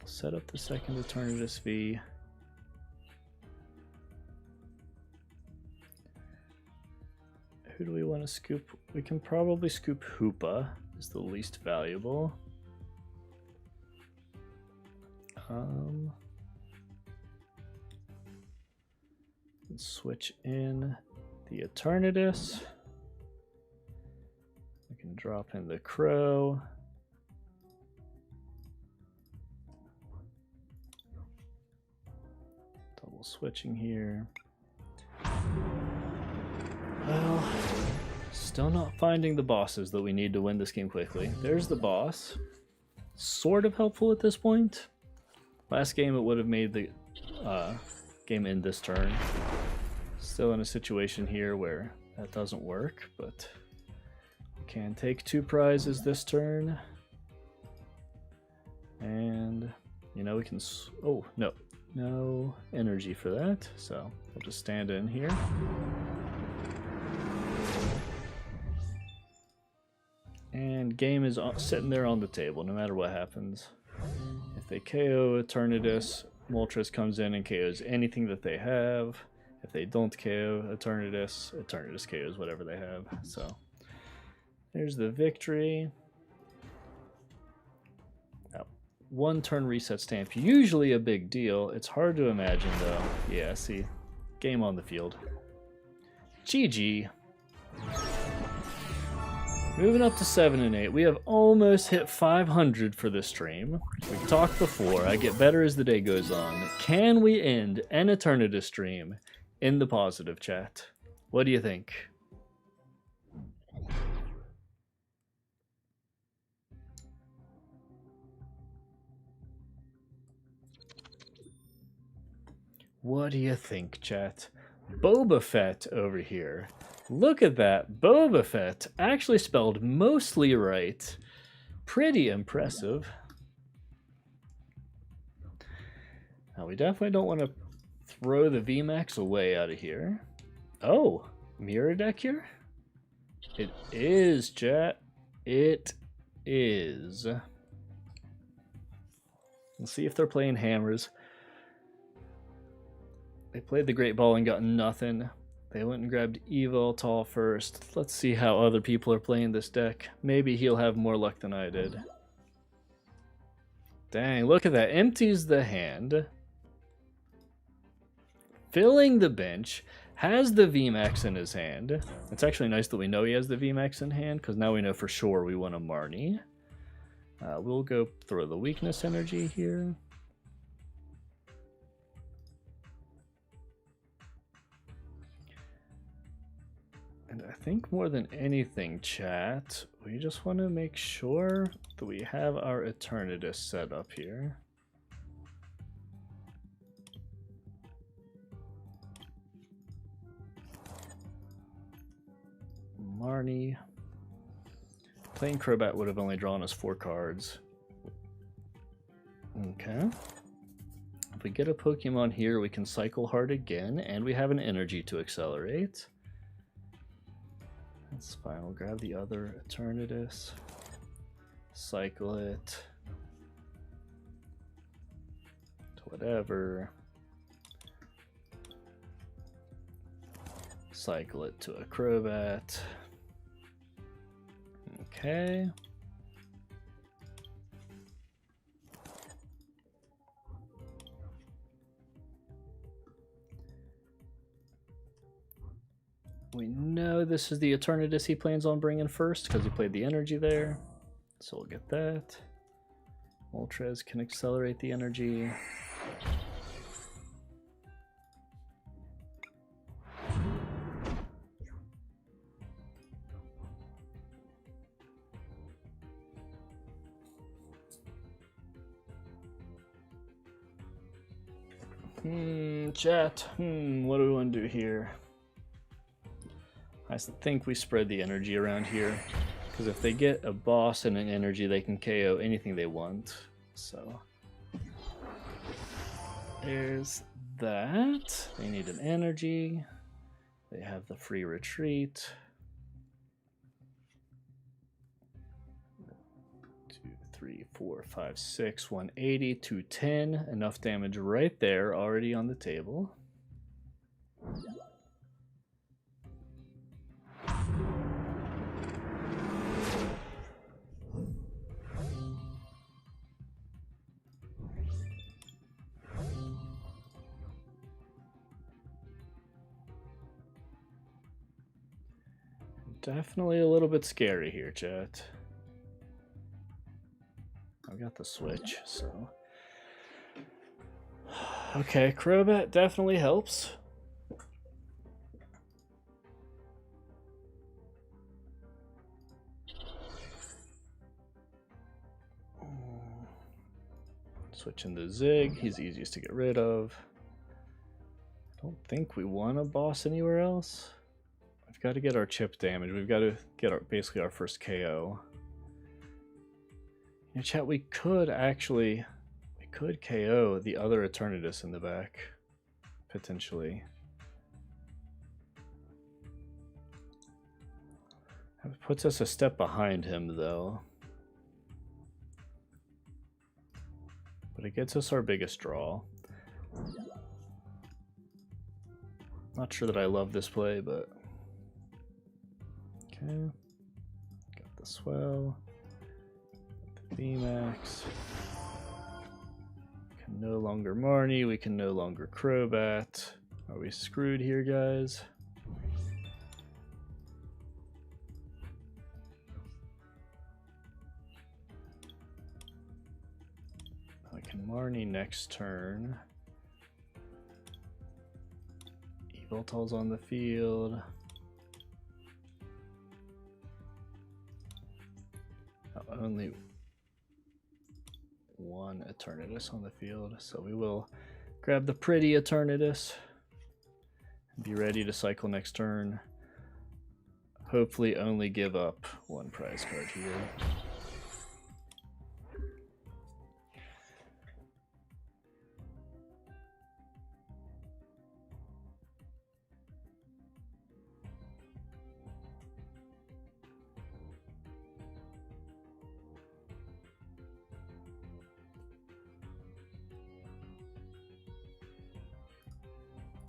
Set up the second Eternatus V. Who do we want to scoop? We can probably scoop Hoopa, is the least valuable. Let's switch in the Eternatus. We can drop in the Crow. Double switching here. Well, still not finding the bosses that we need to win this game quickly. There's the boss. Sort of helpful at this point. Last game it would have made the game end this turn. Still in a situation here where that doesn't work, but we can take 2 prizes this turn. And, you know, we can... Oh, no energy for that, so we'll just stand in here. And game is sitting there on the table, no matter what happens. If they KO Eternatus, Moltres comes in and KOs anything that they have. If they don't KO Eternatus, Eternatus KOs whatever they have. So there's the victory. Now, 1 turn reset stamp, usually a big deal. It's hard to imagine though. Yeah, see, game on the field. GG. Moving up to 7 and 8, we have almost hit 500 for this stream. We've talked before, I get better as the day goes on. Can we end an Eternatus stream in the positive, chat? What do you think? What do you think, chat? Boba Fett over here. Look at that. Boba Fett, actually spelled mostly right. Pretty impressive. Now, we definitely don't want to throw the VMAX away out of here. Oh, mirror deck here? It is, chat. It is... Let's see if they're playing hammers. They played the Great Ball and got nothing. They went and grabbed Evoltal first. Let's see how other people are playing this deck. Maybe he'll have more luck than I did. Dang, look at that. Empties the hand. Filling the bench. Has the VMAX in his hand. It's actually nice that we know he has the VMAX in hand, because now we know for sure we want a Marnie. We'll go throw the weakness energy here. And I think more than anything, chat, we just want to make sure that we have our Eternatus set up here. Marnie. Playing Crobat would have only drawn us 4 cards. Okay. If we get a Pokemon here, we can cycle hard again, and we have an energy to accelerate. That's fine. We'll grab the other Eternatus. Cycle it. To whatever. Cycle it to a Crobat. Okay. We know this is the Eternatus he plans on bringing first because he played the energy there. So we'll get that. Moltres can accelerate the energy. Chat. What do we want to do here? I think we spread the energy around here, because if they get a boss and an energy, they can KO anything they want. So there's that. They need an energy. They have the free retreat. 2, 3, 4, 5, 6, 180, 210. Enough damage right there, already on the table. Definitely a little bit scary here, chat. I've got the switch, so... Okay, Crobat definitely helps. Switching the Zig, he's easiest to get rid of. I don't think we want a boss anywhere else. We've got to get our chip damage. We've got to get our basically our first KO. In chat, we could KO the other Eternatus in the back, potentially. That puts us a step behind him, though. But it gets us our biggest draw. Not sure that I love this play, but... Okay. Got the Swell. The VMAX. Can no longer Marnie. We can no longer Crobat. Are we screwed here, guys? I can Marnie next turn. Evoltal's on the field. Only one Eternatus on the field, so we will grab the pretty Eternatus and be ready to cycle next turn. Hopefully only give up one prize card here.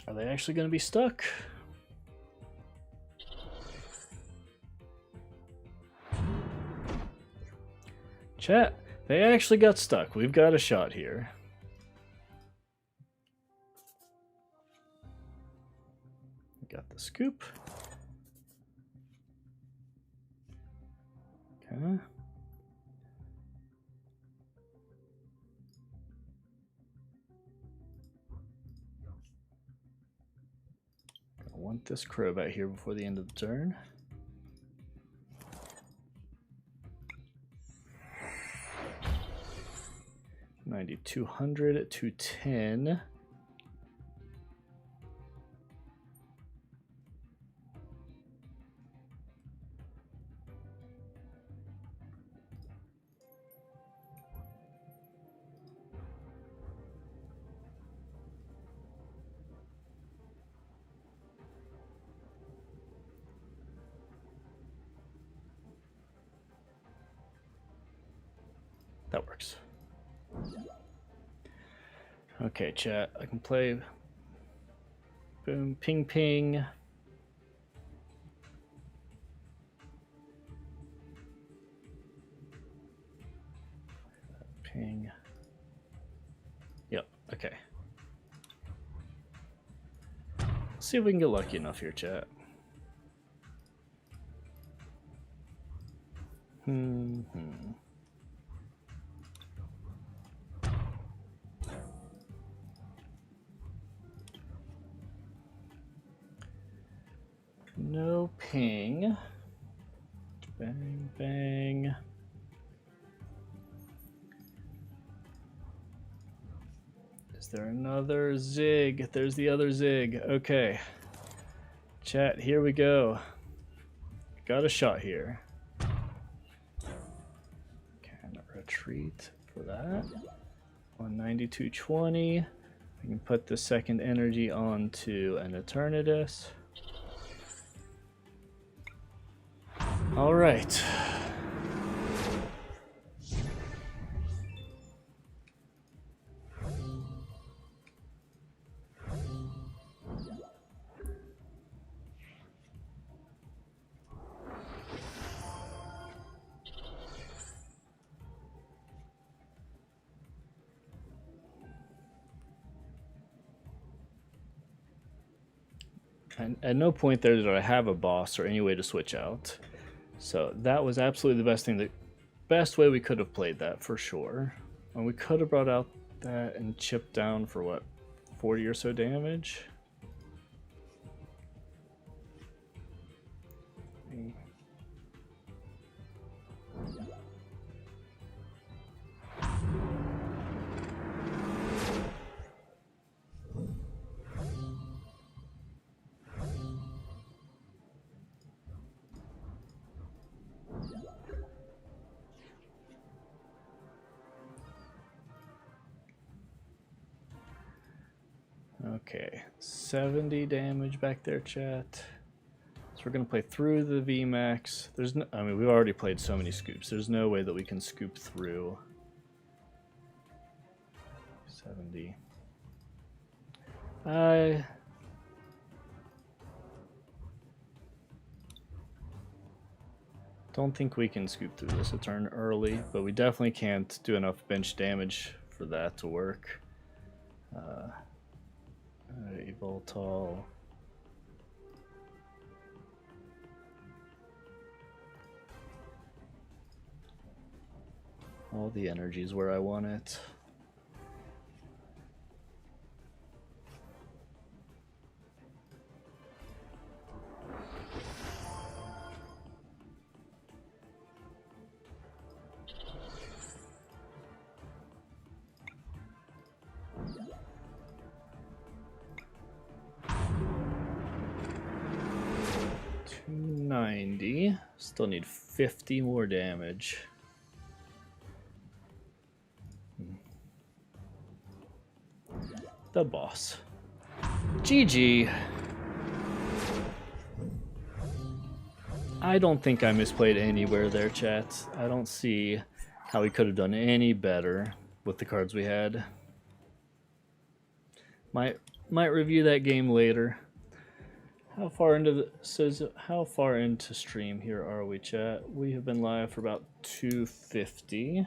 Are they actually going to be stuck? Chat, they actually got stuck. We've got a shot here. Got the scoop. Okay. I want this crow out here before the end of the turn. $9,200 to 10. That works. Okay, chat. I can play boom, ping, ping. Ping. Yep, okay. Let's see if we can get lucky enough here, chat. No ping. Bang, bang. Is there another zig? There's the other zig. Okay. Chat, here we go. Got a shot here. Can retreat for that. 192.20. We can put the second energy onto an Eternatus. All right. And at no point there did I have a boss or any way to switch out. So that was absolutely the best thing, the best way we could have played that for sure. And we could have brought out that and chipped down for what, 40 or so damage? Okay, 70 damage back there, chat. So we're gonna play through the VMAX. There's no, I mean, we've already played so many scoops. There's no way that we can scoop through 70. I don't think we can scoop through this a turn early, but we definitely can't do enough bench damage for that to work. Evoltol. All the energy's where I want it. $290. Still need 50 more damage. The boss. GG. I don't think I misplayed anywhere there, chat. I don't see how we could have done any better with the cards we had. Might review that game later. How far into the says how far into stream here are we, chat? We have been live for about 250.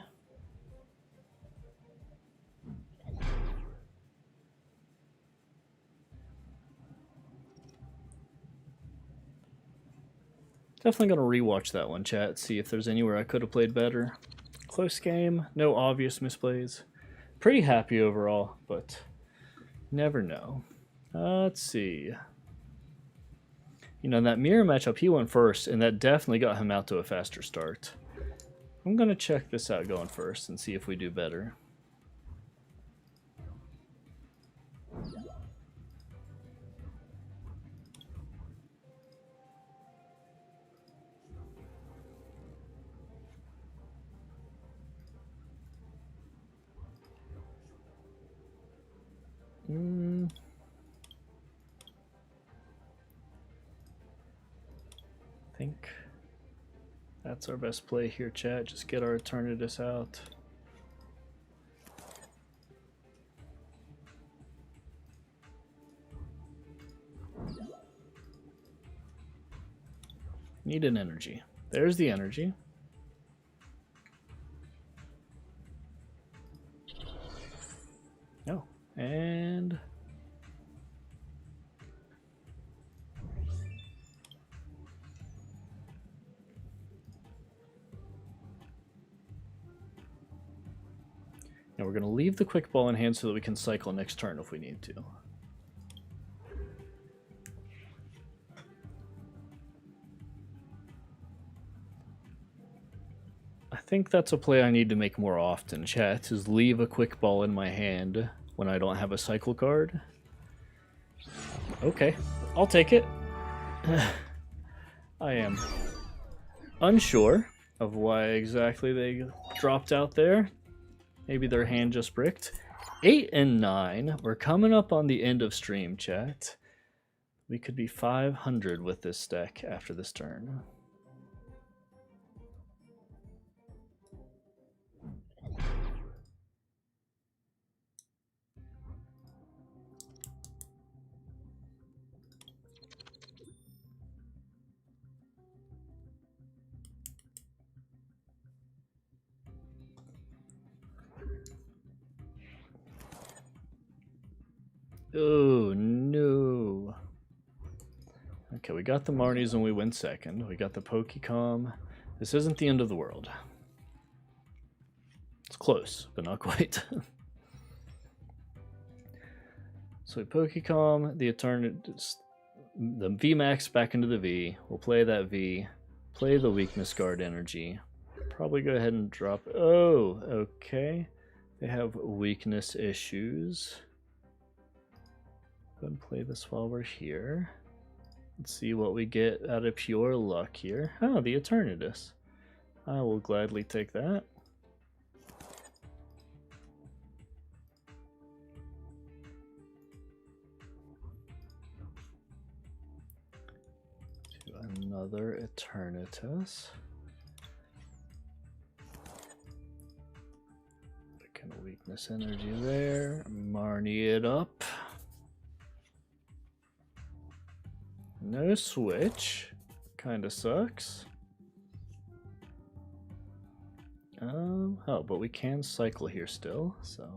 Definitely gonna rewatch that one, chat. See if there's anywhere I could have played better. Close game, no obvious misplays. Pretty happy overall, but never know. Let's see. You know, that mirror matchup, he went first, and that definitely got him out to a faster start. I'm going to check this out going first and see if we do better. I think that's our best play here, chat. Just get our Eternatus out. Need an energy. There's the energy. No. And now we're going to leave the quick ball in hand so that we can cycle next turn if we need to. I think that's a play I need to make more often, chat, is leave a quick ball in my hand when I don't have a cycle card. Okay, I'll take it. I am unsure of why exactly they dropped out there. Maybe their hand just bricked. 8 and 9. We're coming up on the end of stream, chat. We could be 500 with this deck after this turn. Oh, no. Okay, we got the Marnies and we win second. We got the Pokecom. This isn't the end of the world. It's close, but not quite. So we Pokecom, the Eternatus, the VMAX back into the V. We'll play that V. Play the Weakness Guard energy. Probably go ahead and drop. Oh, okay. They have weakness issues. Go ahead and play this while we're here. Let's see what we get out of pure luck here. Oh, the Eternatus. I will gladly take that. To another Eternatus. Kind of weakness energy there. Marnie it up. No switch. Kinda sucks. Oh, but we can cycle here still, so.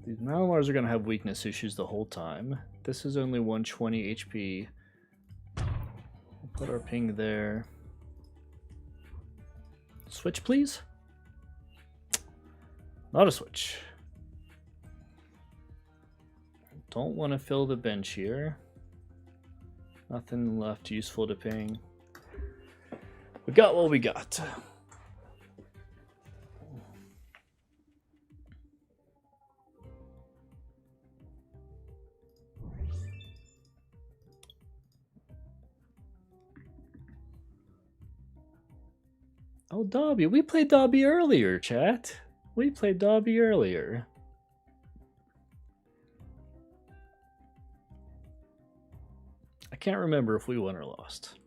These Malamars are gonna have weakness issues the whole time. This is only 120 HP. We'll put our ping there. Switch, please? Not a switch. Don't want to fill the bench here. Nothing left useful to ping. We got what we got. Oh, Dobby. We played Dobby earlier, chat. We played Dobby earlier. I can't remember if we won or lost.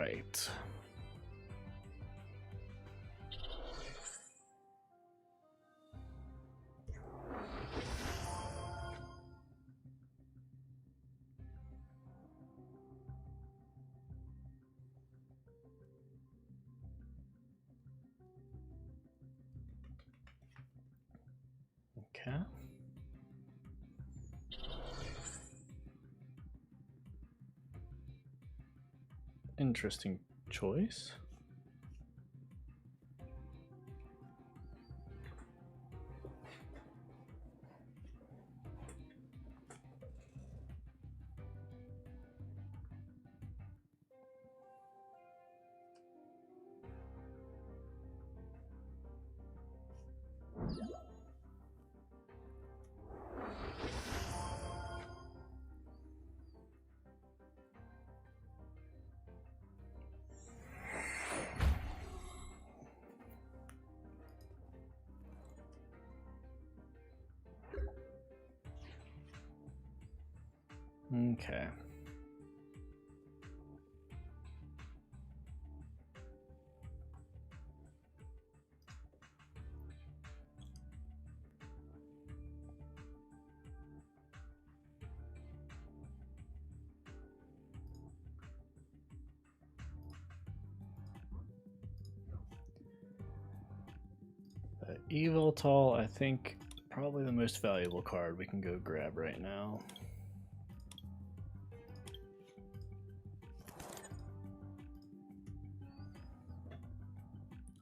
right. Okay. Interesting choice. Okay. Evoltol, I think, probably the most valuable card we can go grab right now.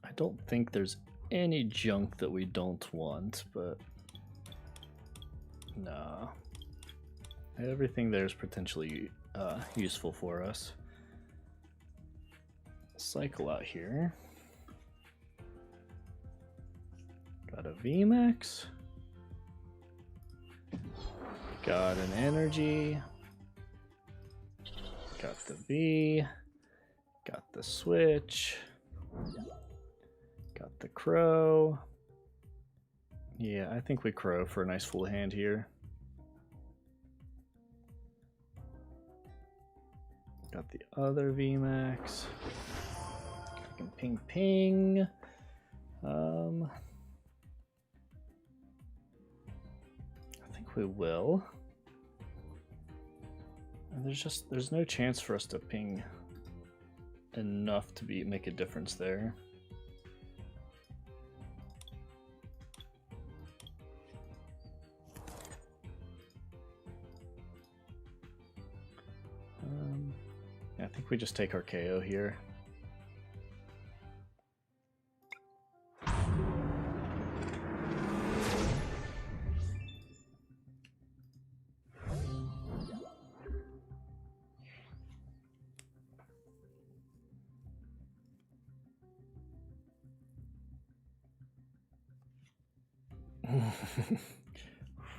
I don't think there's any junk that we don't want, but nah. Everything there is potentially useful for us. Cycle out here. Got a VMAX. Got an energy. Got the V. Got the switch. Got the crow. Yeah, I think we crow for a nice full hand here. Got the other VMAX. I can ping ping. I think we will. And there's no chance for us to ping enough to make a difference there. I think we just take our KO here.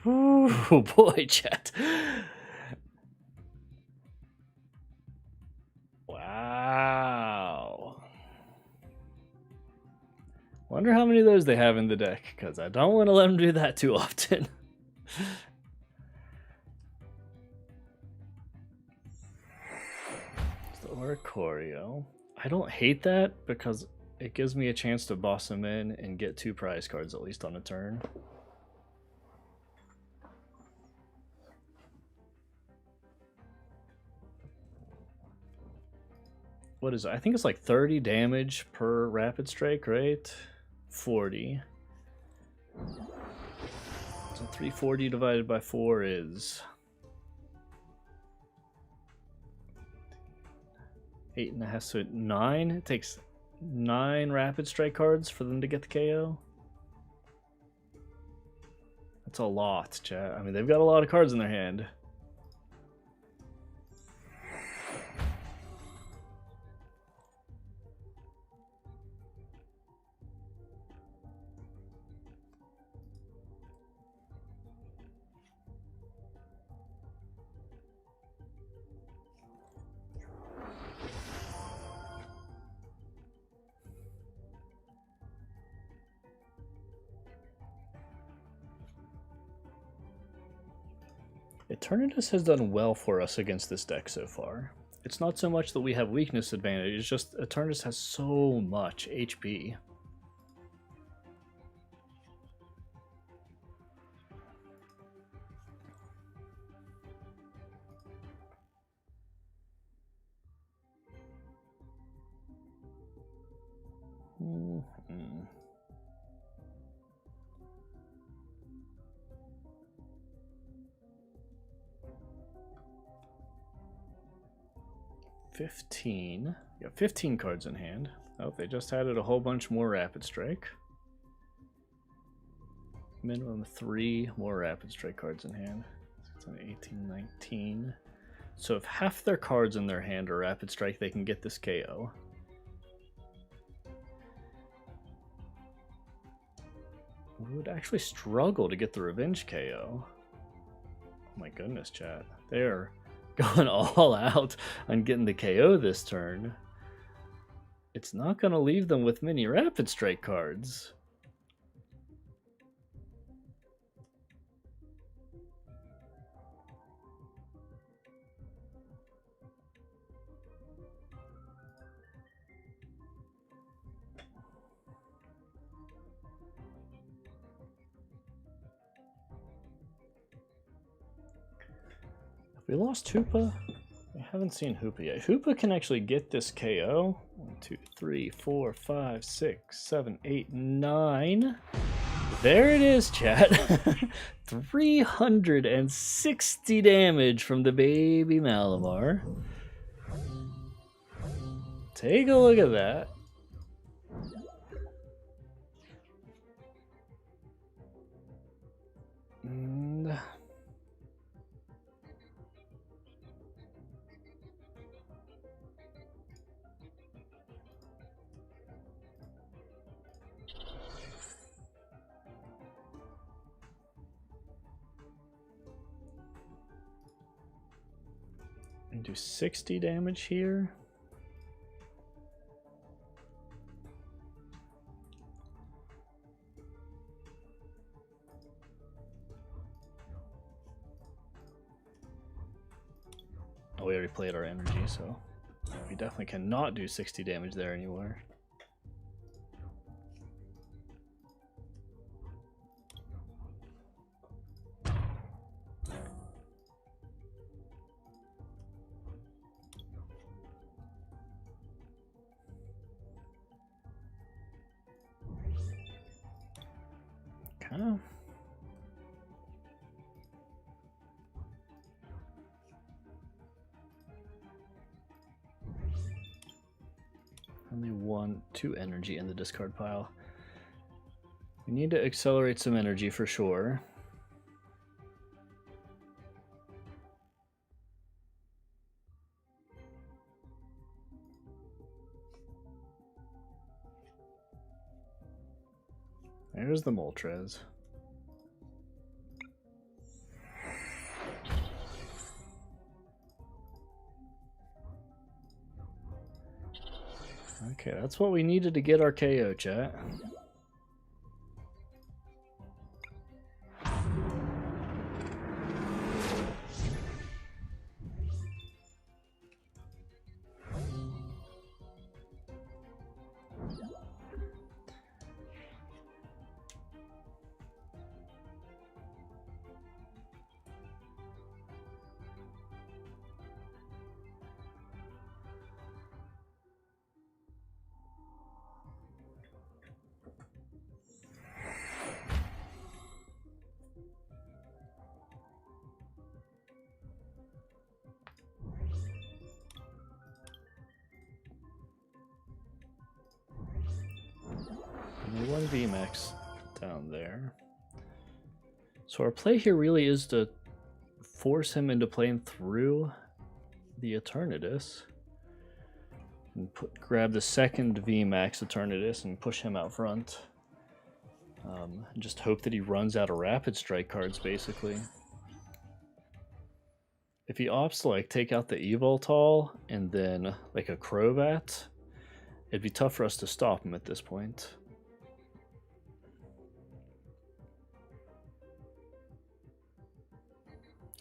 Ooh, boy, chat. Wow. Wonder how many of those they have in the deck, because I don't want to let them do that too often. So Oricorio. I don't hate that because it gives me a chance to boss him in and get 2 prize cards at least on a turn. What is it? I think it's like 30 damage per rapid strike, right? 40. So 340 divided by 4 is 8.5, so 9. It takes 9 rapid strike cards for them to get the KO. That's a lot, chat. I mean, they've got a lot of cards in their hand. Eternatus has done well for us against this deck so far. It's not so much that we have weakness advantage, it's just Eternatus has so much HP. Mm-hmm. $15. You got 15 cards in hand. Oh, they just added a whole bunch more Rapid Strike. Minimum 3 more Rapid Strike cards in hand. 18, 19. So if half their cards in their hand are Rapid Strike, they can get this KO. We would actually struggle to get the Revenge KO. Oh my goodness, chat. They're going all out on getting the KO this turn. It's not going to leave them with many Rapid Strike cards. We lost Hoopa. We haven't seen Hoopa yet. Hoopa can actually get this KO. 1, 2, 3, 4, 5, 6, 7, 8, 9. There it is, chat. 360 damage from the baby Malamar. Take a look at that. And do 60 damage here. Oh, we already played our energy, so we definitely cannot do 60 damage there anywhere. Okay. Only 2 energy in the discard pile. We need to accelerate some energy for sure. There's the Moltres. Okay, that's what we needed to get our KO, chat. Only 1 VMAX down there. So our play here really is to force him into playing through the Eternatus. And grab the second VMAX Eternatus and push him out front. And just hope that he runs out of Rapid Strike cards, basically. If he opts to like take out the Evoltol and then like a Crobat, it'd be tough for us to stop him at this point.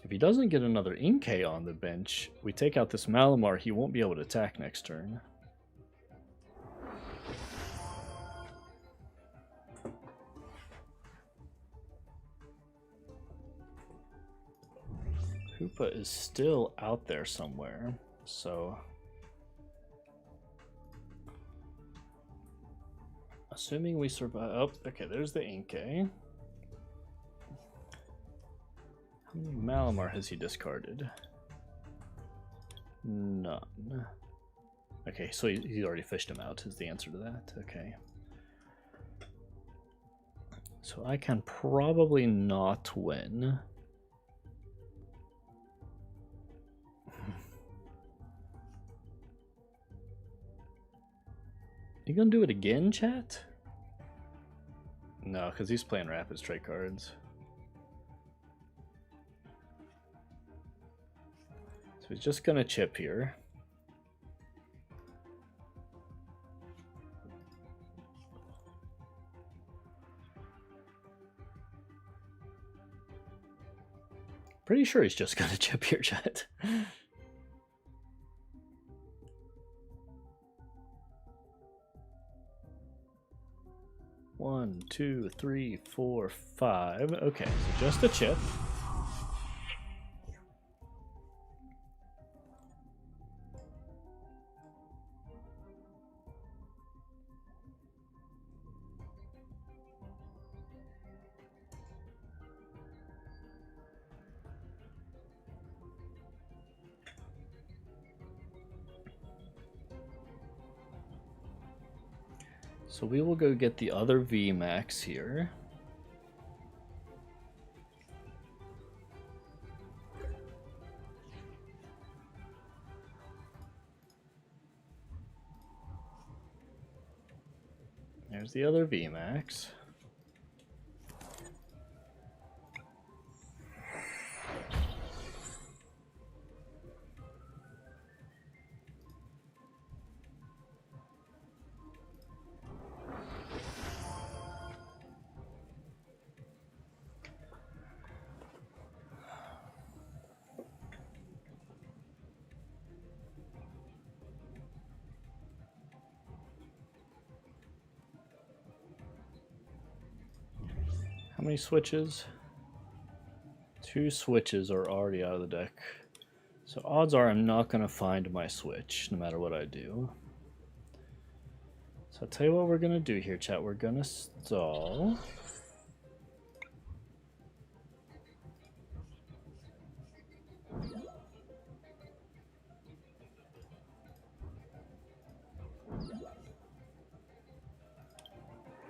If he doesn't get another Inkay on the bench, we take out this Malamar, he won't be able to attack next turn. Hoopa is still out there somewhere, so... Assuming we survive... Oh, okay, there's the Inkay. How many Malamar has he discarded? None. Okay, so he already fished him out, is the answer to that. Okay. So I can probably not win. You gonna do it again, chat? No, because he's playing rapid strike cards. So he's just gonna chip here. Pretty sure he's just gonna chip here, chat. 1, 2, 3, 4, 5. Okay, so just a chip. So we will go get the other VMAX here. There's the other VMAX. How many switches? 2 switches are already out of the deck. So odds are I'm not going to find my switch, no matter what I do. So I'll tell you what we're going to do here, chat. We're going to stall.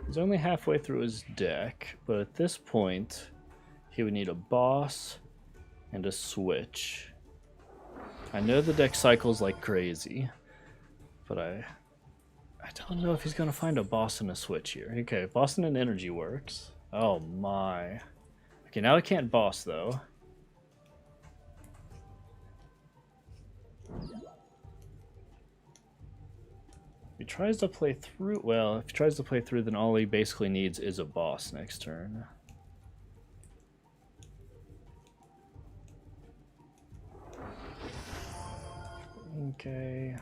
He's only halfway through his deck, but at this point, he would need a boss and a switch. I know the deck cycles like crazy, but I don't know if he's going to find a boss and a switch here. Okay, boss and an energy works. Oh my. Okay, now I can't boss though. If he tries to play through, well, if he tries to play through, then all he basically needs is a boss next turn. Okay.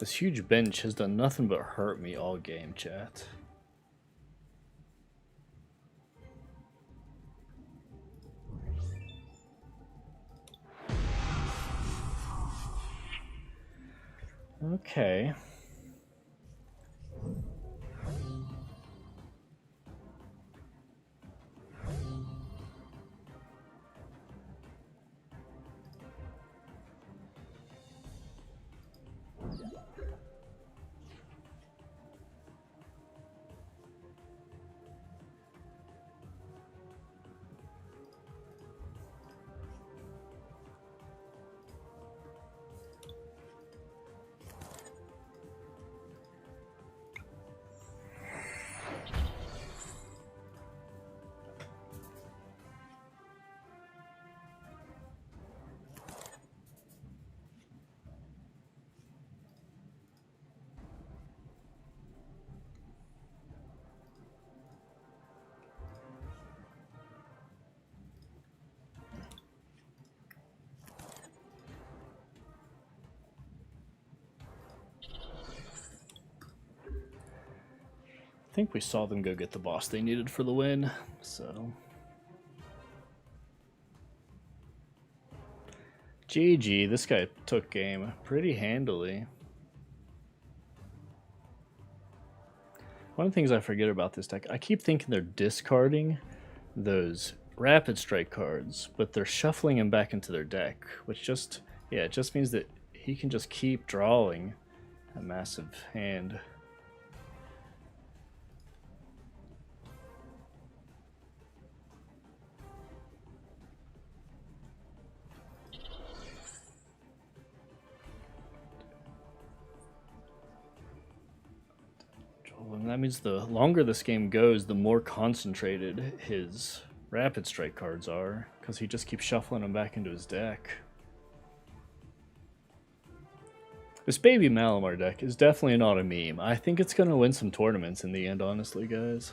This huge bench has done nothing but hurt me all game, chat. Okay. think we saw them go get the boss they needed for the win, so... GG, this guy took game pretty handily. One of the things I forget about this deck, I keep thinking they're discarding those rapid strike cards, but they're shuffling them back into their deck, which just, yeah, it just means that he can just keep drawing a massive hand. And that means the longer this game goes, the more concentrated his rapid strike cards are, because he just keeps shuffling them back into his deck. This Baby Malamar deck is definitely not a meme. I think it's going to win some tournaments in the end, honestly, guys.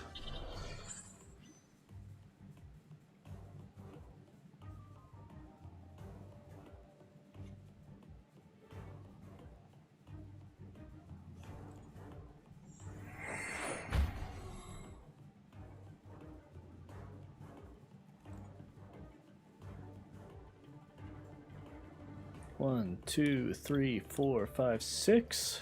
One, two, three, four, five, six.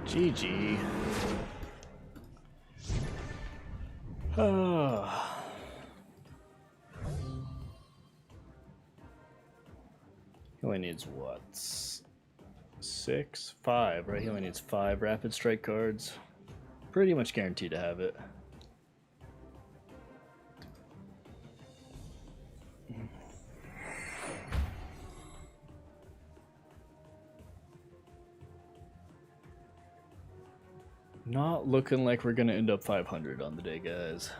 GG. He only needs what? 6? 5, right? He only needs 5 rapid strike cards. Pretty much guaranteed to have it. Not looking like we're gonna end up 500 on the day, guys.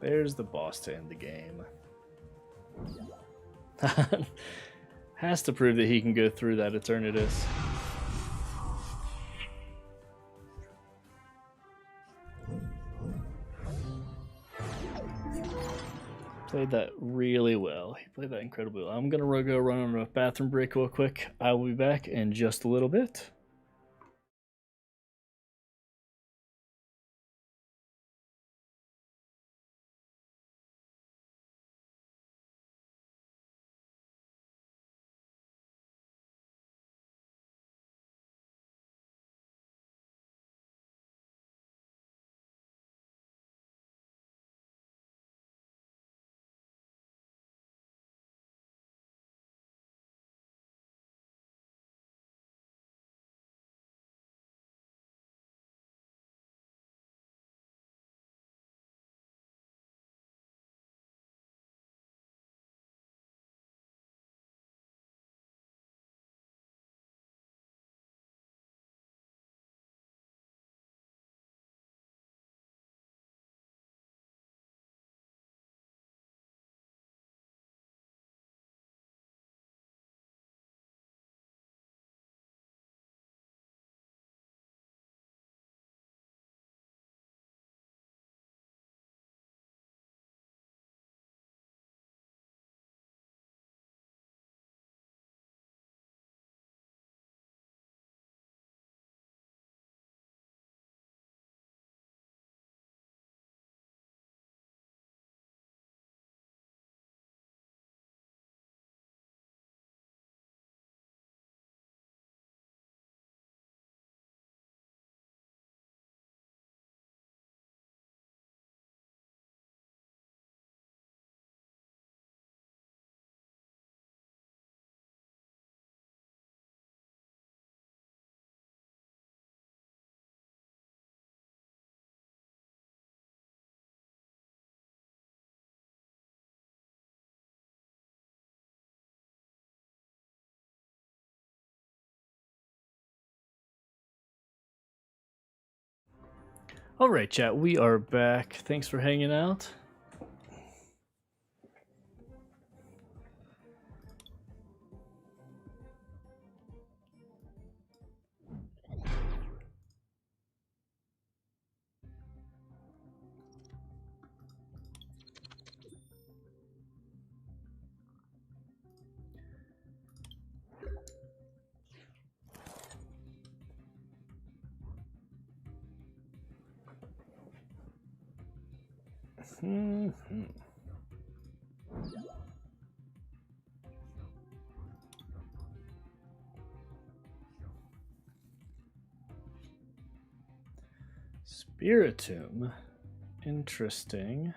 There's the boss to end the game. Has to prove that he can go through that Eternatus. Played that really well. He played that incredibly well. I'm gonna go run on a bathroom break real quick. I will be back in just a little bit. Alright, chat, we are back. Thanks for hanging out. Hmm. Spiritomb. Interesting.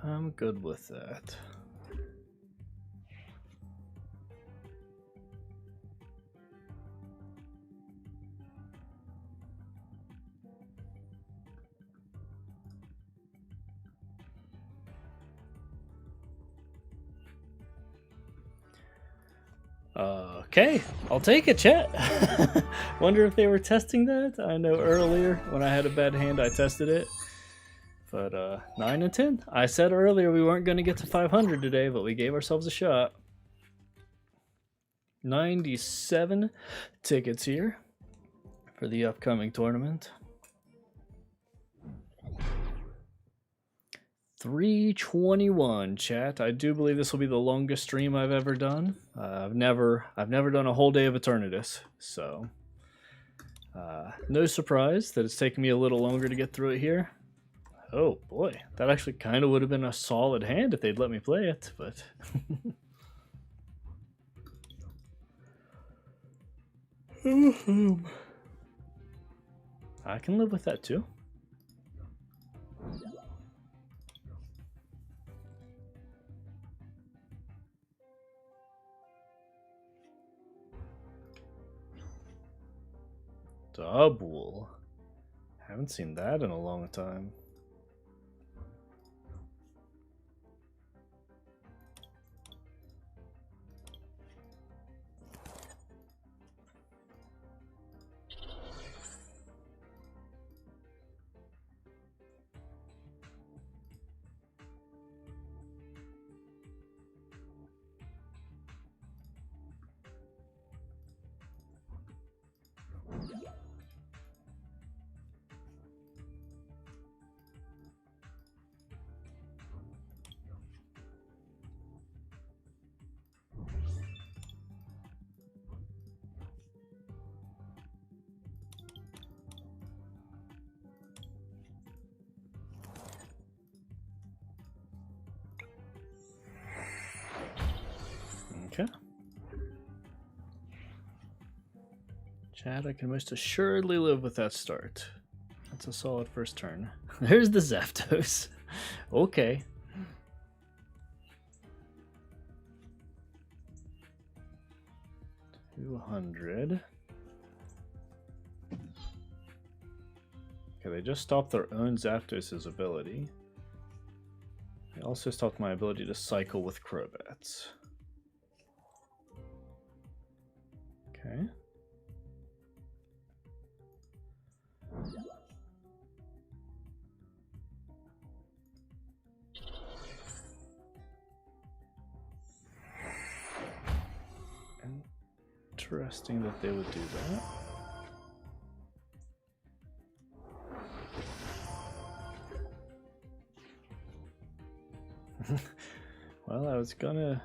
And I'm good with that. Okay, I'll take it, chat. Wonder if they were testing that. I know earlier when I had a bad hand, I tested it. But 9 and 10. I said earlier we weren't going to get to 500 today, but we gave ourselves a shot. 97 tickets here for the upcoming tournament. 321, chat. I do believe this will be the longest stream I've ever done. I've never done a whole day of Eternatus, so no surprise that it's taken me a little longer to get through it here. Oh boy, that actually kind of would have been a solid hand if they'd let me play it, but I can live with that too. Double. Haven't seen that in a long time. Okay. Chad, I can most assuredly live with that start. That's a solid first turn. There's the Zapdos. Okay. $200. Okay, they just stopped their own Zapdos' ability. They also stopped my ability to cycle with Crobats. Okay. Interesting that they would do that. Well, I was gonna...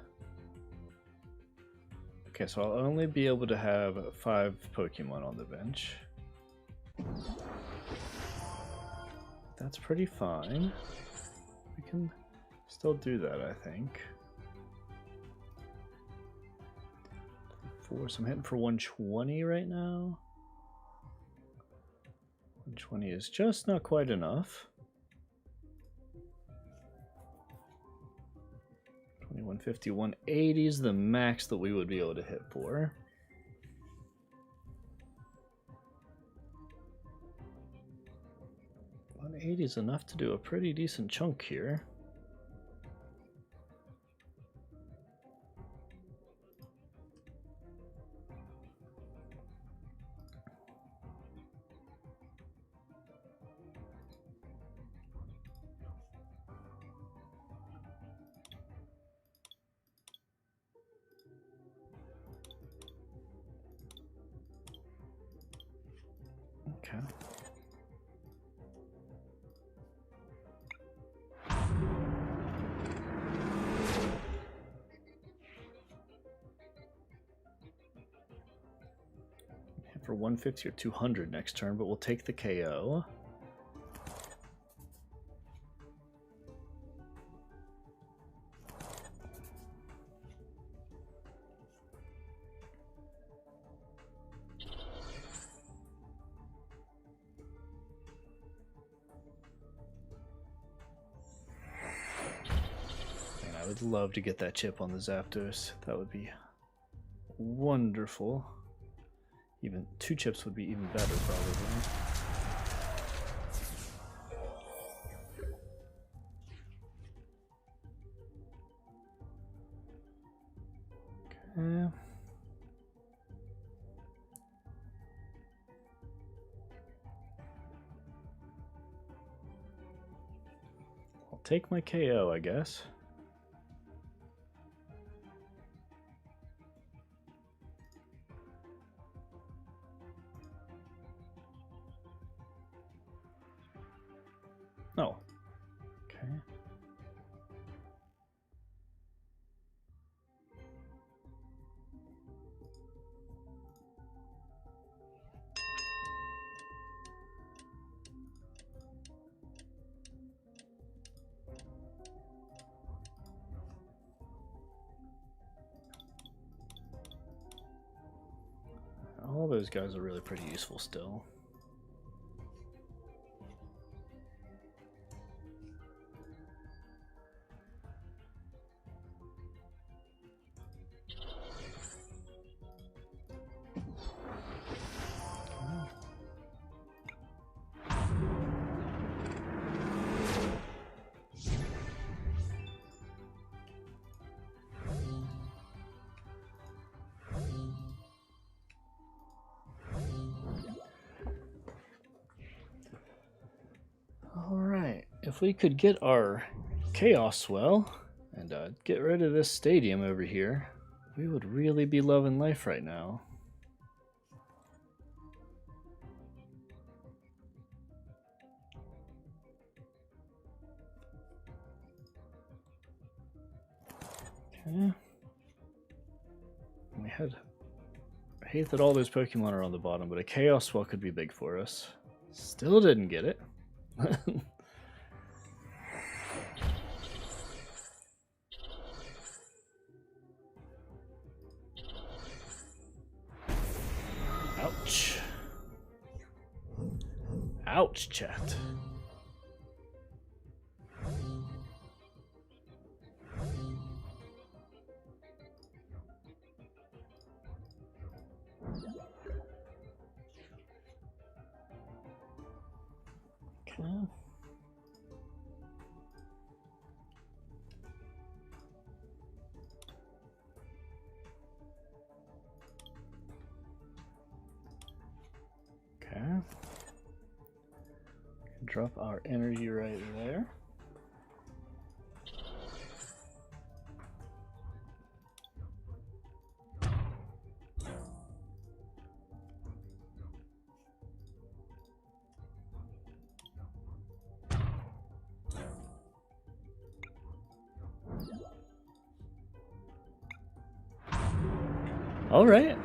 Okay, so I'll only be able to have 5 Pokemon on the bench. That's pretty fine. We can still do that, I think. So I'm hitting for 120 right now. 120 is just not quite enough. 150, 180 is the max that we would be able to hit for. 80 is enough to do a pretty decent chunk here. Okay. For 150 or 200 next turn, but we'll take the KO. And I would love to get that chip on the Zapdos. That would be wonderful. Even 2 chips would be even better, probably. Okay. I'll take my KO, I guess. No. Okay. All those guys are really pretty useful still. Alright, if we could get our Chaos Swell and get rid of this stadium over here, we would really be loving life right now. Okay. We had... I hate that all those Pokemon are on the bottom, but a Chaos Swell could be big for us. Still didn't get it. Ouch. Ouch, chat. Okay. Okay. Drop our energy right there. All right.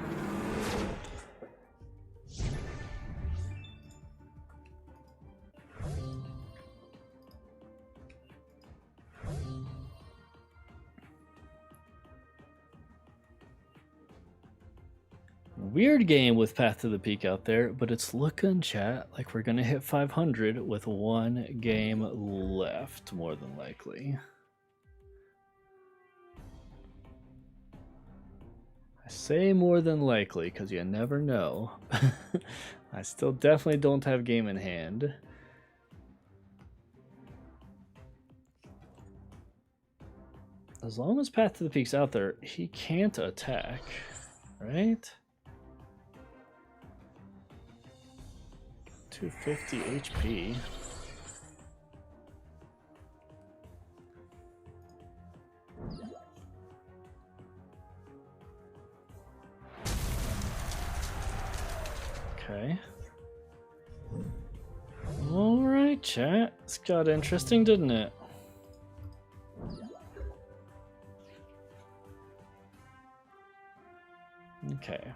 Weird game with Path to the Peak out there, but it's looking, chat, like we're gonna hit 500 with 1 game left, more than likely. I say more than likely because you never know. I still definitely don't have game in hand. As long as Path to the Peak's out there, he can't attack, right? 250 HP. Okay. Alright, chat. It's got interesting, didn't it? Okay.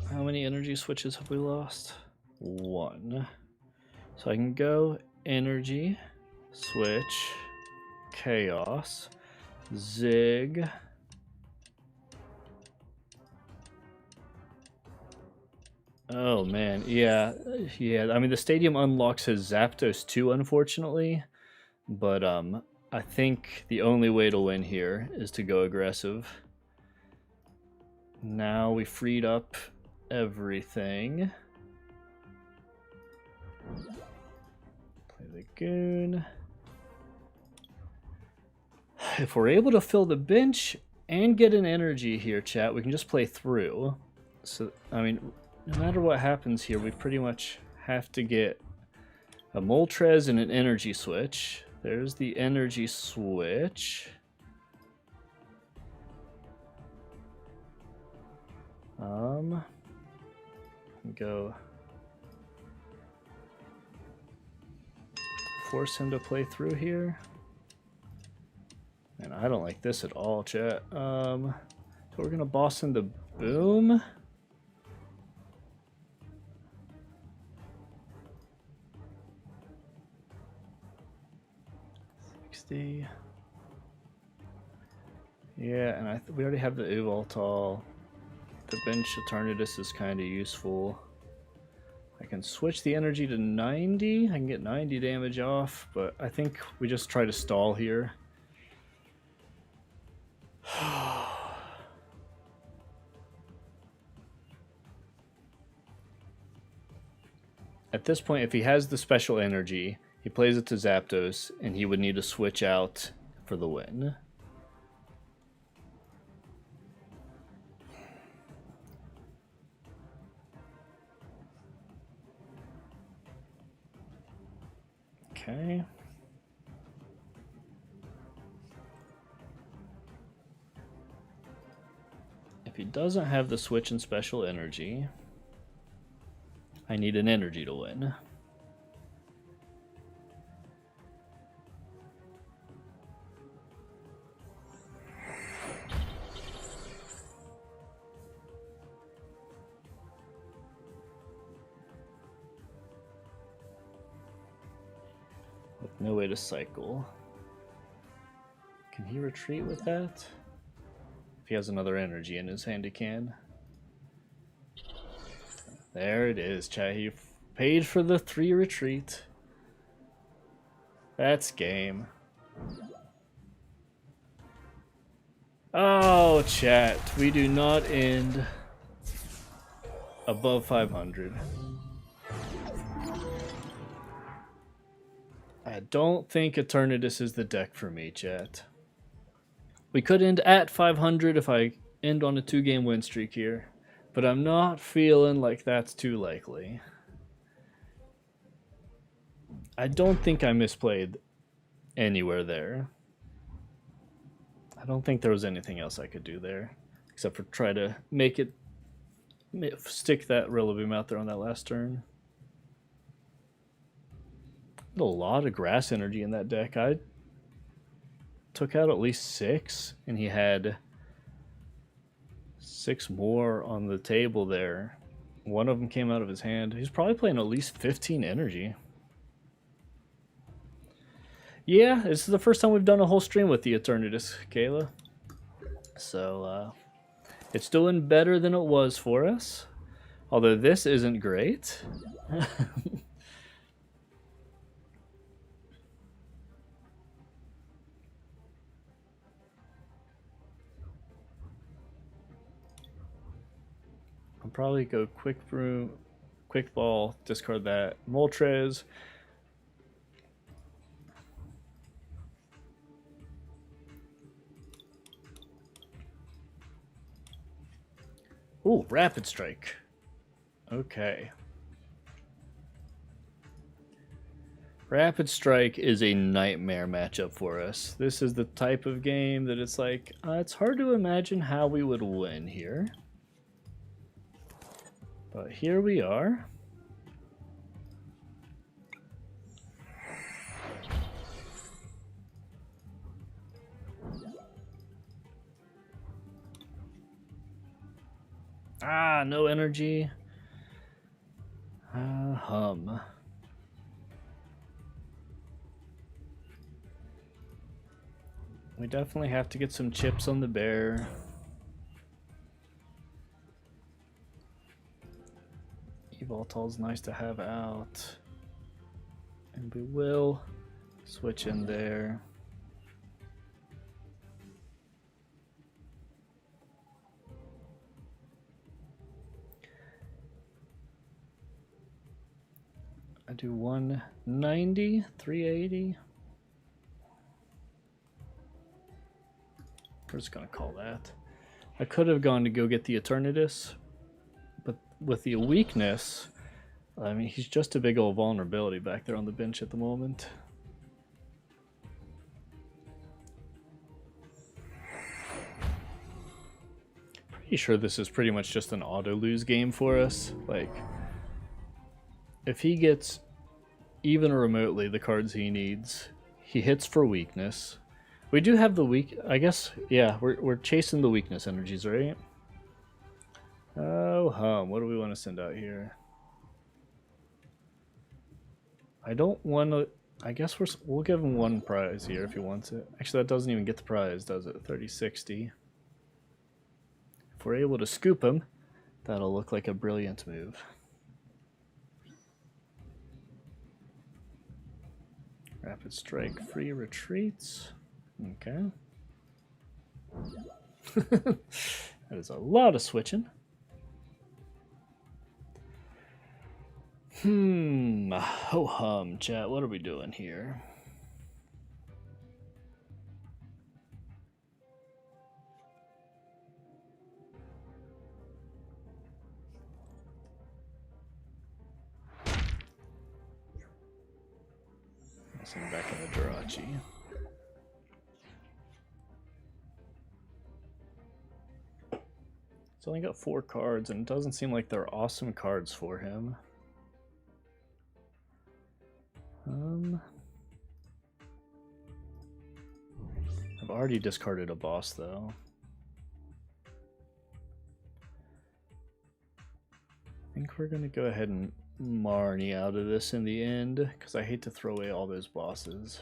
How many energy switches have we lost? 1. So I can go energy, switch, chaos, zig. Oh man, yeah. I mean, the stadium unlocks his Zapdos too, unfortunately. But I think the only way to win here is to go aggressive. Now we freed up everything. Play the goon. If we're able to fill the bench and get an energy here, chat, we can just play through. So, I mean, no matter what happens here, we pretty much have to get a Moltres and an energy switch. There's the energy switch. Go force him to play through here. And I don't like this at all, chat. So we're gonna boss in the boom. Yeah, and we already have the Yveltal. The bench Eternatus is kind of useful. I can switch the energy to 90. I can get 90 damage off, but I think we just try to stall here. At this point, if he has the special energy, he plays it to Zapdos, and he would need to switch out for the win. Okay. If he doesn't have the switch and special energy, I need an energy to win. With no way to cycle. Can he retreat with that? If he has another energy in his hand, he can. There it is, chat. He paid for the 3 retreat. That's game. Oh, chat. We do not end above 500. I don't think Eternatus is the deck for me, chat. We could end at 500 if I end on a 2-game win streak here, but I'm not feeling like that's too likely. I don't think I misplayed anywhere there. I don't think there was anything else I could do there, except for try to make it stick that Rillaboom out there on that last turn. A lot of grass energy in that deck. I took out at least 6, and he had 6 more on the table there. One of them came out of his hand. He's probably playing at least 15 energy. Yeah, this is the first time we've done a whole stream with the Eternatus, Kayla. So, it's doing better than it was for us. Although this isn't great. probably go quick broom, quick ball, discard that. Moltres. Ooh, Rapid Strike. Okay. Rapid Strike is a nightmare matchup for us. This is the type of game that it's like, it's hard to imagine how we would win here. But here we are. Ah, no energy. Hum. We definitely have to get some chips on the bear. Evoltol's nice to have out. And we will switch in there. I do 190, 380. We're just gonna call that. I could have gone to go get the Eternatus, but with the weakness, I mean, he's just a big old vulnerability back there on the bench at the moment. Pretty sure this is pretty much just an auto-lose game for us. Like, if he gets even remotely the cards he needs, he hits for weakness. We do have the weak, I guess, yeah, we're chasing the weakness energies, right? Oh, hum, what do we want to send out here? I don't want to, I guess we'll give him one prize here if he wants it. Actually, that doesn't even get the prize, does it? 3060. If we're able to scoop him, that'll look like a brilliant move. Rapid Strike, free retreats. Okay. That is a lot of switching. Ho hum, chat. What are we doing here? Send back in the Jirachi. He's only got 4 cards, and it doesn't seem like they're awesome cards for him. I've already discarded a boss, though. I think we're gonna go ahead and Marnie out of this in the end, because I hate to throw away all those bosses.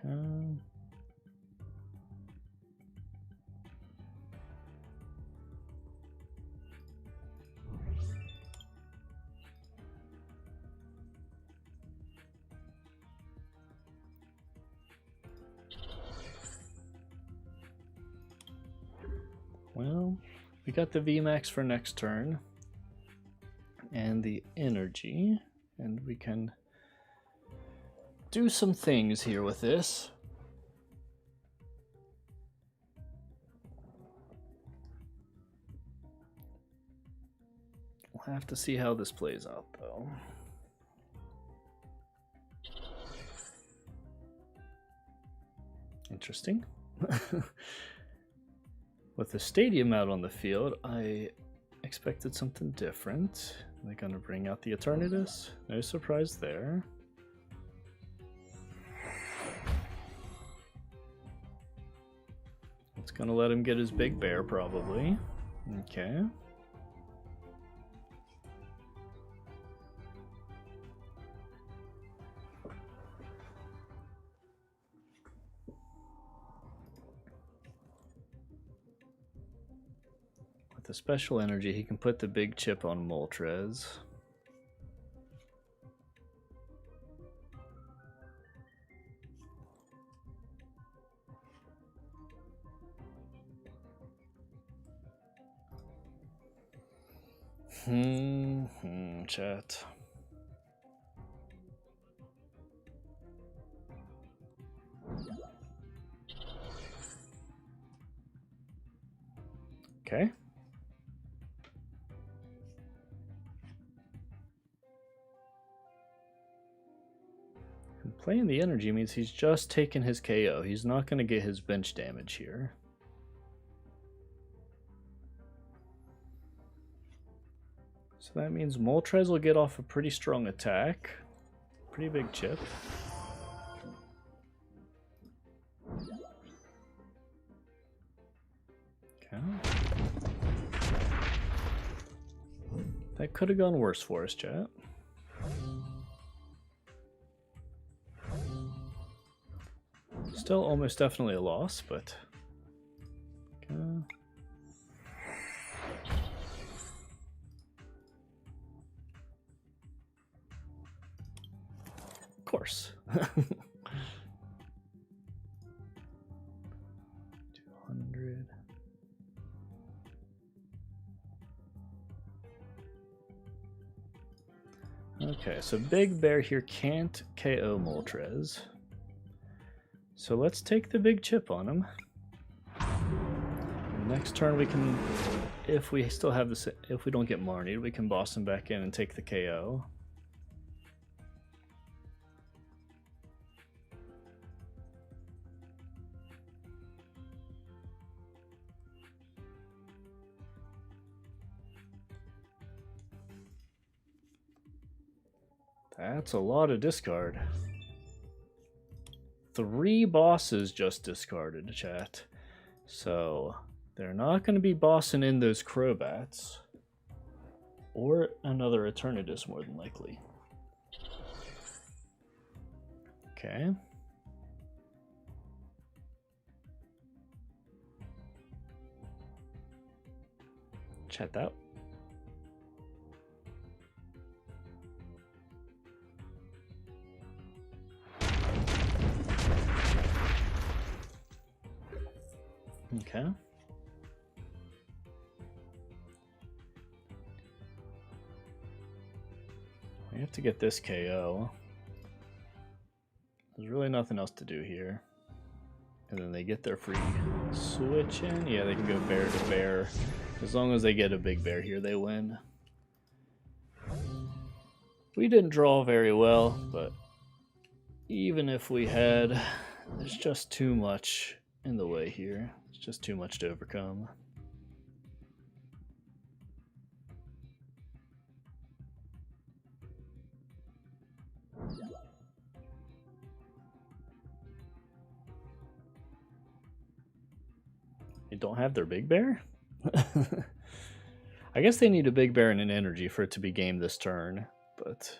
Okay. Well, we got the VMAX for next turn and the energy, and we can do some things here with this. We'll have to see how this plays out, though. Interesting. With the stadium out on the field, I expected something different. They're gonna bring out the Eternatus. No surprise there. It's gonna let him get his big bear, probably. Okay. With the special energy, he can put the big chip on Moltres. Chat. Okay. And playing the energy means he's just taken his KO. He's not going to get his bench damage here. So that means Moltres will get off a pretty strong attack. Pretty big chip. Okay. That could have gone worse for us, chat. Still almost definitely a loss, but... Okay. Of course. 200. Okay, so Big Bear here can't KO Moltres. So let's take the big chip on him. Next turn we can, if we still have this, if we don't get Marnied, we can boss him back in and take the KO. That's a lot of discard. 3 bosses just discarded, chat. So they're not going to be bossing in those Crobats. Or another Eternatus, more than likely. Okay. Chat that. Okay. We have to get this KO. There's really nothing else to do here. And then they get their free switch in. Yeah, they can go bear to bear. As long as they get a big bear here, they win. We didn't draw very well, but even if we had, there's just too much in the way here. It's just too much to overcome. They don't have their big bear? I guess they need a big bear and an energy for it to be game this turn, but...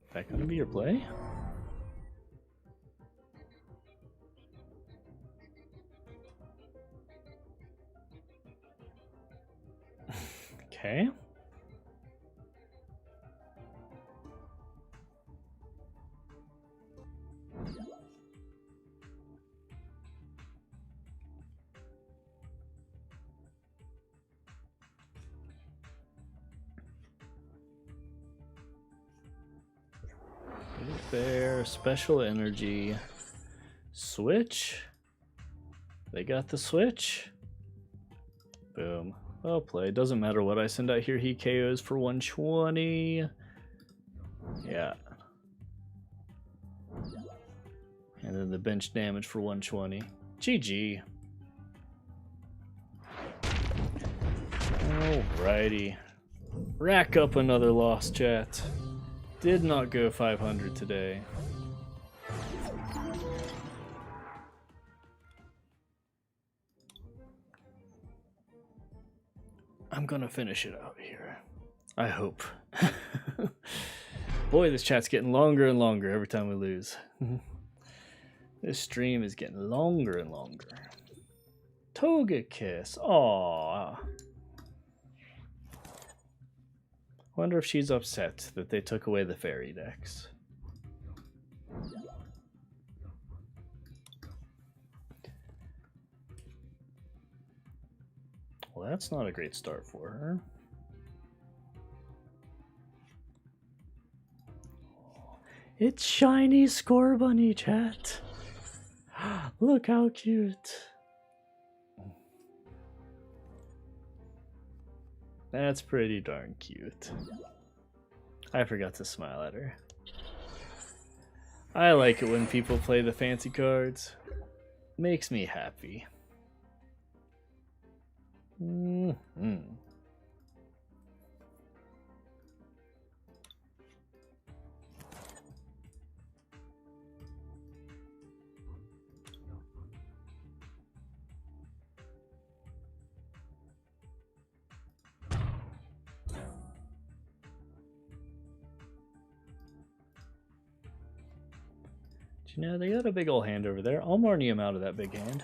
Is that gonna be your play? Okay. Bear, special energy, switch. They got the switch. Boom. Well played. Doesn't matter what I send out here. He KOs for 120. Yeah. And then the bench damage for 120. GG. Alrighty. Rack up another loss, chat. Did not go 500 today. I'm gonna finish it out here. I hope. Boy, this chat's getting longer and longer every time we lose. This stream is getting longer and longer. Togekiss. Aww. Wonder if she's upset that they took away the fairy decks. Well, that's not a great start for her. It's shiny Scorbunny, chat. Look how cute. That's pretty darn cute. I forgot to smile at her. I like it when people play the fancy cards. Makes me happy. Mm-hmm. You know, they got a big old hand over there. I'll Marnie him out of that big hand.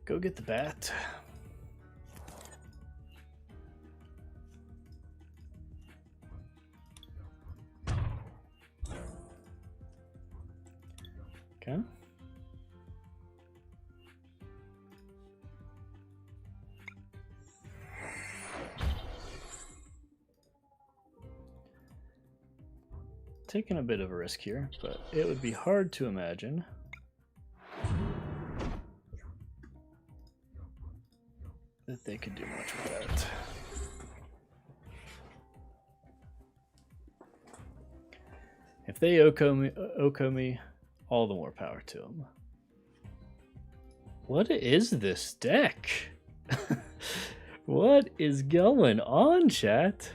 Go get the bat. Okay. Taking a bit of a risk here, but it would be hard to imagine that they could do much with that. If they Oko me, all the more power to them. What is this deck? What is going on, chat?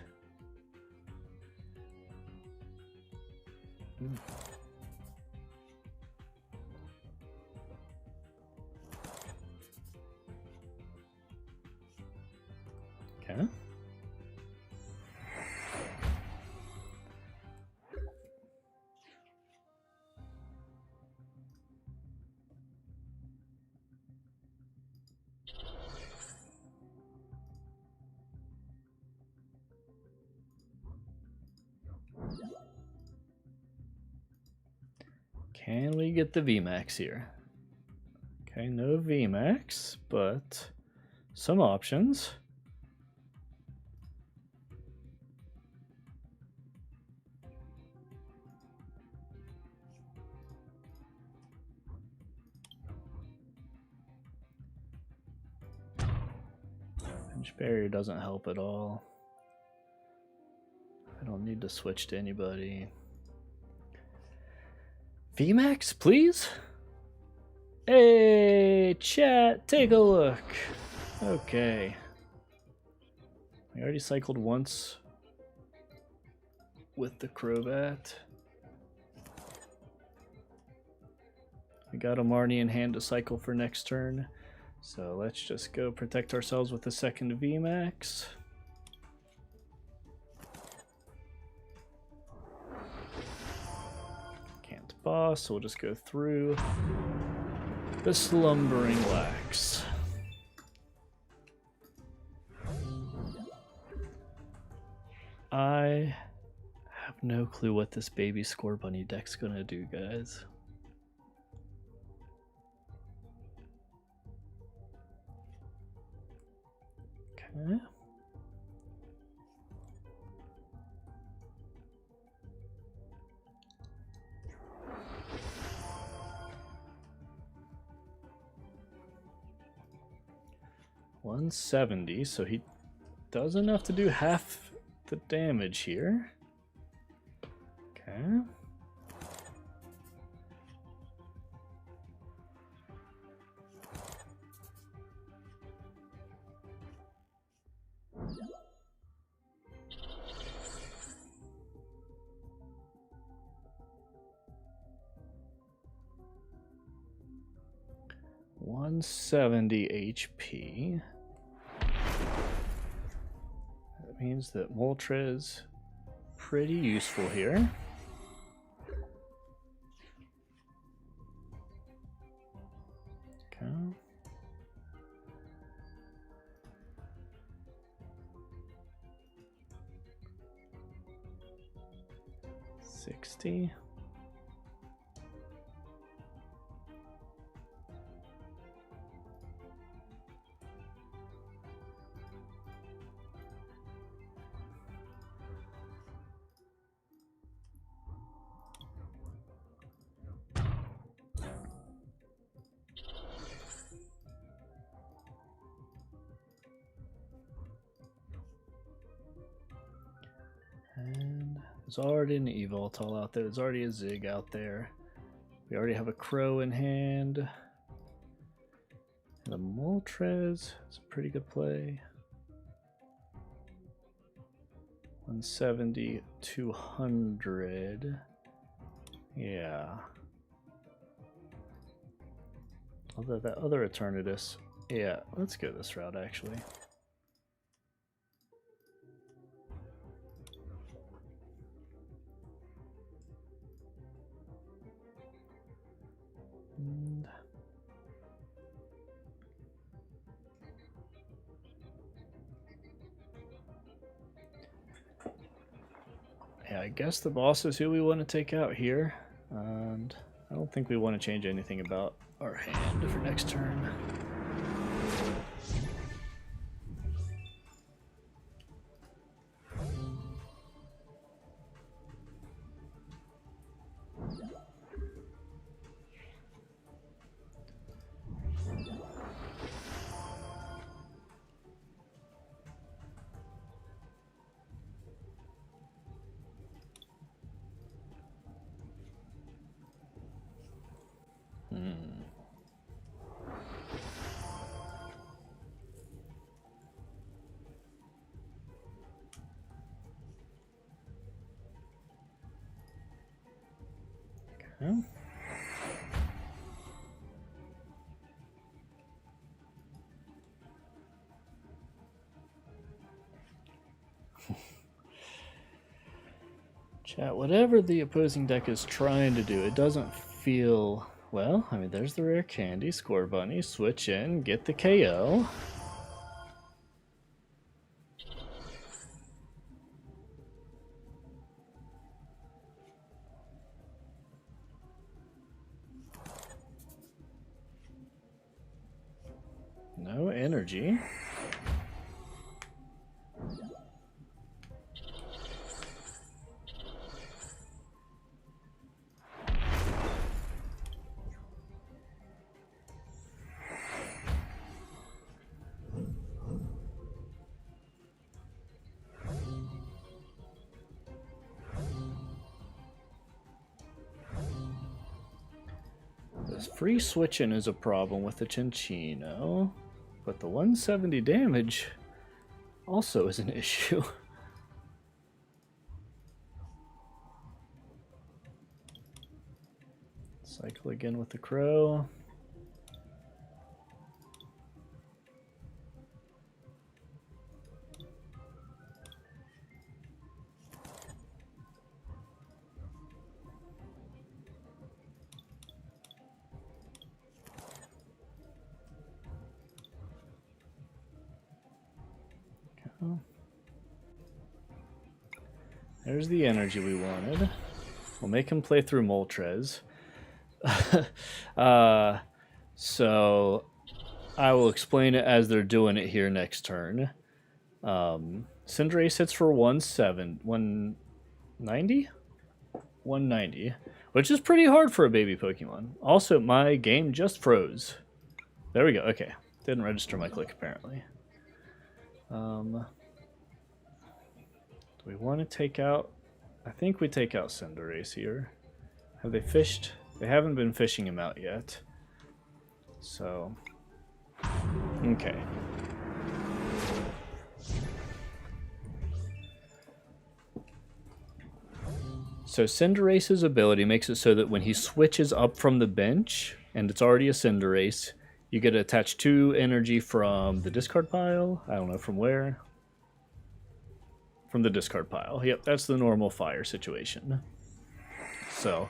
Okay. Can we get the VMAX here? Okay, no VMAX, but some options. Bench barrier doesn't help at all. I don't need to switch to anybody. VMAX, please? Hey, chat, take a look. Okay. I already cycled once with the Crobat. We got a Marnie in hand to cycle for next turn. So let's just go protect ourselves with the second VMAX. Can't boss, so we'll just go through the Slumbering Lax. I have no clue what this baby Scorbunny deck's gonna do, guys. Okay. $170, so he does enough to do half the damage here. Okay. 170 HP. That means that Moltres pretty useful here. Okay. $60. And there's already an Evoltol out there. There's already a Zig out there. We already have a Crow in hand. And a Moltres. It's a pretty good play. 170, 200. Yeah. Although that other Eternatus. Yeah, let's go this route actually. And yeah, I guess the boss is who we want to take out here. And I don't think we want to change anything about our hand for next turn. Okay. Chat, whatever the opposing deck is trying to do, it doesn't feel... Well, I mean, there's the rare candy, Score Bunny, switch in, get the KO. No energy. This free switching is a problem with the Cinccino, but the 170 damage also is an issue. Cycle again with the Crow. There's the energy we wanted. We'll make him play through Moltres. So I will explain it as they're doing it here next turn. Cinderace hits for 190? 190, which is pretty hard for a baby Pokemon. Also, my game just froze. There we go. Okay. Didn't register my click, apparently. Do we want to take out... I think we take out Cinderace here. Have they fished? They haven't been fishing him out yet. So... Okay. So Cinderace's ability makes it so that when he switches up from the bench, and it's already a Cinderace, You get to attach 2 energy from the discard pile. I don't know from where. From the discard pile. Yep, that's the normal fire situation. So,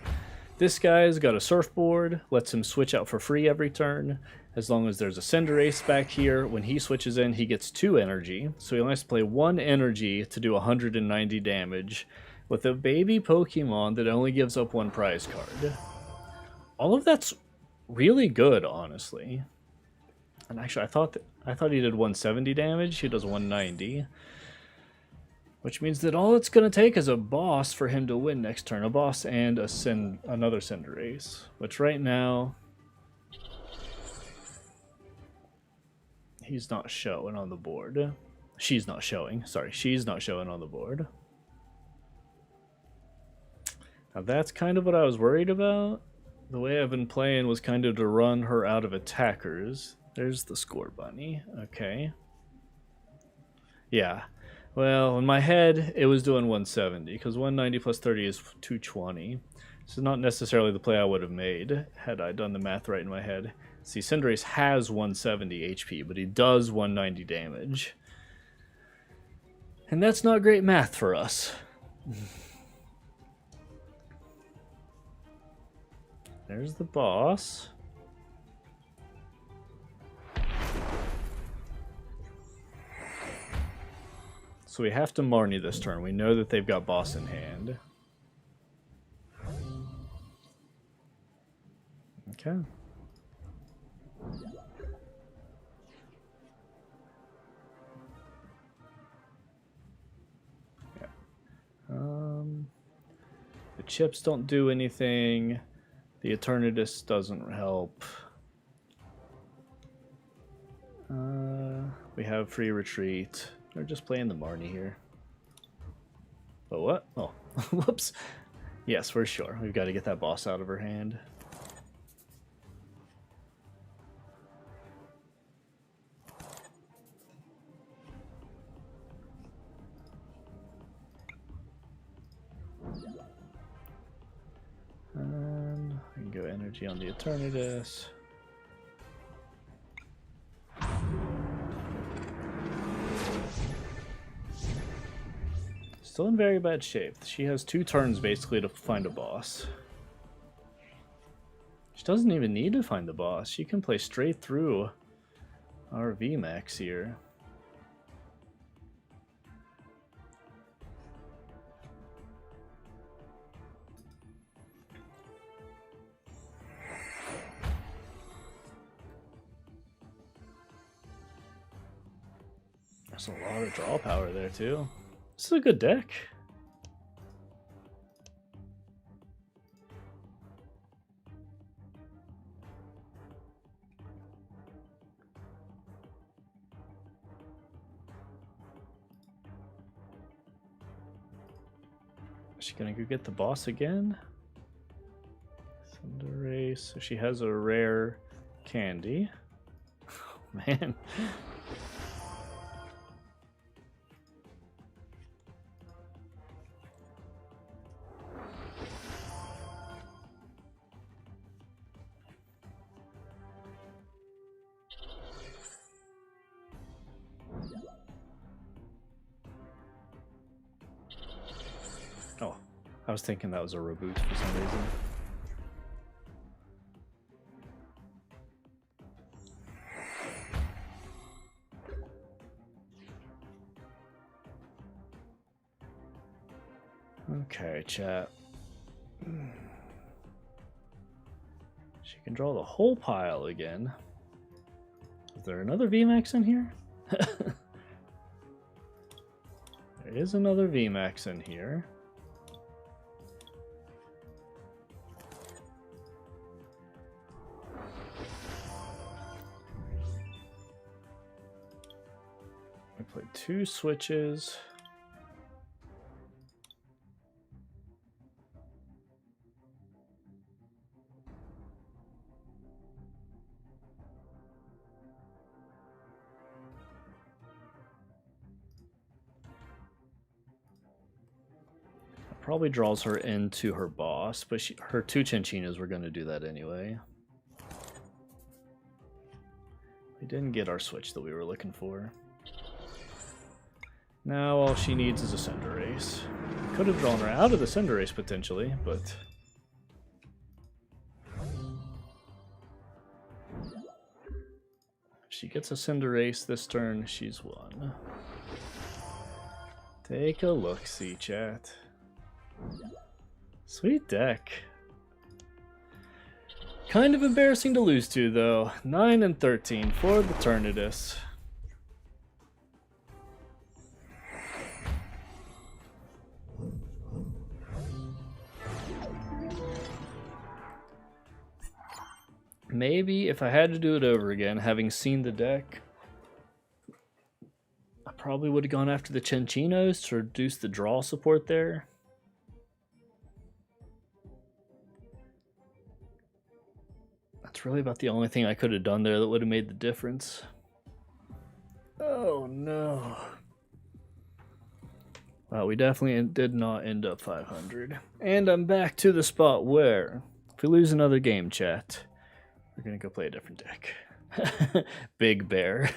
this guy's got a surfboard, lets him switch out for free every turn. As long as there's a Cinderace back here, when he switches in, he gets 2 energy. So he only has to play 1 energy to do 190 damage with a baby Pokemon that only gives up 1 prize card. All of that's really good, honestly. And actually, I thought he did 170 damage. He does 190. Which means that all it's going to take is a boss for him to win next turn. A boss and another Cinderace. Which right now, he's not showing on the board. She's not showing. Sorry, she's not showing on the board. Now that's kind of what I was worried about. The way I've been playing was kind of to run her out of attackers. There's the score bunny. Okay. Yeah. Well, in my head, it was doing 170, because 190 plus 30 is 220. So not necessarily the play I would have made, had I done the math right in my head. See, Cinderace has 170 HP, but he does 190 damage. And that's not great math for us. There's the boss. So we have to Marnie this turn. We know that they've got boss in hand. Okay. Yeah. The chips don't do anything. The Eternatus doesn't help. We have free retreat. We're just playing the Marnie here. But what? Oh, whoops. Yes, we're sure. We've got to get that boss out of her hand. And I can go energy on the Eternatus. Still in very bad shape. She has 2 turns basically to find a boss. She doesn't even need to find the boss. She can play straight through our VMAX here. There's a lot of draw power there too. This is a good deck. Is she gonna go get the boss again? Cinderace. So she has a rare candy. Oh, man. Oh, I was thinking that was a reboot for some reason. Okay, chat. She can draw the whole pile again. Is there another VMAX in here? There is another VMAX in here. I played 2 switches. Probably draws her into her boss, but her 2 Chinchinas were going to do that anyway. didn't get our switch that we were looking for. Now all she needs is a Cinderace. Could have drawn her out of the Cinderace potentially, but... if she gets a Cinderace this turn, she's won. Take a look-see, chat. Sweet deck. Kind of embarrassing to lose to, though. 9 and 13 for the Eternatus. Maybe if I had to do it over again, having seen the deck, I probably would have gone after the Chinchinos to reduce the draw support there. That's really about the only thing I could have done there that would have made the difference. Oh no. Well, we definitely did not end up 500. And I'm back to the spot where, if we lose another game, chat, we're gonna go play a different deck. Big Bear.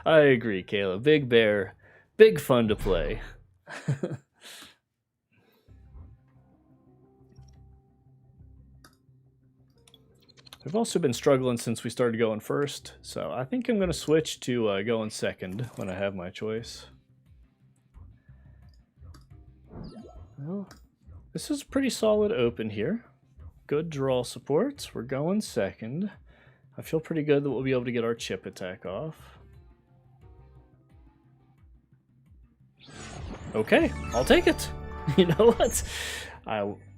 I agree, Caleb. Big Bear. Big fun to play. We've also been struggling since we started going first, so I think I'm going to switch to going second when I have my choice. Well, this is pretty solid open here. Good draw support. We're going second. I feel pretty good that we'll be able to get our chip attack off. Okay, I'll take it. You know what?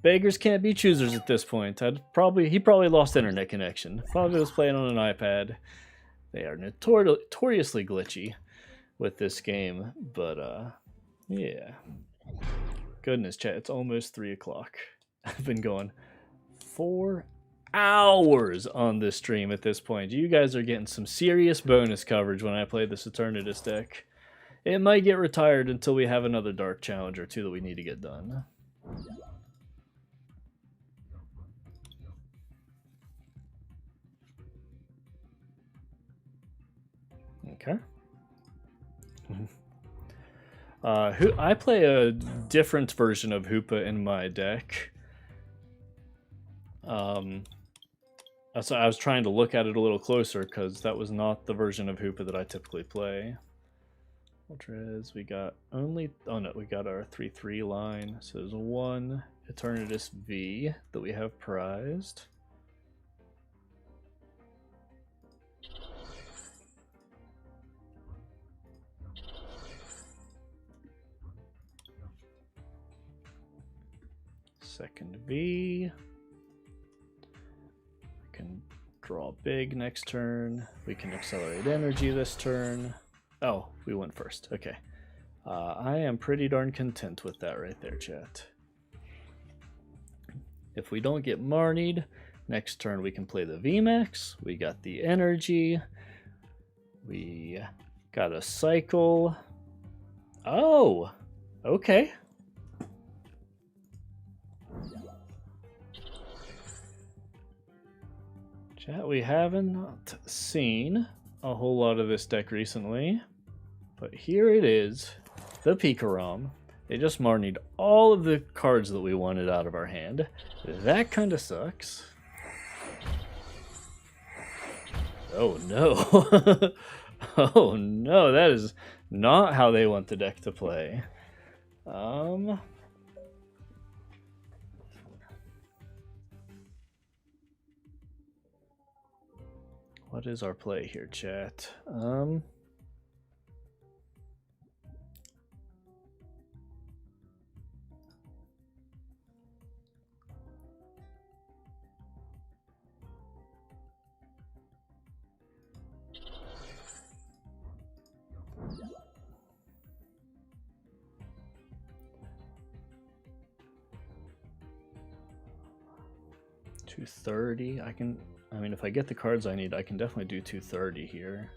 Beggars can't be choosers at this point. He probably lost internet connection. Probably was playing on an iPad. They are notoriously glitchy with this game, but yeah. Goodness, chat, it's almost 3 o'clock. I've been going 4 hours on this stream at this point. You guys are getting some serious bonus coverage when I play this Eternatus deck. It might get retired until we have another Dark Challenge or 2 that we need to get done. Okay. I play a different version of Hoopa in my deck. So I was trying to look at it a little closer because that was not the version of Hoopa that I typically play. Ultras, we got only... oh no, we got our 3/3 line. So there's one Eternatus V that we have prized. Second V. We can draw big next turn. We can accelerate energy this turn. Oh, we went first. Okay. I am pretty darn content with that right there, chat. If we don't get Marnied, next turn we can play the VMAX. We got the energy. We got a cycle. Oh, okay. Chat, we haven't seen a whole lot of this deck recently, but here it is, the Pikarom. They just Marnied all of the cards that we wanted out of our hand. That kind of sucks. Oh no. Oh no, that is not how they want the deck to play. What is our play here, chat? 230. I mean, if I get the cards I need, I can definitely do 230 here.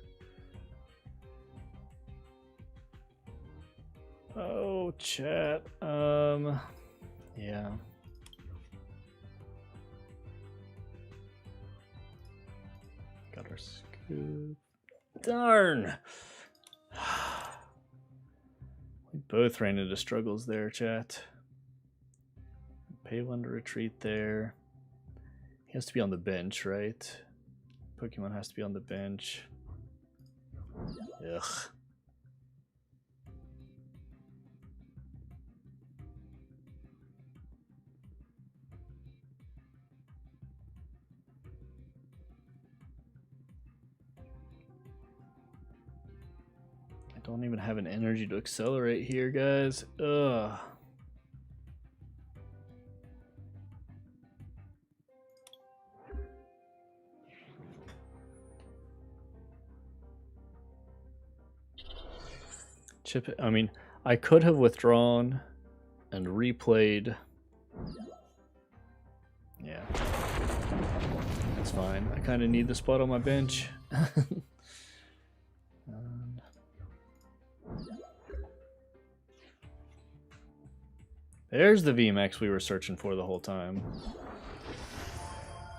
Oh, chat. Yeah. Got our scoop. Darn. We both ran into struggles there, chat. Pay one to retreat there. He has to be on the bench, right? Pokemon has to be on the bench. Ugh. I don't even have an energy to accelerate here, guys. Ugh. Chip it. I mean, I could have withdrawn and replayed. Yeah. That's fine. I kind of need the spot on my bench. There's the VMAX we were searching for the whole time.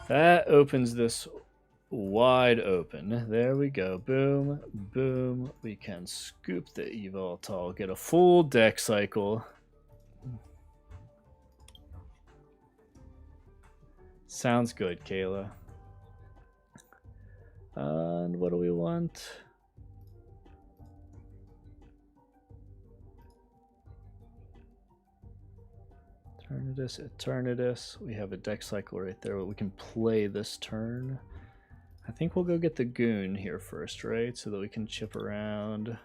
That opens this wide open. There we go. Boom, boom. We can scoop the Evoltol, get a full deck cycle. Sounds good, Kayla. And what do we want? Eternatus. We have a deck cycle right there, but we can play this turn. I think we'll go get the Goon here first, right? So that we can chip around.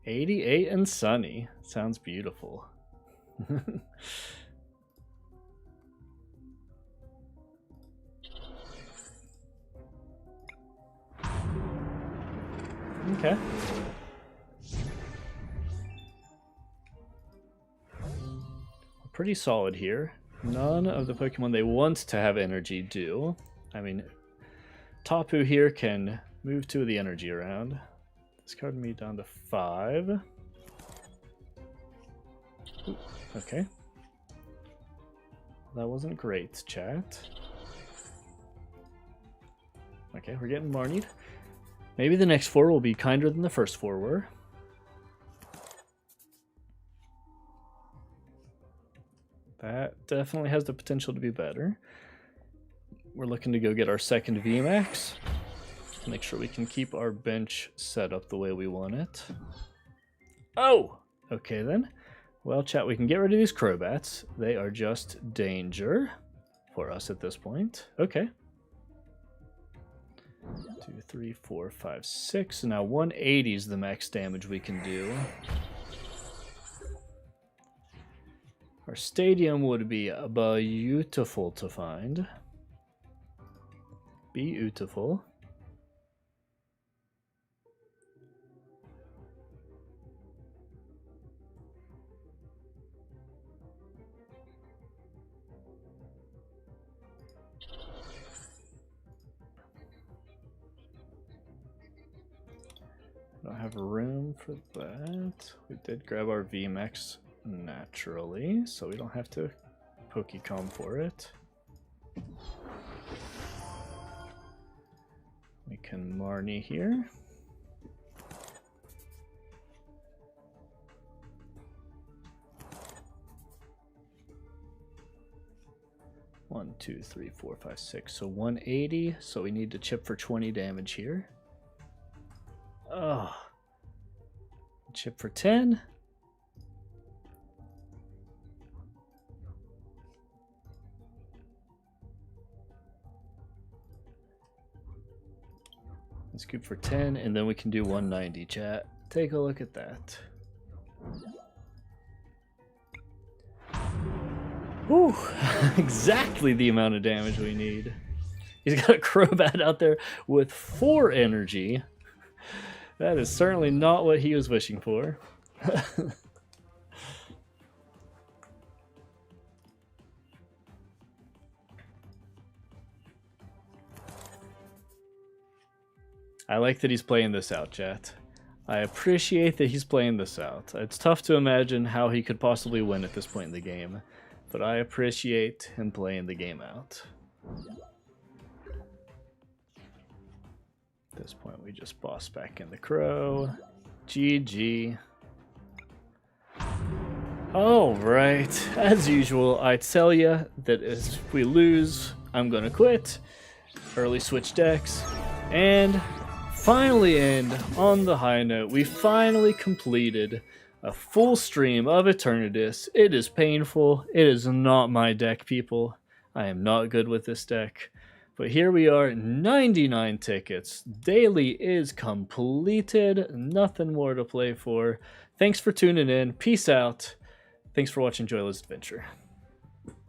'88 and sunny. Sounds beautiful. Okay. Pretty solid here. None of the Pokemon they want to have energy do. I mean, Tapu here can move 2 of the energy around. Discard me down to 5. Ooh, okay. That wasn't great, chat. Okay, we're getting Marnied. Maybe the next 4 will be kinder than the first 4 were. That definitely has the potential to be better. We're looking to go get our second VMAX. Make sure we can keep our bench set up the way we want it. Oh! Okay then. Well, chat, we can get rid of these Crobats. They are just danger for us at this point. Okay. 2, 3, 4, 5, 6. Now 180 is the max damage we can do. Our stadium would be beautiful to find. Beautiful. Don't have room for that. We did grab our VMAX naturally, so we don't have to Pokecom for it. We can Marnie here. One, 2, 3, 4, 5, 6. So 180. So we need to chip for 20 damage here. Oh. Chip for 10. Let's scoop for 10, and then we can do 190, chat. Take a look at that. Whew, exactly the amount of damage we need. He's got a Crobat out there with 4 energy. That is certainly not what he was wishing for. I like that he's playing this out, chat. I appreciate that he's playing this out. It's tough to imagine how he could possibly win at this point in the game, but I appreciate him playing the game out. At this point, we just boss back in the crow. GG. Alright, as usual, I tell ya that if we lose, I'm gonna quit. Early switch decks. And finally end on the high note. We finally completed a full stream of Eternatus. It is painful. It is not my deck, people. I am not good with this deck. But here we are, 99 tickets. Daily is completed. Nothing more to play for. Thanks for tuning in. Peace out. Thanks for watching Joyless Adventure.